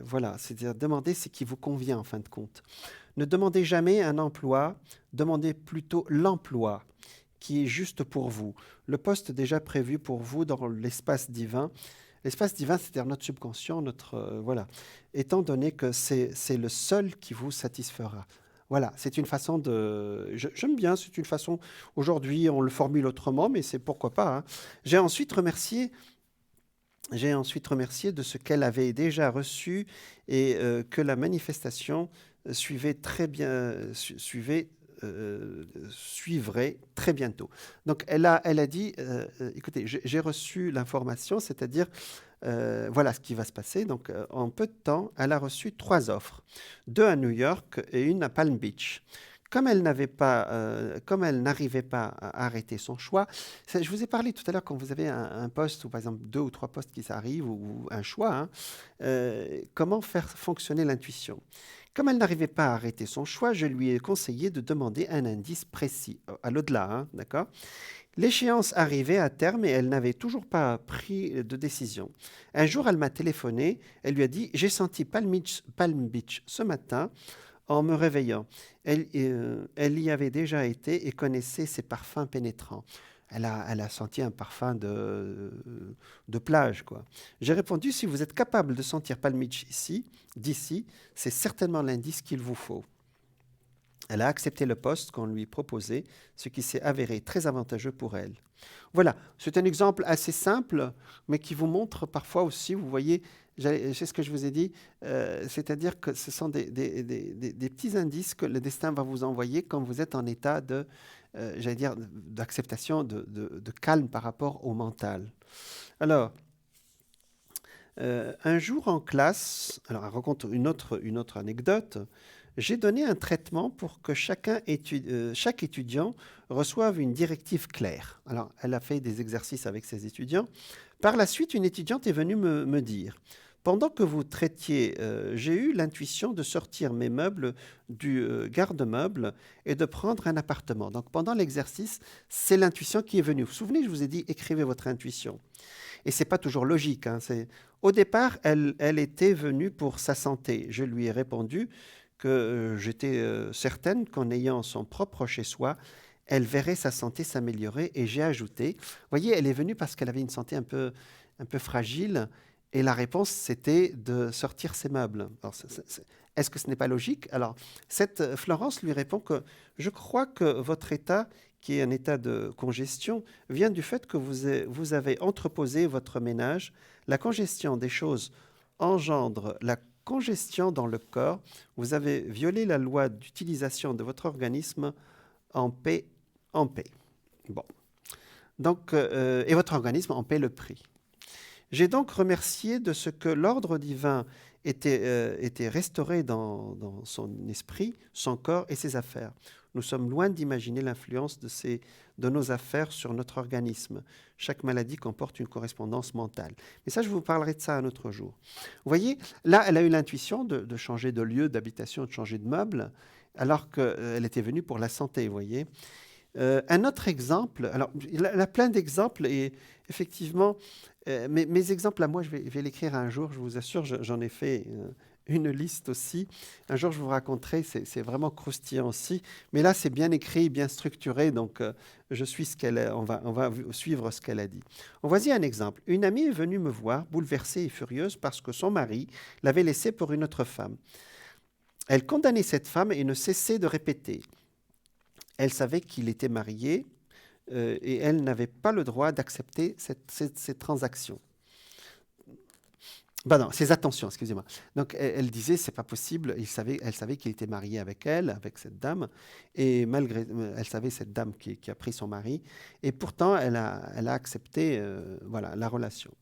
voilà, c'est-à-dire demander ce qui vous convient en fin de compte. Ne demandez jamais un emploi, demandez plutôt l'emploi qui est juste pour vous, le poste déjà prévu pour vous dans l'espace divin. L'espace divin, c'est-à-dire notre subconscient, voilà, étant donné que c'est le seul qui vous satisfera. Voilà, c'est une façon j'aime bien, c'est une façon, aujourd'hui on le formule autrement, mais c'est pourquoi pas. Hein. J'ai ensuite remercié de ce qu'elle avait déjà reçu et que la manifestation suivrait très bientôt. Donc elle a dit, écoutez, j'ai reçu l'information, c'est-à-dire voilà ce qui va se passer. Donc en peu de temps, elle a reçu 3 offres, 2 à New York et une à Palm Beach. Comme elle n'arrivait pas à arrêter son choix, je vous ai parlé tout à l'heure quand vous avez un poste, ou par exemple 2 ou 3 postes qui s'arrivent, ou un choix, hein, comment faire fonctionner l'intuition. Comme elle n'arrivait pas à arrêter son choix, je lui ai conseillé de demander un indice précis, à l'au-delà, hein, d'accord ? L'échéance arrivait à terme et elle n'avait toujours pas pris de décision. Un jour, elle m'a téléphoné, elle lui a dit « J'ai senti Palm Beach ce matin ». En me réveillant, elle y avait déjà été et connaissait ses parfums pénétrants. Elle a senti un parfum de plage, quoi. J'ai répondu, si vous êtes capable de sentir Palm Beach d'ici, c'est certainement l'indice qu'il vous faut. Elle a accepté le poste qu'on lui proposait, ce qui s'est avéré très avantageux pour elle. Voilà, c'est un exemple assez simple, mais qui vous montre parfois aussi, vous voyez, c'est ce que je vous ai dit, c'est-à-dire que ce sont des petits indices que le destin va vous envoyer quand vous êtes en état d'acceptation, de calme par rapport au mental. Alors, un jour en classe, alors elle raconte une autre anecdote. J'ai donné un traitement pour que chaque étudiant reçoive une directive claire. Alors, elle a fait des exercices avec ses étudiants. Par la suite, une étudiante est venue me dire « Pendant que vous traitiez, j'ai eu l'intuition de sortir mes meubles du garde-meuble et de prendre un appartement. » Donc, pendant l'exercice, c'est l'intuition qui est venue. Vous vous souvenez, je vous ai dit « Écrivez votre intuition ». Et ce n'est pas toujours logique. Hein, au départ, elle était venue pour sa santé. Je lui ai répondu que j'étais certaine qu'en ayant son propre chez-soi, elle verrait sa santé s'améliorer. Et j'ai ajouté, vous voyez, elle est venue parce qu'elle avait une santé un peu fragile Et la réponse, c'était de sortir ses meubles. Alors, est-ce que ce n'est pas logique? Alors, cette Florence lui répond que je crois que votre état, qui est un état de congestion, vient du fait que vous avez entreposé votre ménage. La congestion des choses engendre la congestion dans le corps. Vous avez violé la loi d'utilisation de votre organisme en paix, en paix. Bon. Donc, et votre organisme en paie le prix. J'ai donc remercié de ce que l'ordre divin était restauré dans son esprit, son corps et ses affaires. Nous sommes loin d'imaginer l'influence de nos affaires sur notre organisme. Chaque maladie comporte une correspondance mentale. Mais ça, je vous parlerai de ça un autre jour. Vous voyez, là, elle a eu l'intuition de changer de lieu d'habitation, de changer de meuble, alors qu'elle était venue pour la santé, vous voyez. Un autre exemple, alors il a plein d'exemples et effectivement, mes exemples à moi, je vais l'écrire un jour, je vous assure, j'en ai fait une liste aussi. Un jour, je vous raconterai, c'est vraiment croustillant aussi. Mais là, c'est bien écrit, bien structuré, donc je suis on va suivre ce qu'elle a dit. Voici un exemple. Une amie est venue me voir, bouleversée et furieuse parce que son mari l'avait laissée pour une autre femme. Elle condamnait cette femme et ne cessait de répéter. Elle savait qu'il était marié et elle n'avait pas le droit d'accepter ces transactions. Non, ces attentions, excusez-moi. Donc, elle disait, c'est pas possible. Elle savait qu'il était marié avec elle, avec cette dame, et elle savait cette dame qui a pris son mari, et pourtant, elle a accepté, la relation.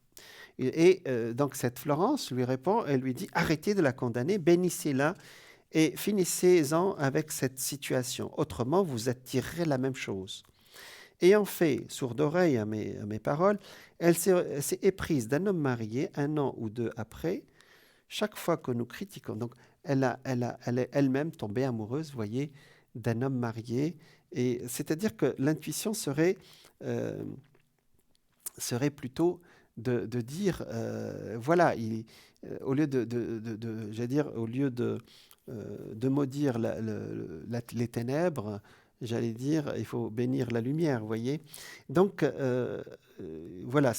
Donc, cette Florence lui répond, elle lui dit, arrêtez de la condamner, bénissez-la, et finissez-en avec cette situation. Autrement, vous attirerez la même chose. Ayant fait sourde oreille à mes paroles, elle s'est éprise d'un homme marié 1 an ou 2 après. Chaque fois que nous critiquons, donc elle est elle-même tombée amoureuse, vous voyez, d'un homme marié. Et c'est-à-dire que l'intuition serait plutôt de dire, voilà, au lieu au lieu de maudire les ténèbres, j'allais dire, il faut bénir la lumière, vous voyez. Donc, voilà,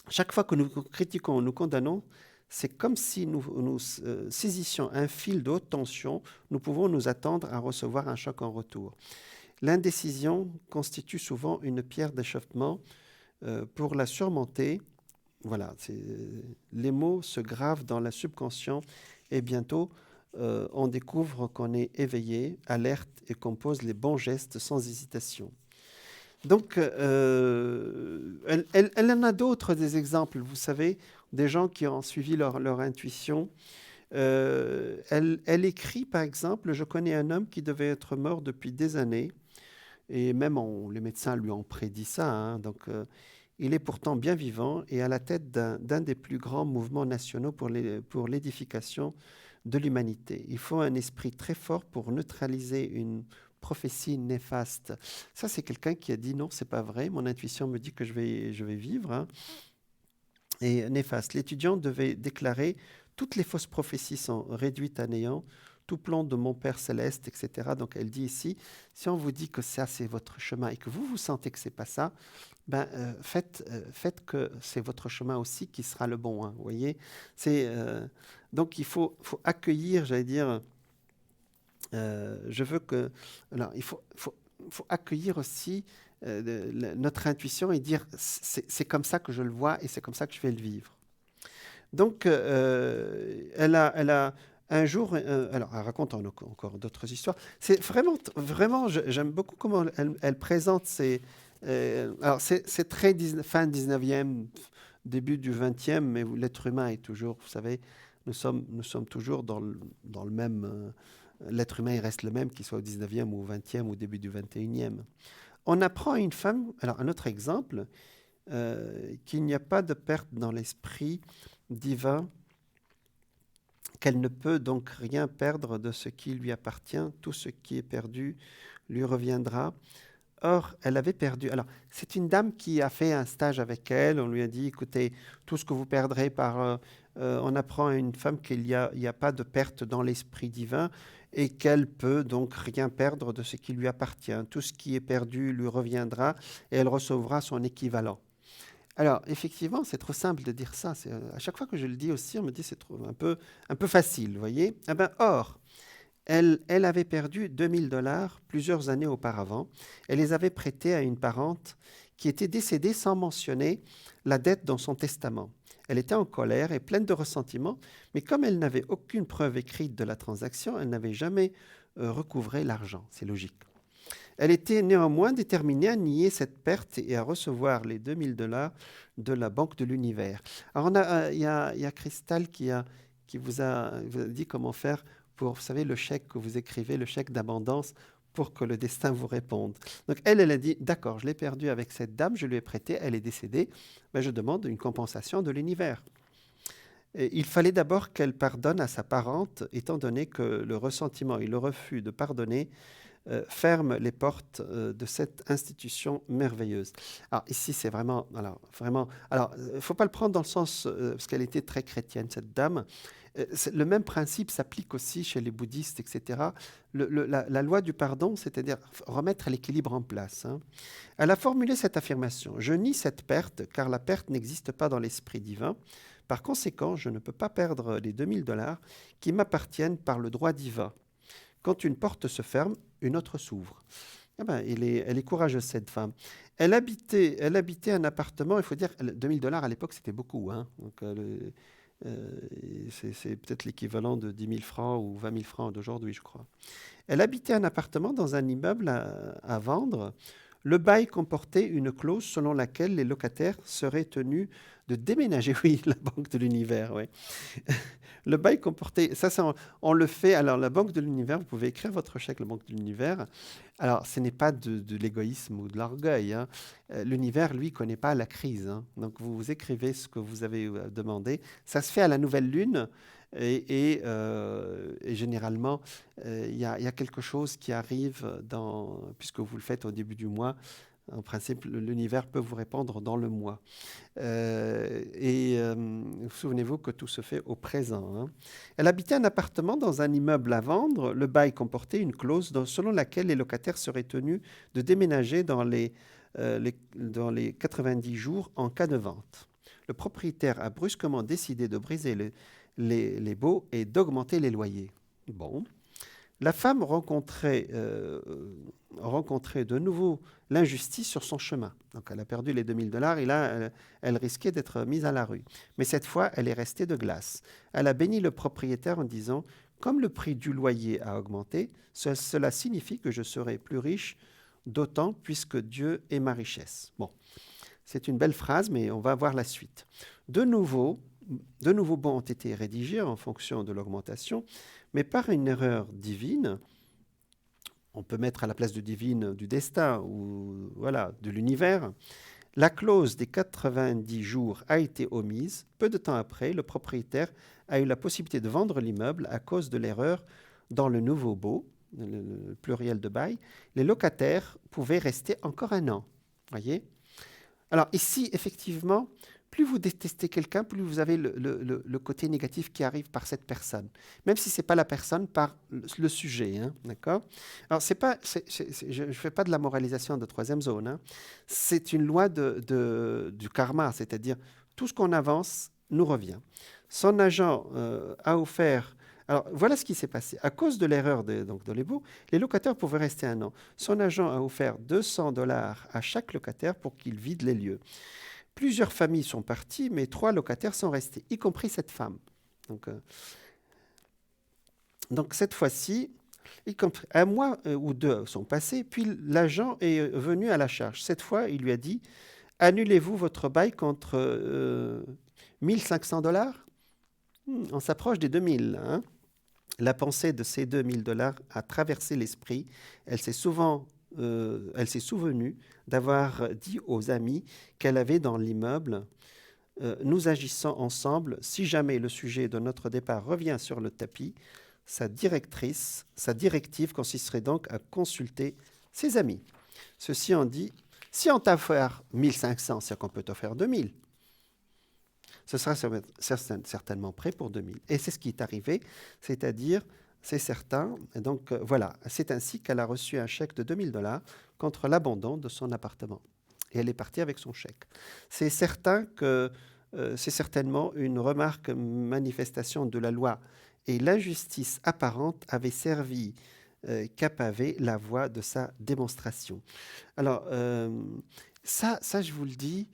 chaque fois que nous critiquons, nous condamnons, c'est comme si nous saisissions un fil de haute tension, nous pouvons nous attendre à recevoir un choc en retour. L'indécision constitue souvent une pierre d'achoppement. Pour la surmonter, voilà, les mots se gravent dans la subconscient et bientôt, on découvre qu'on est éveillé, alerte et qu'on pose les bons gestes sans hésitation. Donc, elle en a d'autres, des exemples, vous savez, des gens qui ont suivi leur intuition. Elle écrit, par exemple, « Je connais un homme qui devait être mort depuis des années. » Et même les médecins lui ont prédit ça. Hein, donc, il est pourtant bien vivant et à la tête d'un des plus grands mouvements nationaux pour l'édification de l'humanité. Il faut un esprit très fort pour neutraliser une prophétie néfaste. Ça, c'est quelqu'un qui a dit non, c'est pas vrai. Mon intuition me dit que je vais vivre. Hein. Et néfaste. L'étudiant devait déclarer toutes les fausses prophéties sont réduites à néant. Tout plan de mon Père céleste, etc. Donc, elle dit ici, si on vous dit que ça, c'est votre chemin et que vous sentez que c'est pas ça, faites que c'est votre chemin aussi qui sera le bon. Hein, vous voyez, donc, il faut accueillir, j'allais dire, je veux que... Alors, il faut accueillir aussi notre intuition et dire, c'est comme ça que je le vois et c'est comme ça que je vais le vivre. Donc, elle a un jour, alors elle raconte encore d'autres histoires. C'est vraiment, j'aime beaucoup comment elle présente alors c'est très fin 19e, début du 20e, mais l'être humain est toujours, vous savez, nous sommes toujours dans le même, l'être humain il reste le même, qu'il soit au 19e ou au 20e ou au début du 21e. On apprend à une femme, alors un autre exemple, qu'il n'y a pas de perte dans l'esprit divin, qu'elle ne peut donc rien perdre de ce qui lui appartient, tout ce qui est perdu lui reviendra. Or, elle avait perdu. Alors, c'est une dame qui a fait un stage avec elle. On lui a dit, écoutez, tout ce que vous perdrez on apprend à une femme qu'il n'y a pas de perte dans l'esprit divin et qu'elle peut donc rien perdre de ce qui lui appartient. Tout ce qui est perdu lui reviendra et elle recevra son équivalent. Alors, effectivement, c'est trop simple de dire ça. À chaque fois que je le dis aussi, on me dit c'est un peu facile, vous voyez. Eh ben, or, elle avait perdu 2000 $ plusieurs années auparavant. Elle les avait prêtés à une parente qui était décédée sans mentionner la dette dans son testament. Elle était en colère et pleine de ressentiment, mais comme elle n'avait aucune preuve écrite de la transaction, elle n'avait jamais recouvré l'argent. C'est logique. Elle était néanmoins déterminée à nier cette perte et à recevoir les 2000 $ de la Banque de l'Univers. Alors, il y a Cristal qui vous a dit comment faire pour, vous savez, le chèque que vous écrivez, le chèque d'abondance, pour que le destin vous réponde. Donc, elle a dit, d'accord, je l'ai perdu avec cette dame, je lui ai prêté, elle est décédée, mais je demande une compensation de l'univers. Et il fallait d'abord qu'elle pardonne à sa parente, étant donné que le ressentiment et le refus de pardonner ferment les portes de cette institution merveilleuse. Alors ici, c'est vraiment, il ne faut pas le prendre dans le sens, parce qu'elle était très chrétienne, cette dame. Le même principe s'applique aussi chez les bouddhistes, etc. La loi du pardon, c'est-à-dire remettre l'équilibre en place. Hein. Elle a formulé cette affirmation. Je nie cette perte, car la perte n'existe pas dans l'esprit divin. Par conséquent, je ne peux pas perdre les 2000 $ qui m'appartiennent par le droit divin. Quand une porte se ferme, une autre s'ouvre. Eh ben, elle est courageuse, cette femme. Elle habitait un appartement, il faut dire, 2000 $ à l'époque, c'était beaucoup. Hein. Donc, c'est peut-être l'équivalent de 10 000 francs ou 20 000 francs d'aujourd'hui, je crois. Elle habitait un appartement dans un immeuble à vendre. Le bail comportait une clause selon laquelle les locataires seraient tenus de déménager. Oui, la Banque de l'Univers, oui. Le bail comportait, on le fait, alors la Banque de l'Univers, vous pouvez écrire votre chèque, la Banque de l'Univers. Alors, ce n'est pas de l'égoïsme ou de l'orgueil. Hein. L'univers, lui, ne connaît pas la crise. Hein. Donc, vous écrivez ce que vous avez demandé. Ça se fait à la nouvelle lune. Et généralement, il y a quelque chose qui arrive, puisque vous le faites au début du mois. En principe, l'univers peut vous répondre dans le mois. Souvenez-vous que tout se fait au présent. Hein. Elle habitait un appartement dans un immeuble à vendre. Le bail comportait une clause selon laquelle les locataires seraient tenus de déménager dans les 90 jours en cas de vente. Le propriétaire a brusquement décidé de briser les baux et d'augmenter les loyers. Bon. La femme rencontrait de nouveau l'injustice sur son chemin. Donc, elle a perdu les 2000 $ et là, elle risquait d'être mise à la rue. Mais cette fois, elle est restée de glace. Elle a béni le propriétaire en disant « Comme le prix du loyer a augmenté, cela signifie que je serai plus riche, d'autant puisque Dieu est ma richesse. » Bon, c'est une belle phrase, mais on va voir la suite. De nouveaux bons ont été rédigés en fonction de l'augmentation, mais par une erreur divine, on peut mettre à la place de divine du destin ou voilà, de l'univers, la clause des 90 jours a été omise. Peu de temps après, le propriétaire a eu la possibilité de vendre l'immeuble à cause de l'erreur dans le nouveau baux, le pluriel de bail. Les locataires pouvaient rester encore un an. Voyez ? Alors ici, effectivement, plus vous détestez quelqu'un, plus vous avez le côté négatif qui arrive par cette personne. Même si ce n'est pas la personne, par le sujet. Hein, d'accord ? Alors, je ne fais pas de la moralisation de troisième zone. Hein. C'est une loi du karma, c'est-à-dire tout ce qu'on avance nous revient. Son agent a offert... Alors, voilà ce qui s'est passé. À cause de l'erreur de l'ébau, les locataires pouvaient rester un an. Son agent a offert 200 $ à chaque locataire pour qu'il vide les lieux. Plusieurs familles sont parties, mais 3 locataires sont restés, y compris cette femme. Donc cette fois-ci, un mois ou 2 sont passés, puis l'agent est venu à la charge. Cette fois, il lui a dit « Annulez-vous votre bail contre 1 500 $? On s'approche des 2000. Hein. La pensée de ces 2000 $ a traversé l'esprit. Elle s'est souvenue d'avoir dit aux amis qu'elle avait dans l'immeuble nous agissons ensemble. Si jamais le sujet de notre départ revient sur le tapis, sa directive consisterait donc à consulter ses amis. Ceci en dit, si on t'a offert 1500, c'est qu'on peut t'offrir 2000. Ce sera certainement prêt pour 2000. Et c'est ce qui est arrivé, c'est-à-dire, c'est certain. Et donc, voilà, c'est ainsi qu'elle a reçu un chèque de 2000 $ contre l'abandon de son appartement. et elle est partie avec son chèque. C'est certain que c'est certainement une remarque, manifestation de la loi. Et l'injustice apparente avait servi qu'à paver la voie de sa démonstration. Alors, ça, je vous le dis,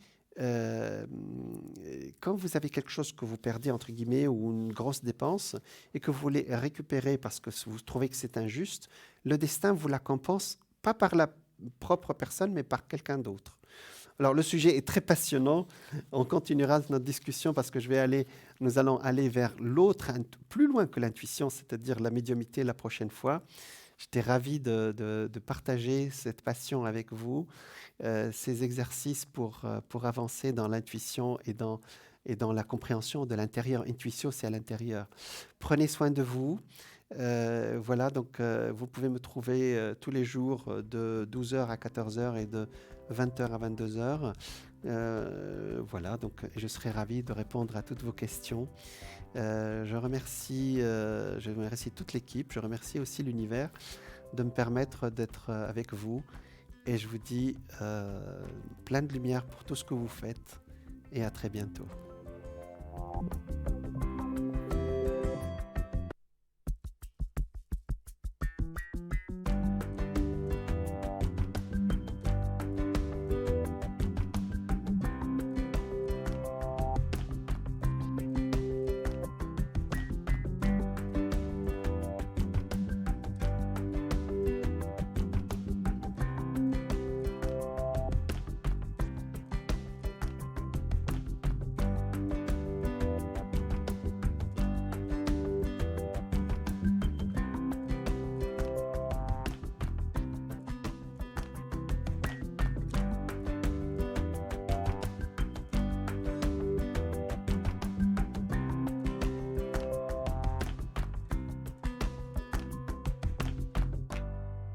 quand vous avez quelque chose que vous perdez, entre guillemets, ou une grosse dépense, et que vous voulez récupérer parce que vous trouvez que c'est injuste, le destin vous la compense, pas par la propre personne, mais par quelqu'un d'autre. Alors, le sujet est très passionnant. On continuera notre discussion parce que nous allons aller vers l'autre, plus loin que l'intuition, c'est-à-dire la médiumnité la prochaine fois. J'étais ravi de partager cette passion avec vous, ces exercices pour avancer dans l'intuition et dans la compréhension de l'intérieur. Intuition, c'est à l'intérieur. Prenez soin de vous. Voilà, donc vous pouvez me trouver tous les jours de 12h à 14h et de 20h à 22h. Voilà, donc je serai ravi de répondre à toutes vos questions. Je remercie toute l'équipe, je remercie aussi l'univers de me permettre d'être avec vous et je vous dis plein de lumière pour tout ce que vous faites et à très bientôt.